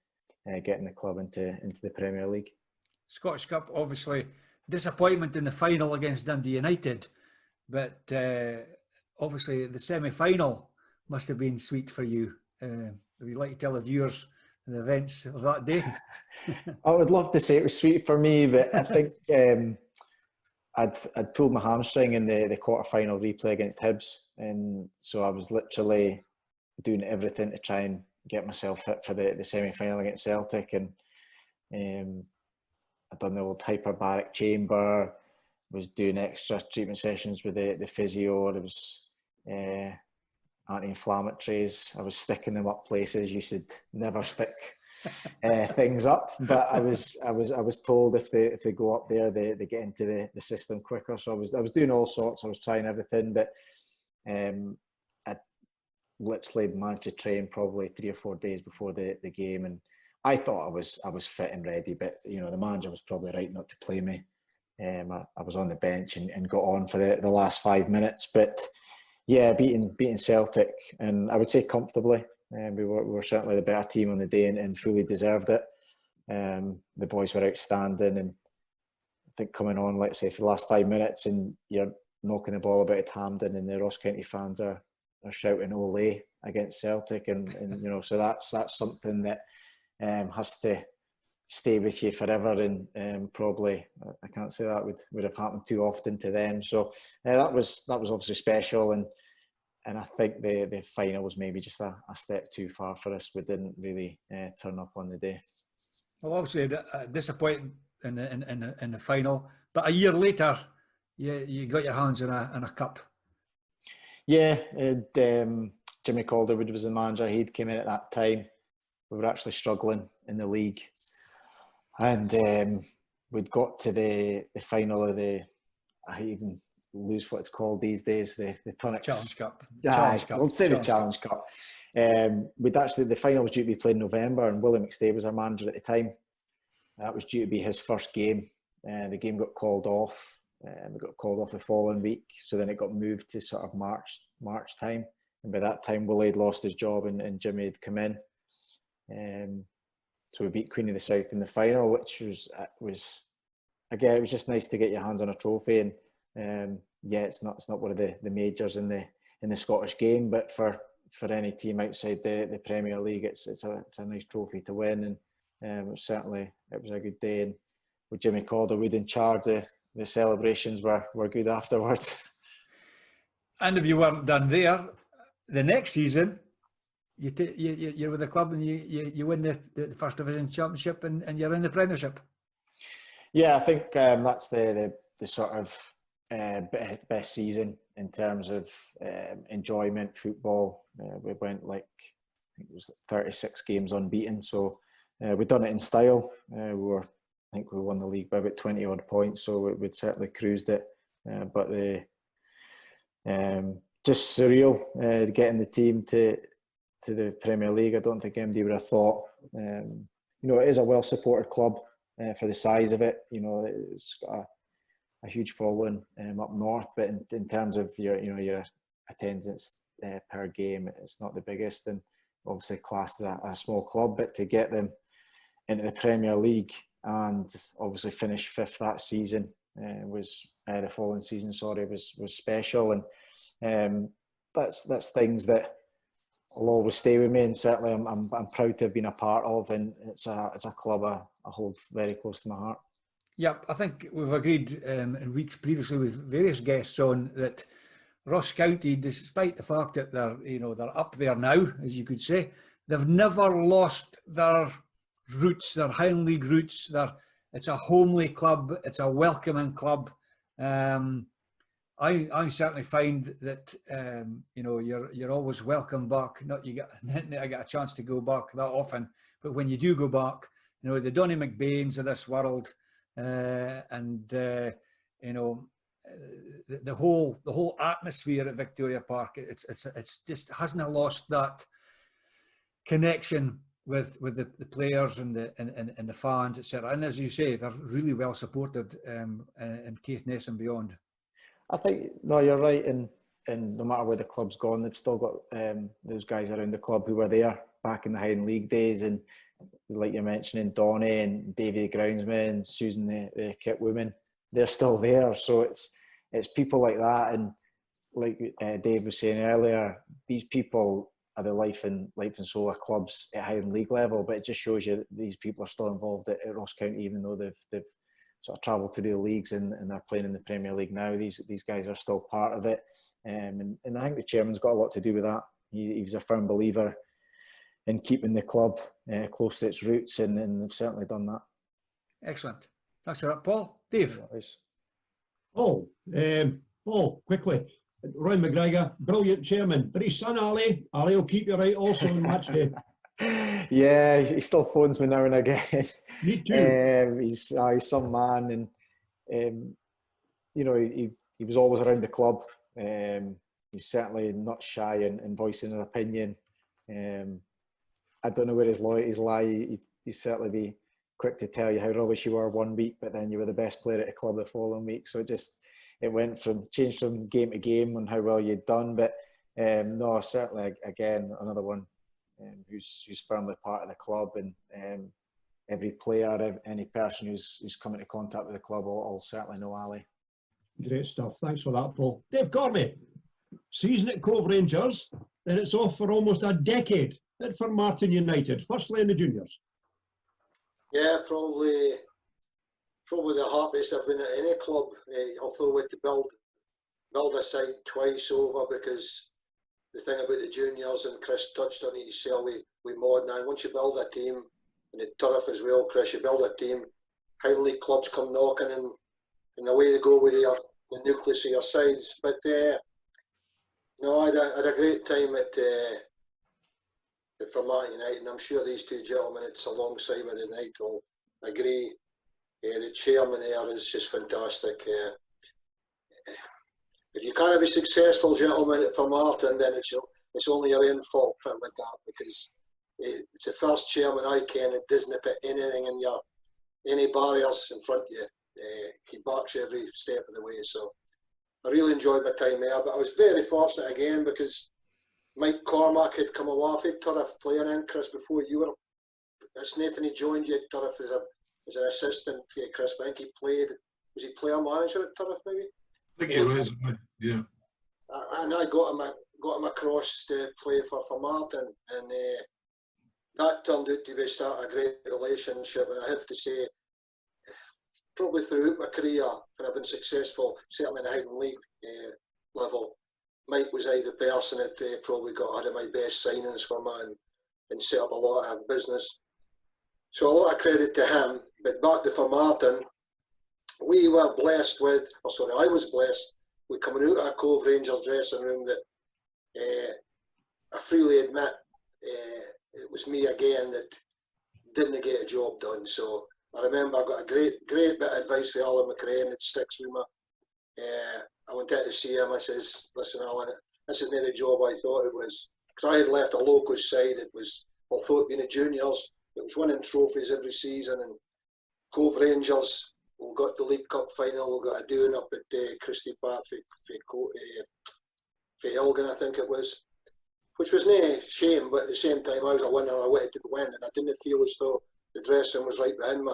getting the club into the Premier League. Scottish Cup, obviously disappointment in the final against Dundee United, but obviously the semi-final must have been sweet for you. Would you like to tell the viewers the events of that day? I would love to say it was sweet for me, but I think I'd pulled my hamstring in the quarter-final replay against Hibs, and so I was literally doing everything to try and get myself fit for the semi-final against Celtic, and I'd done the old hyperbaric chamber, was doing extra treatment sessions with the physio. There was anti-inflammatories. I was sticking them up places you should never stick things up, but I was told if they go up there, they get into the system quicker. So I was doing all sorts. I was trying everything, but I literally managed to train probably 3 or 4 days before the game, and I thought I was fit and ready. But the manager was probably right not to play me. I was on the bench and got on for the last 5 minutes, but yeah, beating Celtic, and I would say comfortably. We were certainly the better team on the day and fully deserved it. The boys were outstanding, and I think coming on, let's say, for the last 5 minutes, and you're knocking the ball about at Hampden, and the Ross County fans are shouting "Ole" against Celtic, and so that's something that has to stay with you forever, and probably I can't say that would have happened too often to them. So that was obviously special, and I think the final was maybe just a step too far for us. We didn't really turn up on the day. Well, obviously disappointing in the final, but a year later, you got your hands in a cup. Yeah, Jimmy Calderwood was the manager. He'd come in at that time. We were actually struggling in the league, and we'd got to the final of I even lose what it's called these days, the Tonics Challenge Cup. We'll say the Challenge Cup. The final was due to be played in November, and Willie McStay was our manager at the time. That was due to be his first game. The game got called off. We got called off the following week, so then it got moved to sort of March time. And by that time, Willie had lost his job, and Jimmy had come in. So we beat Queen of the South in the final, which was again, it was just nice to get your hands on a trophy. And yeah, it's not one of the majors in the Scottish game, but for any team outside the Premier League, it's a nice trophy to win. And it was a good day. And with Jimmy Calderwood in charge, the celebrations were good afterwards. And if you weren't done there, the next season, you're with the club and you win the First Division Championship and you're in the Premiership. Yeah, I think that's the sort of best season in terms of enjoyment, football. We went I think it was 36 games unbeaten. So we'd done it in style. I think we won the league by about 20 odd points. So we'd certainly cruised it. But just surreal getting the team to the Premier League. I don't think anybody would have thought. It is a well supported club for the size of it. It's got a huge following up north, but in terms of your attendance per game, it's not the biggest, and obviously classed as a small club. But to get them into the Premier League and obviously finish fifth that season was the following season. Was special, and that's things that will always stay with me, and certainly I'm proud to have been a part of, and it's a club I hold very close to my heart. Yeah, I think we've agreed in weeks previously with various guests on that Ross County, despite the fact that they're up there now, as you could say, they've never lost their roots, their Highland League roots. It's a homely club, it's a welcoming club. I certainly find that you're always welcome back. I get a chance to go back that often, but when you do go back, the Donny McBains of this world. The whole atmosphere at Victoria Park, it's just hasn't lost that connection with the players and the fans, etc. And as you say, they're really well supported in Caithness and beyond. I think you're right, and no matter where the club's gone, they've still got those guys around the club who were there back in the Highland League days, and like you're mentioning, Donny and Davy the groundsman and Susan the kit woman, they're still there. So it's people like that, and like Dave was saying earlier, these people are the life and soul of clubs at Highland League level. But it just shows you that these people are still involved at Ross County, even though they've sort of travelled through the leagues and they're playing in the Premier League now. These guys are still part of it, and I think the chairman's got a lot to do with that. He's a firm believer in keeping the club close to its roots, and they've certainly done that. Excellent. Thanks for that, Paul. Dave? Paul, quickly. Roy McGregor, brilliant chairman. But his son Ali will keep you right also in match day. Yeah, he still phones me now and again. Me too. He's some man, and he was always around the club. He's certainly not shy in voicing an opinion. I don't know where his loyalties lie. He'd certainly be quick to tell you how rubbish you were one week, but then you were the best player at the club the following week. So it changed from game to game on how well you'd done. But no, certainly again another one who's firmly part of the club, and every player, any person who's come into contact with the club will certainly know Ali. Great stuff. Thanks for that, Paul. Dave Cormie, season at Cove Rangers, then it's off for almost a decade at Formartine United, firstly in the juniors. Yeah, probably the happiest I've been at any club. Although we had to build a side twice over, because the thing about the juniors, and Kris touched on it himself, we modern. Once you build a team, and the turf as well, Kris, you build a team, Highland League clubs come knocking, and away they go with the nucleus of your sides. But no, I had a great time at Formartine United, and I'm sure these two gentlemen it's alongside me tonight will agree. The chairman there is just fantastic. If you can't be successful, gentlemen, at Formartine, then it's only your own fault, like that, because it's the first chairman I can that doesn't put anything in any barriers in front of you. He backs you every step of the way. So I really enjoyed my time there, but I was very fortunate again because Mike Cormack had come off, he'd turf playing in, Kris, before you were It's Nathan, he joined you at Turf as an assistant for Kris. I think he played, was he player manager at Turf maybe? I think he was, yeah. And I got him across to play for Martin, and that turned out to be a great relationship. And I have to say, probably throughout my career, when I've been successful, certainly in the Highland League level, Mike was the person that probably got had of my best signings for me and set up a lot of business. So a lot of credit to him. But back to for Martin, we were blessed with, I was blessed with coming out of a Cove Rangers dressing room that I freely admit it was me again that didn't get a job done. So I remember I got a great bit of advice for Alan McRae, that sticks with me. I went out to see him. I says, listen, Alan, this isn't the job I thought it was. Because I had left a local side that was, although being a juniors, it was winning trophies every season. And Cove Rangers, we got the League Cup final, we got a doing up at Christie Park for Elgin, I think it was. Which was no shame, but at the same time, I was a winner, I wanted to win, and I didn't feel as though the dressing room was right behind me.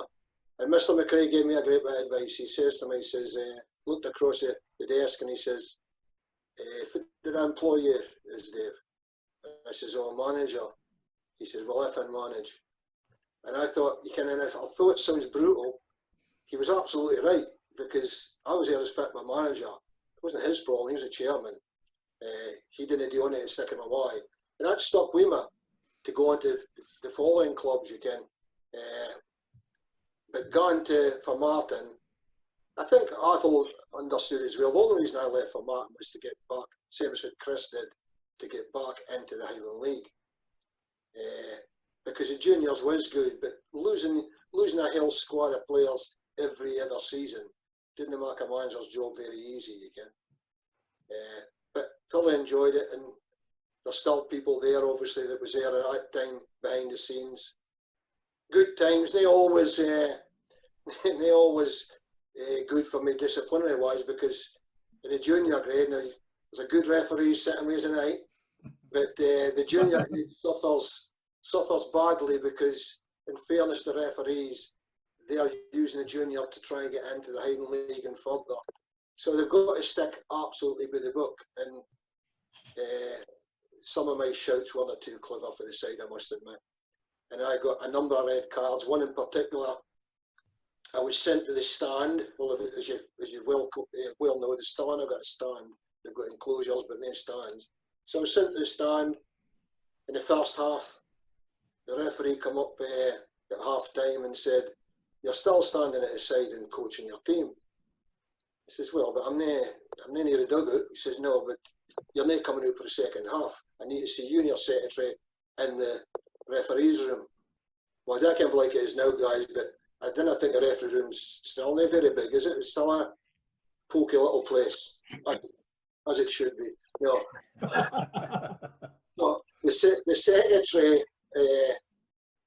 And Mr. McRae gave me a great bit of advice. He says to me, he says, looked across the desk and he says, did I employ you as Dave? And I says, oh, manager. He says, well, if I manage. And I thought, although it sounds brutal, he was absolutely right, because I was there as fit my manager. It wasn't his problem, he was the chairman. He didn't do anything to stick in my way. And that stuck with me to go into the following clubs you can. But going for Martin, I think Arthur understood as well. The only reason I left for Martin was to get back, same as what Kris did, to get back into the Highland League. Because the juniors was good, but losing a whole squad of players every other season didn't make a manager's job very easy, you can. But thoroughly enjoyed it, and there's still people there, obviously, that was there at that time behind the scenes. Good times. They always good for me disciplinary wise, because in the junior grade now, there's a good referee sitting with us tonight, but the junior grade suffers badly because, in fairness to referees, they are using the junior to try and get into the Highland League and further. So they've got to stick absolutely by the book, and some of my shouts weren't too clever for the side, I must admit. And I got a number of red cards. One in particular, I was sent to the stand. Well, as you well know, the stand, I've got a stand. They've got enclosures, but no stands. So I was sent to the stand in the first half. The referee come up at half time and said, "You're still standing at the side and coaching your team." He says, "Well, but I'm not near the dugout." He says, "No, but you're not coming out for the second half. I need to see you and your secretary in the referee's room." Well, I don't care like it is now, guys, but I didn't think the referee room's still not very big, is it? It's still a pokey little place, as it should be. No. So the secretary,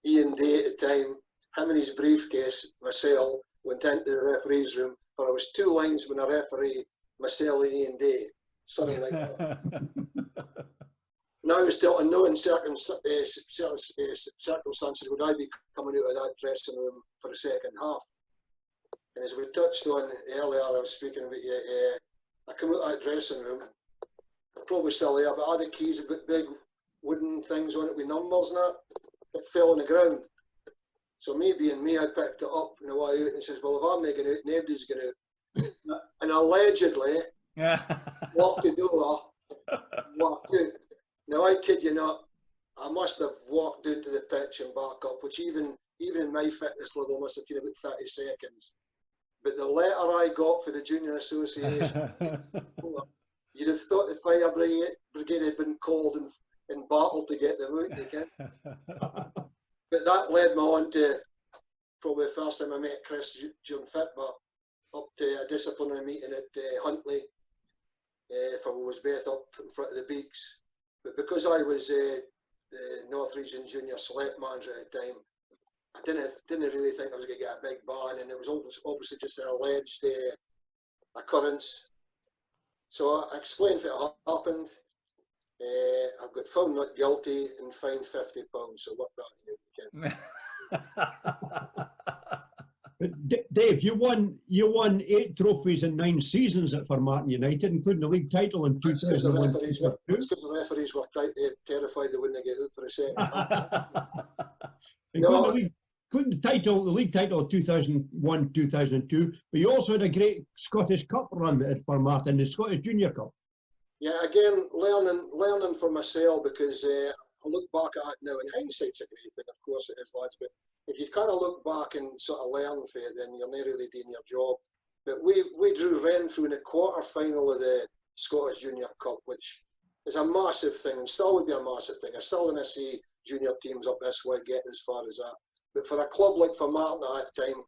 Ian Day at the time, him and his briefcase, myself, went into the referee's room, but I was 2 lines with a referee, myself and Ian Day, something like that. Now I was told in no circumstances would I be coming out of that dressing room for the second half. And as we touched on earlier, I was speaking about I come out of that dressing room, they're probably still there, but the keys have got big wooden things on it with numbers and that. It fell on the ground. So me being me, I picked it up on the way out and says, "Well, if I'm making out, nobody's going out." And allegedly locked the door, walked out. Now, I kid you not, I must have walked out to the pitch and back up, which even in my fitness level must have taken about 30 seconds. But the letter I got for the Junior Association, you'd have thought the fire brigade had been called in battle to get them out again. But that led me on to probably the first time I met Kris during Fitbar, up to a disciplinary meeting at Huntly for was both up in front of the Beaks. But because I was the North Region Junior Select Manager at the time, I didn't really think I was going to get a big ban, and it was obviously just an alleged occurrence. So I explained what happened. I've got found not guilty and fined £50, so what that you can. But Dave, you won 8 trophies in 9 seasons at Formartine United, including the league title in That's because the 2001. referees were, terrified they wouldn't get out for a second. Including the league title of 2001-2002, but you also had a great Scottish Cup run at Formartine, the Scottish Junior Cup. Yeah, again, learning for myself, because I look back at it now, and hindsight's a great thing, of course it is, lads, but if you kind of look back and sort of learn from it, then you're not really doing your job. But we drew Renfrew in the quarter-final of the Scottish Junior Cup, which is a massive thing, and still would be a massive thing. I still want to see junior teams up this way getting as far as that. But for a club like Formartine at that time,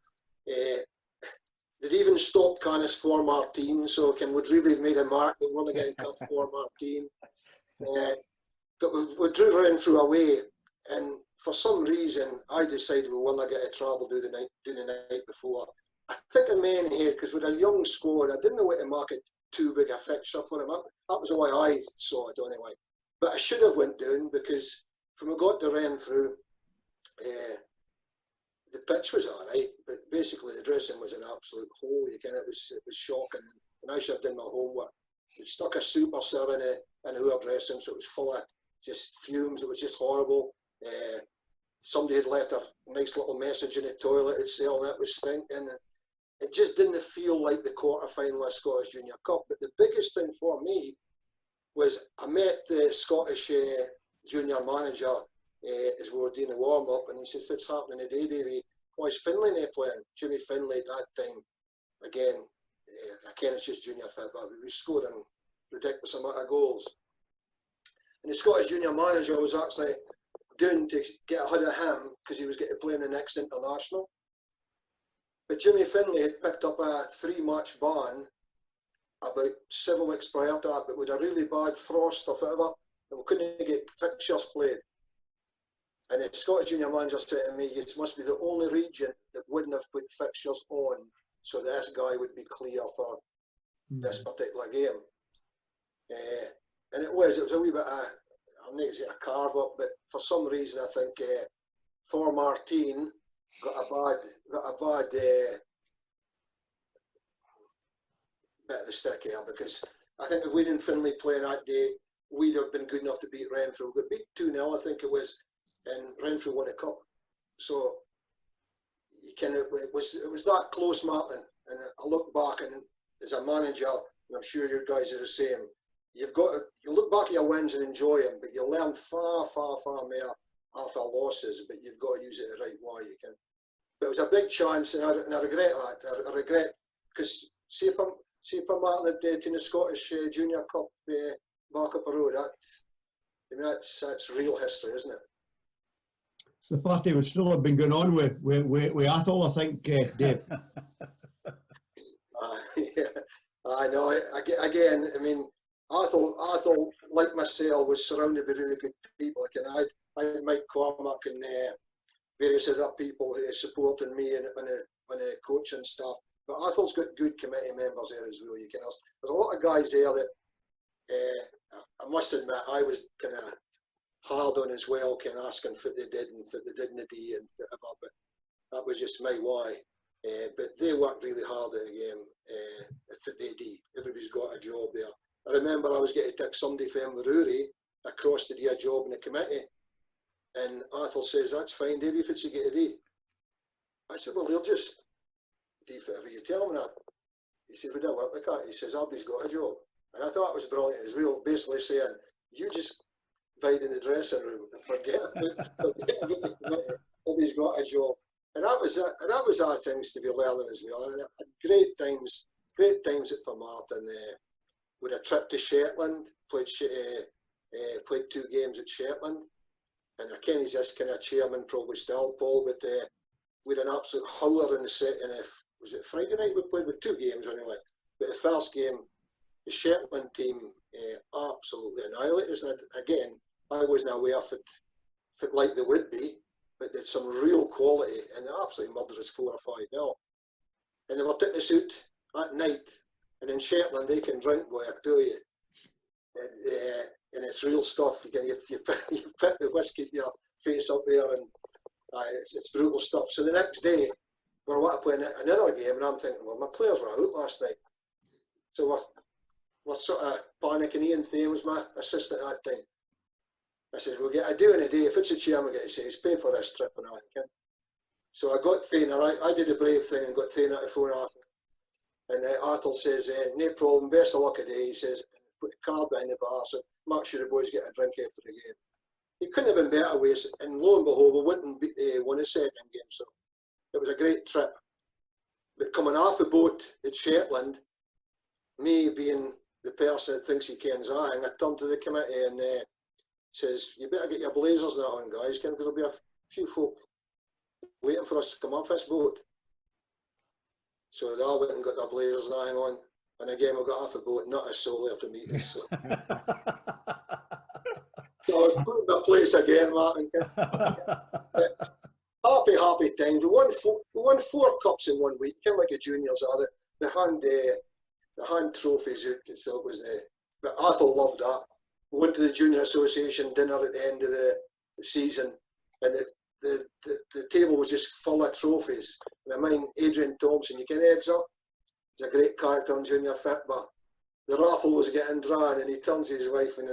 they'd even stopped Canis Formartine, so would really have made a mark that we're not getting cut Formartine. But we drew Renfrew away, and for some reason, I decided we weren't going to travel do the night before. I think in my own head, because with a young squad, I didn't know what to mark it too big a fixture for him. That was the way I saw it anyway. But I should have went down, because when we got to Renfrew, the pitch was all right, but basically the dressing was an absolute hole. It was shocking, and I should have done my homework. We stuck a super sir in our dressing, so it was full of just fumes. It was just horrible. Somebody had left a nice little message in the toilet itself, and it was stinking. It just didn't feel like the quarter-final of Scottish Junior Cup. But the biggest thing for me was I met the Scottish junior manager as we were doing the warm-up, and he said, "What's happening today, Davey?" Why is Finlay not playing? Jimmy Finlay at that time, again, I can't, it's just junior fit, but we scored a ridiculous amount of goals. And the Scottish junior manager was actually doing to get ahead of him, because he was getting to play in the next international. But Jimmy Finlay had picked up a 3-match ban about 7 weeks prior to that, but with a really bad frost or whatever, and we couldn't get fixtures played. And the Scottish junior manager said to me, "It must be the only region that wouldn't have put fixtures on, so this guy would be clear for this particular game." And it was a wee bit of, I'm not going to say a carve up, but for some reason I think Formartine got a bad bit of the stick here, because I think if we didn't Finlay play that day, we'd have been good enough to beat Renfrew. We got beat 2-0, I think it was, and Renfrew won a cup. So it was that close, Martin. And I look back, and as a manager, and I'm sure you guys are the same, you look back at your wins and enjoy them, but you learn far, far, far more after losses, but you've got to use it the right way you can. But it was a big chance, and I regret that. I regret, because see if I'm Martin had in the Scottish Junior Cup back up the road, that's real history, isn't it? The party would still have been going on with Athol, I think, Dave. Yeah, I know. Again, I mean, Athol, like myself, was surrounded by really good people. I had Mike Cormack and various other people who supported me on the coaching stuff. But Athol's got good committee members there as well. There's a lot of guys there that I must admit I was kind of hard on as well, kind of asking what they did and what they didn't do and whatever. But that was just my why. But they worked really hard at the game. What they do. Everybody's got a job there. I remember I was getting to take somebody from Inverurie across to do a job in the committee, and Athol says, "That's fine, Davey, if it's a get to do." I said, "Well, they'll just do whatever you tell them that." He said, "We don't work like that." He says, "Everybody's got a job." And I thought it was brilliant as well, basically saying, you just hide in the dressing room and forget about the committee. Everybody's got a job. And that was our things to be learning as well. And great times at Formartine. With a trip to Shetland, played 2 games at Shetland. And I can't this kind of chairman probably still, Paul, but we had an absolute howler in the set. Was it Friday night we played with 2 games anyway? But the first game, the Shetland team absolutely annihilated us. And again, I wasn't aware if it like they would be, but they had some real quality, and they absolutely murdered us 4 or 5-0. And they were taking us out at night, and in Shetland they can drink, boy, I tell you. And it's real stuff. You put the whiskey to your face up there, and It's brutal stuff. So the next day, we want to play another game, and I'm thinking, well, my players were out last night. So we're sort of panicking. Ian Thames was my assistant at that time. I said, we'll get a do in a day. If it's a chair, we get to say, he's paid for this trip and all. So I got Thaner. I did a brave thing and got Thaner to phone Arthur. And Arthur says, no problem, best of luck today. He says, put a card behind the bar, so make sure the boys get a drink after the game. He couldn't have been better ways, and lo and behold, we wouldn't won a second game. So it was a great trip. But coming off the boat at Shetland, me being the person that thinks he kens everything, I turned to the committee and says, you better get your blazers now on, guys, because there'll be a few folk waiting for us to come off this boat. So they all went and got their blazers and everything on. And again, we got off the boat, not a soul there to meet us. So, so I was putting my place again, Martin. Happy times. We won four cups in 1 week, kind of like the juniors are. The hand trophies out, so it was but Arthur loved that. We went to the Junior Association dinner at the end of the season, and the table was just full of trophies. And I mind Adrian Thompson, you can heads up. He's a great character on Junior Fit, but the raffle was getting drawn, and he turns to his wife, and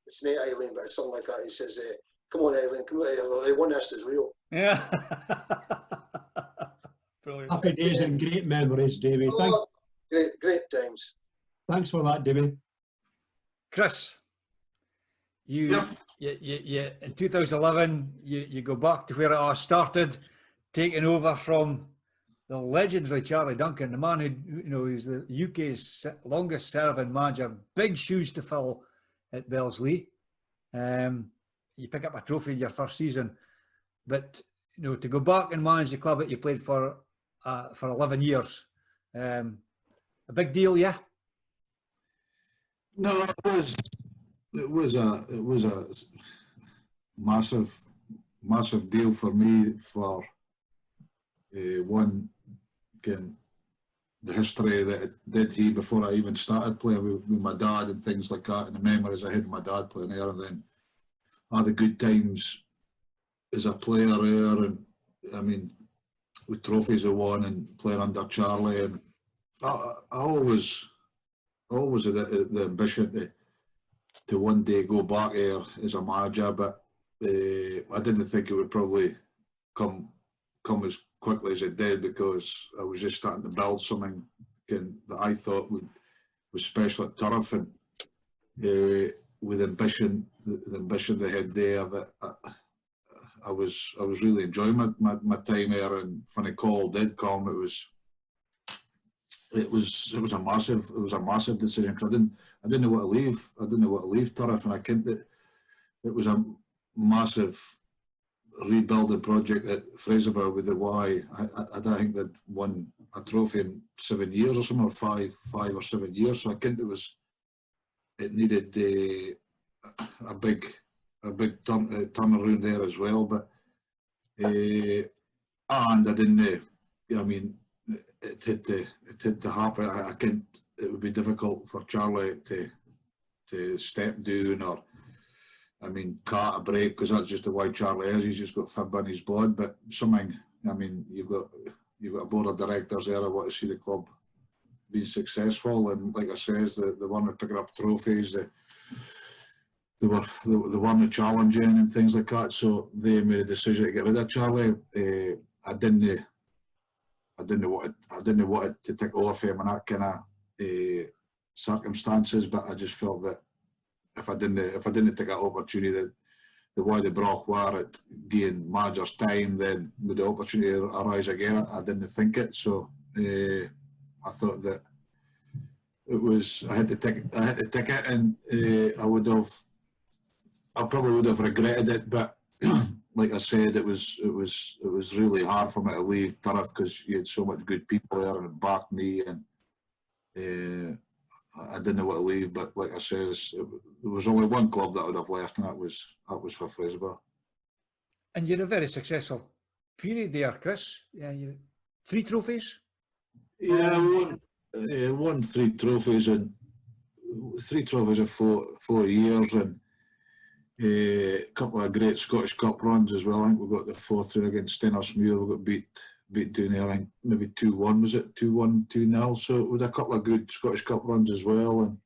it's not Eileen, but it's something like that. He says, come on, Eileen, come on, they won this as real. Yeah. Brilliant. Happy days and great memories, Davey. Great times. Thanks for that, Davey. Chris, you in 2011, you go back to where it all started, taking over from the legendary Charlie Duncan, the man who is the UK's longest serving manager. Big shoes to fill at Belslea. You pick up a trophy in your first season, but to go back and manage the club that you played for 11 years, a big deal, yeah. No, it was a massive deal for me for one, again, the history that it did here before I even started playing with my dad and things like that, and the memories I had with my dad playing there, and then all the good times as a player there, and I mean, with trophies I won and playing under Charlie, and I always had the ambition to one day go back there as a manager, but I didn't think it would probably come as quickly as it did, because I was just starting to build something that I thought was special at Turf, and with ambition, the ambition they had there, that I was really enjoying my time there. And when the call did come, it was a massive decision, because I didn't know what to leave. I didn't know what to leave Turf, and I think that it was a massive rebuilding project at Fraserburgh with the Y. I don't think they'd won a trophy in 7 years or something, or five or 7 years. So I think it needed a big turnaround there as well. But and I didn't. I mean, it had to happen. I think it would be difficult for Charlie to step down, or, I mean, cut a break, because that's just the way Charlie is. He's just got fib in his blood. But something, I mean, you've got a board of directors there that want to see the club being successful, and like I says, the one that picking up trophies, they were the one that challenging and things like that. So they made a decision to get rid of Charlie. I didn't want it to take over for him in that kind of circumstances, but I just felt that if I didn't take that opportunity, that the way the Broch were at gaining managers time, then would the opportunity arise again? I didn't think it, so I thought that it was, I had to take it, and I probably would have regretted it, but like I said, it was really hard for me to leave Turf, because you had so much good people there and it backed me, and I didn't know what to leave. But like I says, there was only one club that I would have left, and that was for Fraserburgh. And you're a very successful period there, Chris. Yeah, 3 trophies. Yeah, I won 3 trophies in 4 years, and A couple of great Scottish Cup runs as well. I think we got the 4-3 against Stenhousemuir. We got beat down there, I think maybe 2-1, was it? 2-1, 2-0. So we had a couple of good Scottish Cup runs as well, and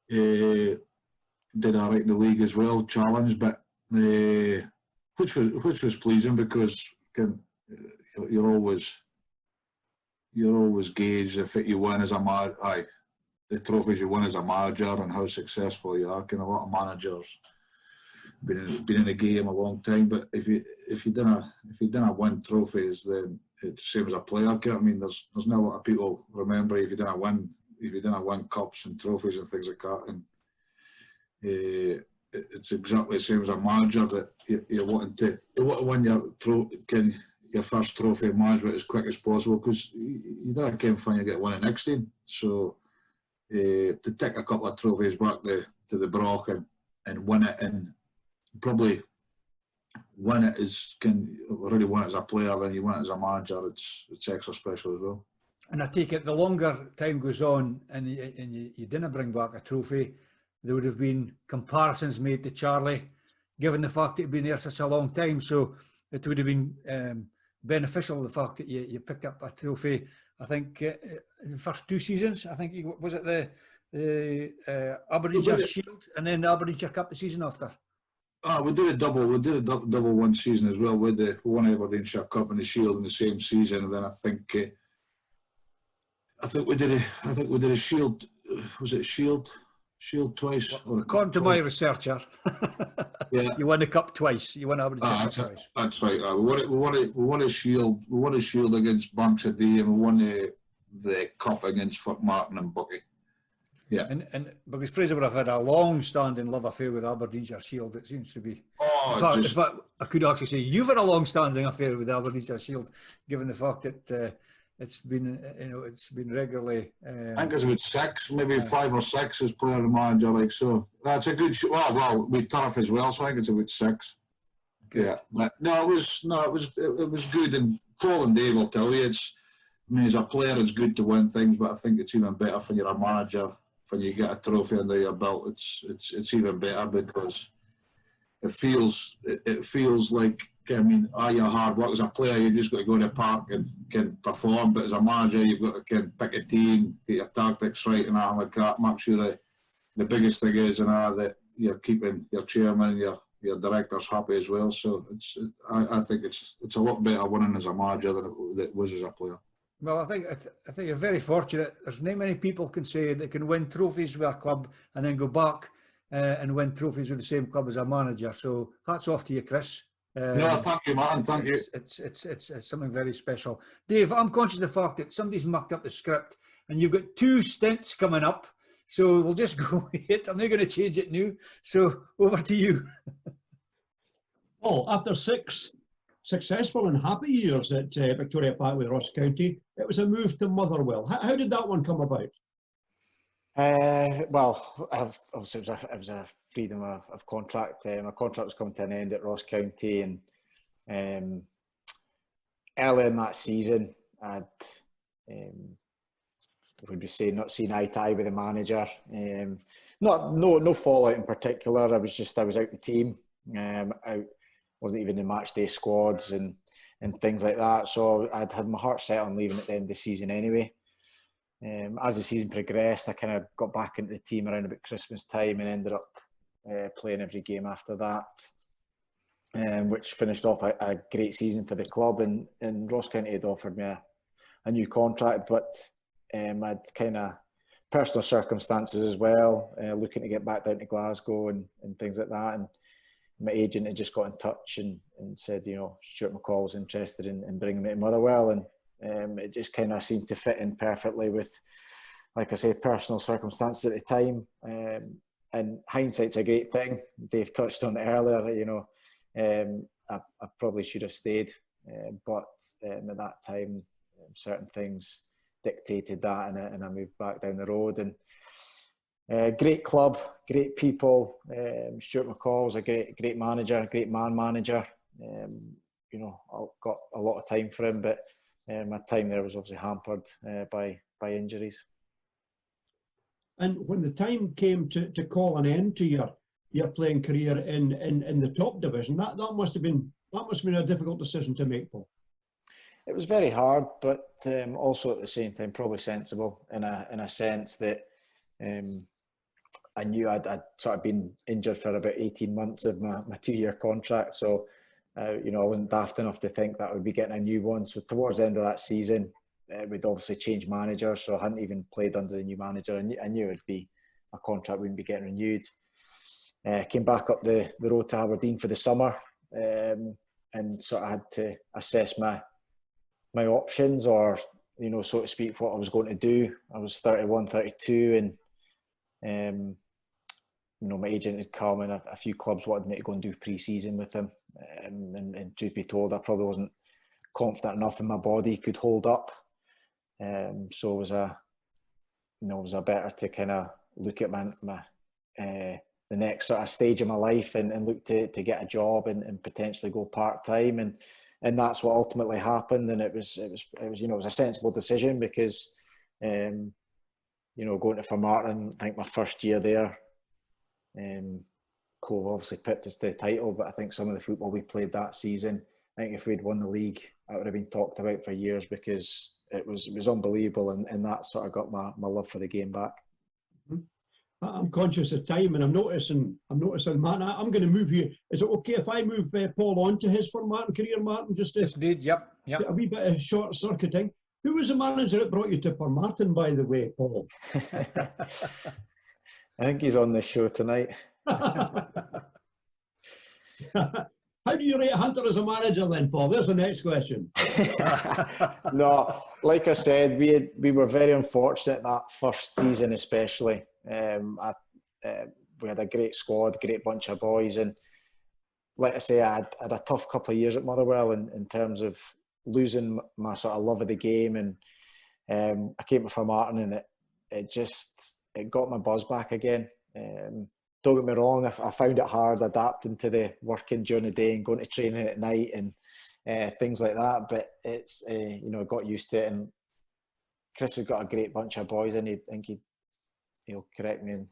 did all right in the league as well, challenged, but which was pleasing because you're always gauged if you win as a manager, the trophies you win as a manager and how successful you are. Kind of a lot of managers been in the game a long time, but if you didn't win trophies, then it's the same as a player. I mean, there's not a lot of people remember if you didn't win cups and trophies and things like that. And it's exactly the same as a manager, that you want to win your first trophy of management as quick as possible, because you don't care when you get one the next team. So to take a couple of trophies back to the Broch and win it, and probably win it already win it as a player, then you win it as a manager, it's extra special as well. And I take it the longer time goes on and you didn't bring back a trophy, there would have been comparisons made to Charlie, given the fact that he'd been there such a long time. So it would have been beneficial, the fact that you picked up a trophy. I think in the first 2 seasons, I think was it the Aberdeenshire Shield and then the Aberdeenshire Cup the season after. We did a double one season as well. We won Aberdeenshire Cup and the Shield in the same season, and then I think we did a Shield. Was it Shield twice? According to my researcher, yeah, you won the cup twice. You won Aberdeenshire Cup twice. That's right. We won a Shield. We won a Shield against Banks of Dee, and we won the Cup against Martin and Bucky. Yeah, and because Fraser would have had a long-standing love affair with Aberdeenshire Shield, it seems to be. Oh, in fact, I could actually say you've had a long-standing affair with Aberdeenshire Shield, given the fact that it's been regularly. I think it's about 6, maybe 5 or 6 as player and manager. Like, so that's a good. Well, we turf as well, so I think it's about 6. Yeah, but it was good, and Paul and Dave will tell you as a player, it's good to win things, but I think it's even better when you're a manager. When you get a trophy under your belt, it's even better, because it feels like, I mean, your hard work as a player, you've just got to go to the park and can perform, but as a manager, you've got to pick a team, get your tactics right and all like that. Make sure the biggest thing is that you're keeping your chairman, your directors happy as well. So I think it's a lot better winning as a manager than it was as a player. Well, I think you're very fortunate. There's not many people can say they can win trophies with a club and then go back and win trophies with the same club as a manager. So hats off to you, Kris. No, thank you, man. Thank you. It's something very special. Dave, I'm conscious of the fact that somebody's mucked up the script and you've got 2 stints coming up. So we'll just go with it. I'm not going to change it now. So over to you. Well, after 6 successful and happy years at Victoria Park with Ross County, it was a move to Motherwell. How did that one come about? Well, obviously it was a freedom of contract. My contract was coming to an end at Ross County, and early in that season, I'd would be saying not seen eye to eye with the manager. No fallout in particular. I was out the team. Wasn't even in match day squads and things like that. So I'd had my heart set on leaving at the end of the season anyway. As the season progressed, I kind of got back into the team around about Christmas time and ended up playing every game after that, which finished off a great season for the club. And Ross County had offered me a new contract, but I'd kind of personal circumstances as well, looking to get back down to Glasgow and things like that. And my agent had just got in touch and said, Stuart McCall was interested in bringing me to Motherwell, and it just kind of seemed to fit in perfectly with, like I say, personal circumstances at the time. And hindsight's a great thing. Dave touched on it earlier. I probably should have stayed, but at that time, certain things dictated that, and I moved back down the road. And great club, great people. Stuart McCall was a great manager, great man manager. I got a lot of time for him, but my time there was obviously hampered by injuries. And when the time came to call an end to your your playing career in the top division. That must have been a difficult decision to make, Paul. It was very hard, but also at the same time probably sensible in a sense that I knew I'd sort of been injured for about 18 months of my 2-year contract, so I wasn't daft enough to think that I would be getting a new one. So towards the end of that season, we'd obviously changed managers, so I hadn't even played under the new manager. I knew it'd be my contract wouldn't be getting renewed. Came back up the road to Aberdeen for the summer, and sort of had to assess my options, or so to speak, what I was going to do. I was 31, 32, and my agent had come, and a few clubs wanted me to go and do pre-season with him. And truth be told, I probably wasn't confident enough in my body could hold up. So it was a better to kind of look at my the next sort of stage of my life and look to get a job and potentially go part-time, and that's what ultimately happened. And it was a sensible decision, because going to Formartine, I think my first year there, Cove obviously pipped us to the title, but I think some of the football we played that season, I think if we'd won the league, it would have been talked about for years, because it was unbelievable, and that sort of got my love for the game back. I'm conscious of time, and I'm noticing, Martin, I'm going to move you. Is it okay if I move Paul on to his Formartine career, Martin? Just Yes, indeed. Yep. A wee bit of short circuiting. Who was the manager that brought you to Formartine, by the way, Paul? I think he's on the show tonight. How do you rate Hunter as a manager then, Paul? There's the next question. No, like I said, we were very unfortunate that first season, especially. We had a great squad, great bunch of boys, and like I say, I had a tough couple of years at Motherwell in terms of losing my sort of love of the game, and I came to Formartine, and it got my buzz back again. Don't get me wrong, I found it hard adapting to the working during the day and going to training at night and things like that, but it's got used to it. And Kris has got a great bunch of boys, and he'll correct me in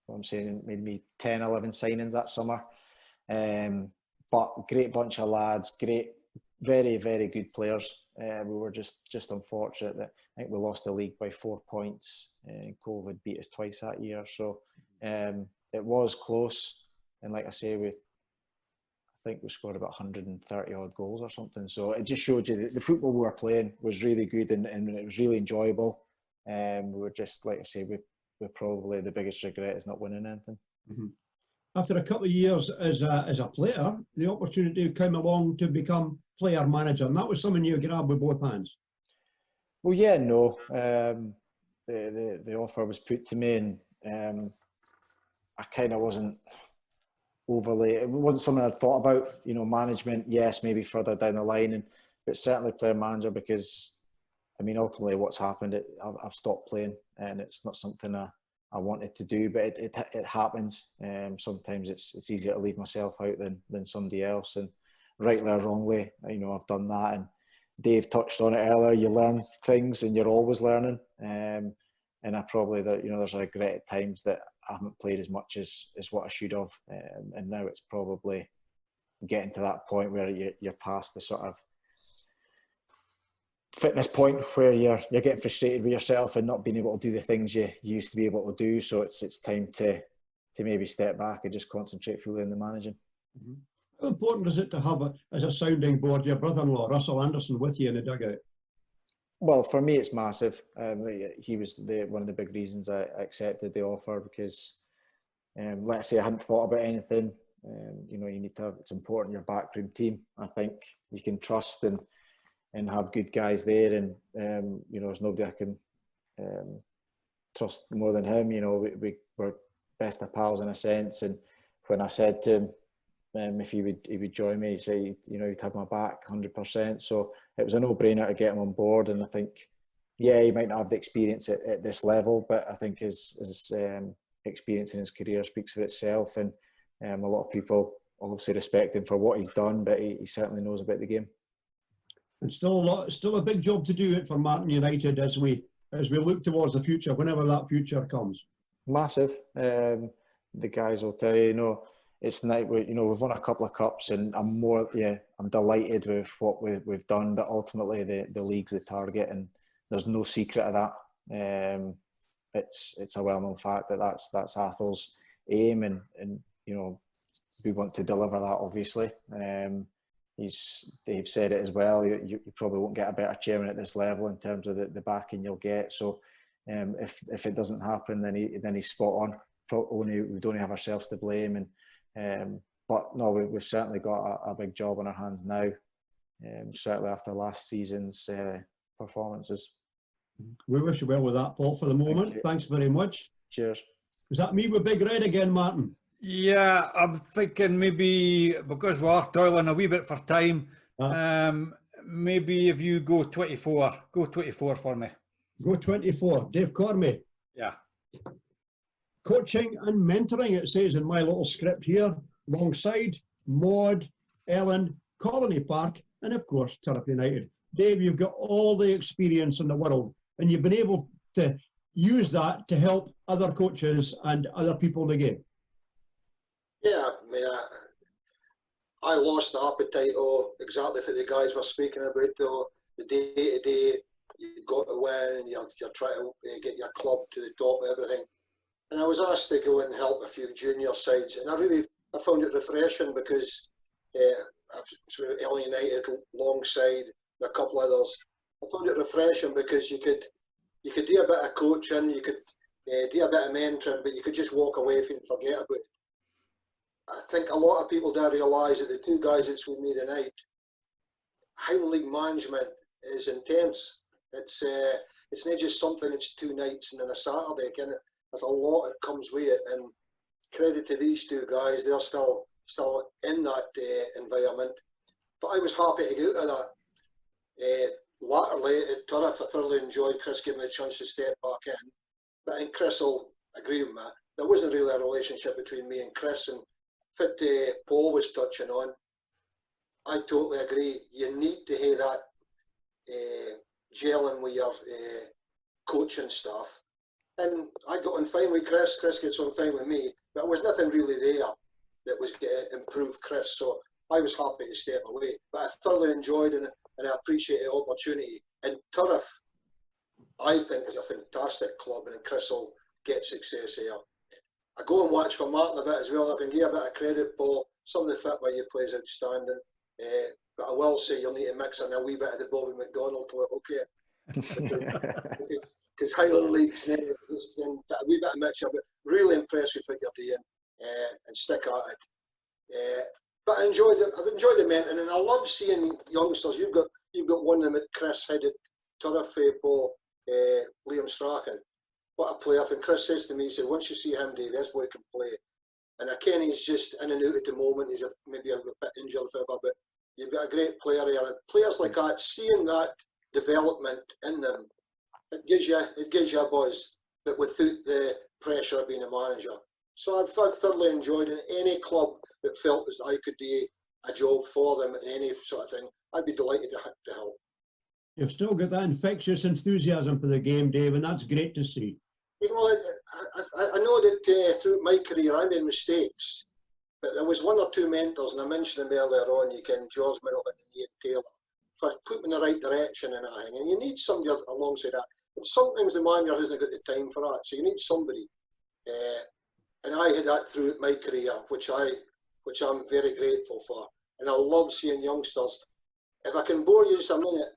what I'm saying, made me 10, 11 signings that summer. But great bunch of lads, great, very, very good players. We were just unfortunate that I think we lost the league by 4 points. COVID beat us twice that year, so it was close. And like I say, I think we scored about 130 odd goals or something. So it just showed you that the football we were playing was really good, and it was really enjoyable. We were just, like I say, we're probably the biggest regret is not winning anything. Mm-hmm. After a couple of years as a player, the opportunity came along to become player manager, and that was something you grabbed with both hands. Well, yeah, no. The offer was put to me, and I kind of wasn't overly. It wasn't something I'd thought about. Management, yes, maybe further down the line, but certainly player manager, because I mean, ultimately, what's happened, I've stopped playing, and it's not something I wanted to do, but it happens. Sometimes it's easier to leave myself out than somebody else, and rightly or wrongly, I've done that. And Dave touched on it earlier. You learn things, and you're always learning. And I probably there's a regret at times that I haven't played as much as what I should have. And now it's probably getting to that point where you're past the sort of fitness point where you're getting frustrated with yourself and not being able to do the things you used to be able to do. So it's time to maybe step back and just concentrate fully on the managing. Mm-hmm. How important is it to have as a sounding board your brother-in-law Russell Anderson with you in the dugout? Well, for me, it's massive. He was one of the big reasons I accepted the offer, because, let's say, I hadn't thought about anything. You need to have. It's important your backroom team. I think you can trust and have good guys there, and there's nobody I can trust more than him. We were best of pals in a sense, and when I said to him if he would join me, he'd say he'd have my back 100%. So it was a no-brainer to get him on board, and I think he might not have the experience at this level, but I think his experience in his career speaks for itself, and a lot of people obviously respect him for what he's done, but he certainly knows about the game. And still a big job to do for Formartine United as we look towards the future, whenever that future comes. Massive. the guys will tell you, you know, it's not, you know, we've won a couple of cups, and I'm delighted with what we've done. But ultimately, the league's the target, and there's no secret of that. It's a well-known fact that that's Athel's aim, and you know, we want to deliver that. Obviously, Dave said it as well. You probably won't get a better chairman at this level in terms of the backing you'll get. So, if it doesn't happen, then he's spot on. We'd only have ourselves to blame, but no, we've certainly got a big job on our hands now. Certainly after last season's performances. We wish you well with that, Paul, for the moment. Thanks very much. Cheers. Is that me with Big Red again, Martin? Yeah, I'm thinking maybe because we are toiling a wee bit for time, maybe if you go 24 for me. Go 24. Dave Cormie. Yeah. Coaching and mentoring, it says in my little script here, alongside Maud, Ellen, Colony Park, and of course, Turf United. Dave, you've got all the experience in the world, and you've been able to use that to help other coaches and other people in the game. Yeah, I mean, I lost the appetite exactly for the guys we're speaking about, though. The day-to-day, you've got to win, and you're trying to get your club to the top of everything. And I was asked to go and help a few junior sides, and I found it refreshing because sort of Ellen United alongside a couple others. I found it refreshing because you could do a bit of coaching, you could do a bit of mentoring, but you could just walk away from it and forget about it. I think a lot of people don't realise that the two guys that's with me tonight, Highland League management is intense. It's not just something. It's 2 nights and then a Saturday. There's a lot that comes with it, and credit to these two guys. They're still in that environment. But I was happy to get out of that. Latterly at Turf, I thoroughly enjoyed Kris giving me a chance to step back in. But I think Kris will agree with me. There wasn't really a relationship between me and Kris, and fit Paul was touching on. I totally agree. You need to have that gelling with your coaching staff. And I got on fine with Kris. Kris gets on fine with me. But there was nothing really there that was going to improve Kris. So I was happy to step away. But I thoroughly enjoyed it, and I appreciate the opportunity. And Turf, I think, is a fantastic club, and Kris will get success here. I go and watch for Martin a bit as well. I can give a bit of credit, Paul. Some of the football you play is outstanding. But I will say you'll need to mix in a wee bit of the Bobby McDonald to it, okay? Because Highland League's a wee bit of mixture, but really impressed with what you're doing, and stick at it. But I've enjoyed the mentoring, and I love seeing youngsters. You've got one of them at Kris head at Turf, Paul, Liam Strachan. What a player. And Kris says to me, he said, once you see him, Dave, this boy can play. And I ken he's just in and out at the moment. He's maybe a bit injured forever, but you've got a great player here. And players like that, seeing that development in them, it gives you a buzz, but without the pressure of being a manager. So I've thoroughly enjoyed it. Any club that felt as I could do a job for them in any sort of thing, I'd be delighted to help. You've still got that infectious enthusiasm for the game, Dave, and that's great to see. You know, I know that through my career I made mistakes, but there was 1 or 2 mentors, and I mentioned them earlier on. You can George Middleton and Ian Taylor, for putting me in the right direction and everything. And you need somebody alongside that. But sometimes the manager hasn't got the time for that, so you need somebody. And I had that through my career, which I'm very grateful for. And I love seeing youngsters. If I can bore you just a minute,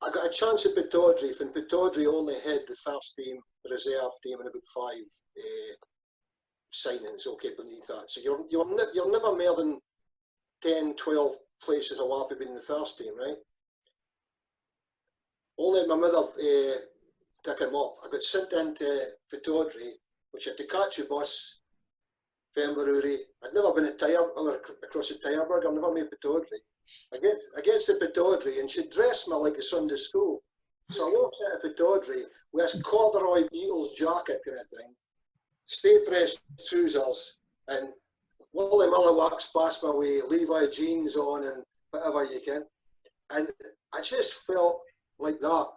I got a chance at Pittodrie, and Pittodrie only had the first team, the reserve team, and about 5 signings, okay, beneath that. So you're never more than 10, 12 places away from being in the first team, right? Only my mother took him up. I got sent into Pittodrie, which had to catch a bus, Fembury. I'd never been across the Tyreburg. I've never made Pittodrie. I get to Pittodrie, and she dressed me like a Sunday school. So I walked into Pittodrie with this corduroy Beatles jacket kind of thing, stay-pressed trousers, and Wally Miller walks past my way, Levi jeans on, and whatever you can. And I just felt like that.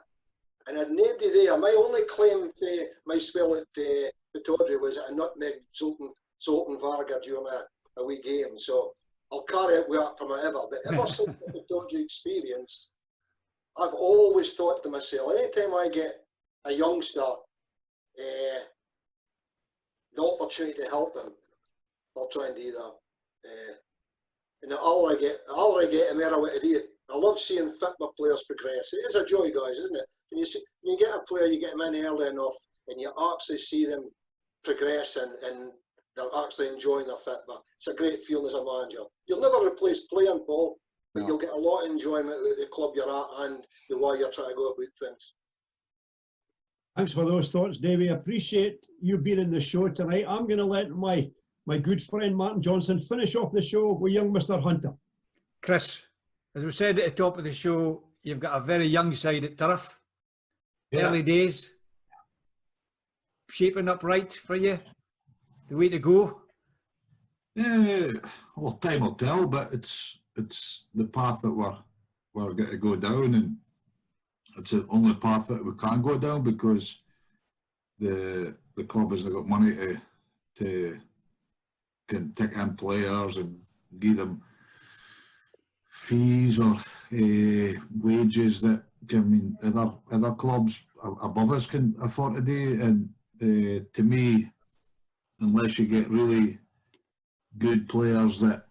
And I had nobody there. My only claim to my spell at Pittodrie was a nutmeg Zoltan Varga during a wee game. So I'll carry it with that for my ever. But ever since the Dodgy experience, I've always thought to myself, anytime I get a youngster the opportunity to help them, I'll try and do that. And the older I get, the more I want to do it. I love seeing football players progress. It is a joy, guys, isn't it? When you get a player, you get them in early enough, and you actually see them progress and they're actually enjoying their football. It's a great feeling as a manager. You'll never replace playing, Paul, but No. you'll get a lot of enjoyment out of the club you're at and the way you're trying to go about things. Thanks for those thoughts, Davey. I appreciate you being in the show tonight. I'm going to let my good friend Martin Johnson finish off the show with young Mr. Hunter. Kris, as we said at the top of the show, you've got a very young side at Turf. Yeah. Early days. Shaping up right for you? The way to go? Yeah, well, time will tell, but it's the path that we're going to go down, and it's the only path that we can go down because the club hasn't got money to can take in players and give them fees or wages that other clubs above us can afford to do. And to me, unless you get really good players that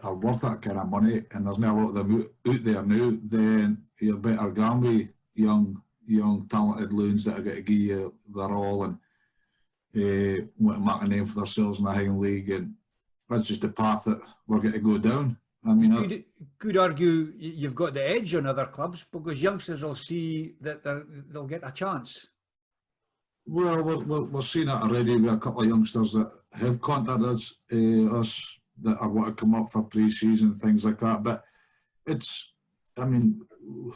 are worth that kind of money, and there's not a lot of them out there now, then you're better going with young talented loons that are going to give you their all and want to make a name for themselves in the Highland League. And that's just the path that we're going to go down. I mean, could argue you've got the edge on other clubs because youngsters will see that they'll get a chance. Well, we're seeing that already with a couple of youngsters that have contacted us that are want to come up for pre-season, things like that. But it's, I mean,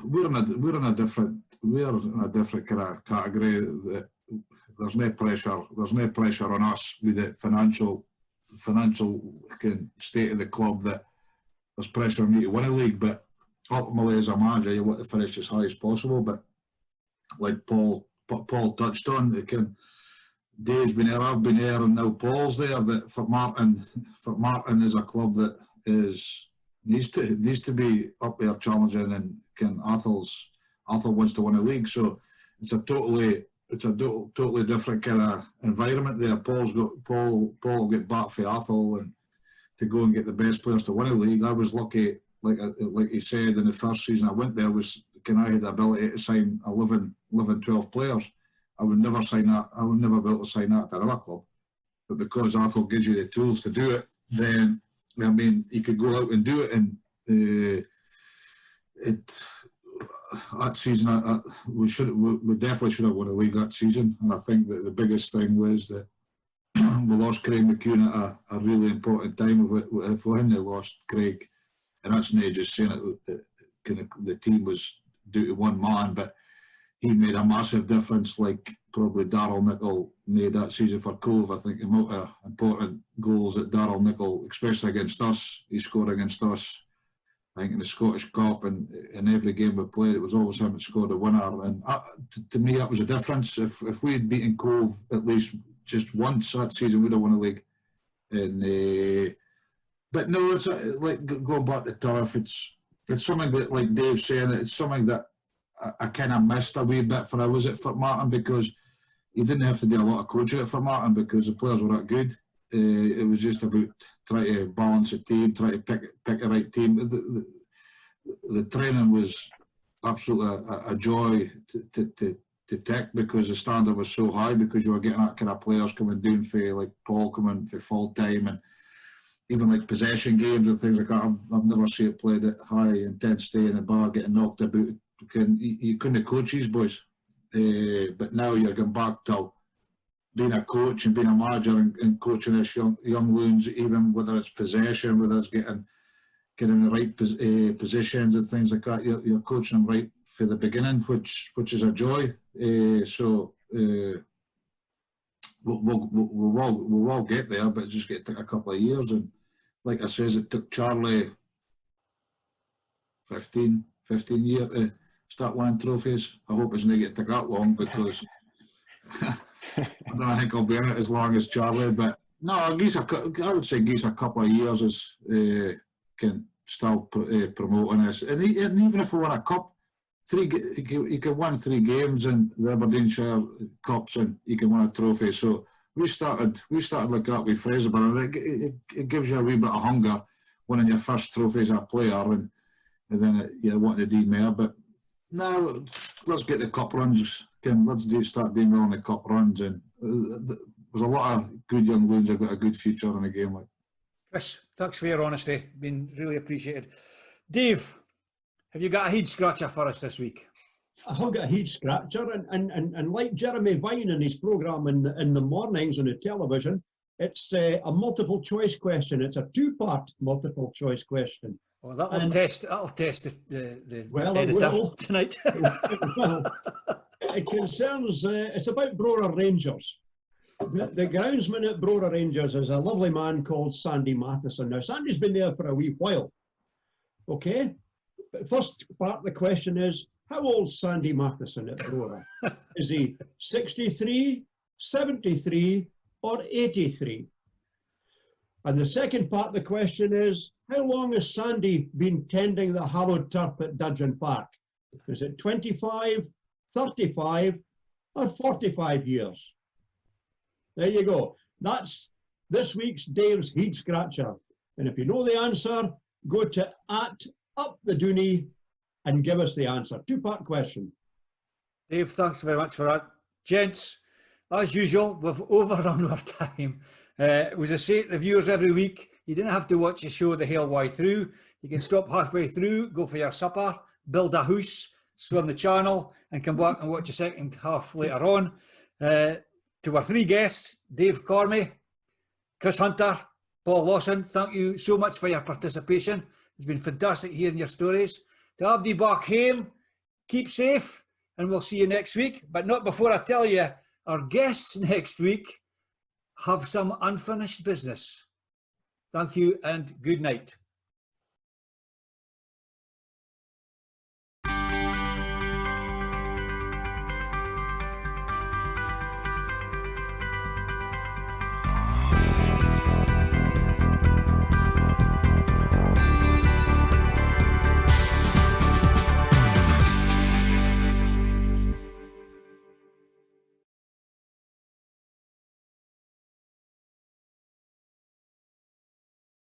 we're in a different kind of category. That there's no pressure on us with the financial state of the club that there's pressure on you to win a league. But ultimately, as a manager, you want to finish as high as possible. But like Paul touched on, Dave's been there, I've been there, and now Paul's there. That for Martin is a club that needs to be up there challenging, and Athol wants to win a league, so it's a totally different kind of environment there. Paul will get back for Athol and to go and get the best players to win a league. I was lucky, like he said, in the first season I went there I had the ability to sign 11, 12 players. I would never sign that. I would never be able to sign that to another club. But because Athol gives you the tools to do it, then I mean you could go out and do it. And that season, we definitely should have won a league that season. And I think that the biggest thing was that we lost Craig McCune at a really important time. If we hadn't lost Craig, and that's not just saying it, the team was due to one man, but he made a massive difference, like probably Darryl Nicol made that season for Cove. I think the amount of important goals that Darryl Nicol, especially against us, he scored against us, I think in the Scottish Cup, and in every game we played, it was always him that scored a winner. And to me, that was a difference. If we had beaten Cove at least just once that season, we'd have won a league. And but no, it's like going back to Turf, it's something that, like Dave's saying, it's something that I kind of missed a wee bit for I was at Fort Martin, because you didn't have to do a lot of coaching at Fort Martin because the players were that good. It was just about trying to balance a team, try to pick a right team. The training was absolutely a joy to take, because the standard was so high, because you were getting that kind of players coming down for, like Paul coming for full time, and even like possession games and things like that. I've never seen it played at high intensity in a bar, getting knocked about. You couldn't coach these boys, but now you're going back to being a coach and being a manager and coaching this young loons, even whether it's possession, whether it's getting the right positions and things like that. You're coaching them right for the beginning, which is a joy. So we'll all get there, but it's just going to take a couple of years. And like I says, it took Charlie 15 years to start winning trophies. I hope it's not going to take that long, because I don't think I'll be in it as long as Charlie, but No, I would say gives a couple of years is can still promoting us, and even if we win a cup, you can win 3 games in the Aberdeenshire Cups, and you can win a trophy. So we started like that with Fraser, but it gives you a wee bit of hunger winning your first trophy as a player, and then you want to do more. But now let's get the cup runs. Start doing well on the cup runs, and there's a lot of good young loons who've got a good future in a game like. Kris, thanks for your honesty. Been really appreciated. Dave, have you got a head scratcher for us this week? I've got a head scratcher, and like Jeremy Vine in his programme in the mornings on the television, it's a multiple choice question. It's a 2-part multiple choice question. Well, that'll test the Well, editor tonight. It concerns, it's about Brora Rangers. The groundsman at Brora Rangers is a lovely man called Sandy Matheson. Now, Sandy's been there for a wee while, okay? But first part of the question is, how old's Sandy Matheson at Brora? Is he 63, 73, or 83? And the second part of the question is, how long has Sandy been tending the hallowed turf at Dudgeon Park? Is it 25, 35, or 45 years? There you go. That's this week's Dave's Head Scratcher. And if you know the answer, go to @UpTheDooney and give us the answer. 2-part question. Dave, thanks very much for that. Gents, as usual, we've overrun our time. It was a say to the viewers every week, you didn't have to watch the show the whole way through. You can stop halfway through, go for your supper, build a house, swim the channel, and come back and watch the second half later on. To our 3 guests, Dave Cormie, Kris Hunter, Paul Lawson, thank you so much for your participation. It's been fantastic hearing your stories. To Abdi back home, keep safe, and we'll see you next week. But not before I tell you, our guests next week have some unfinished business. Thank you and good night.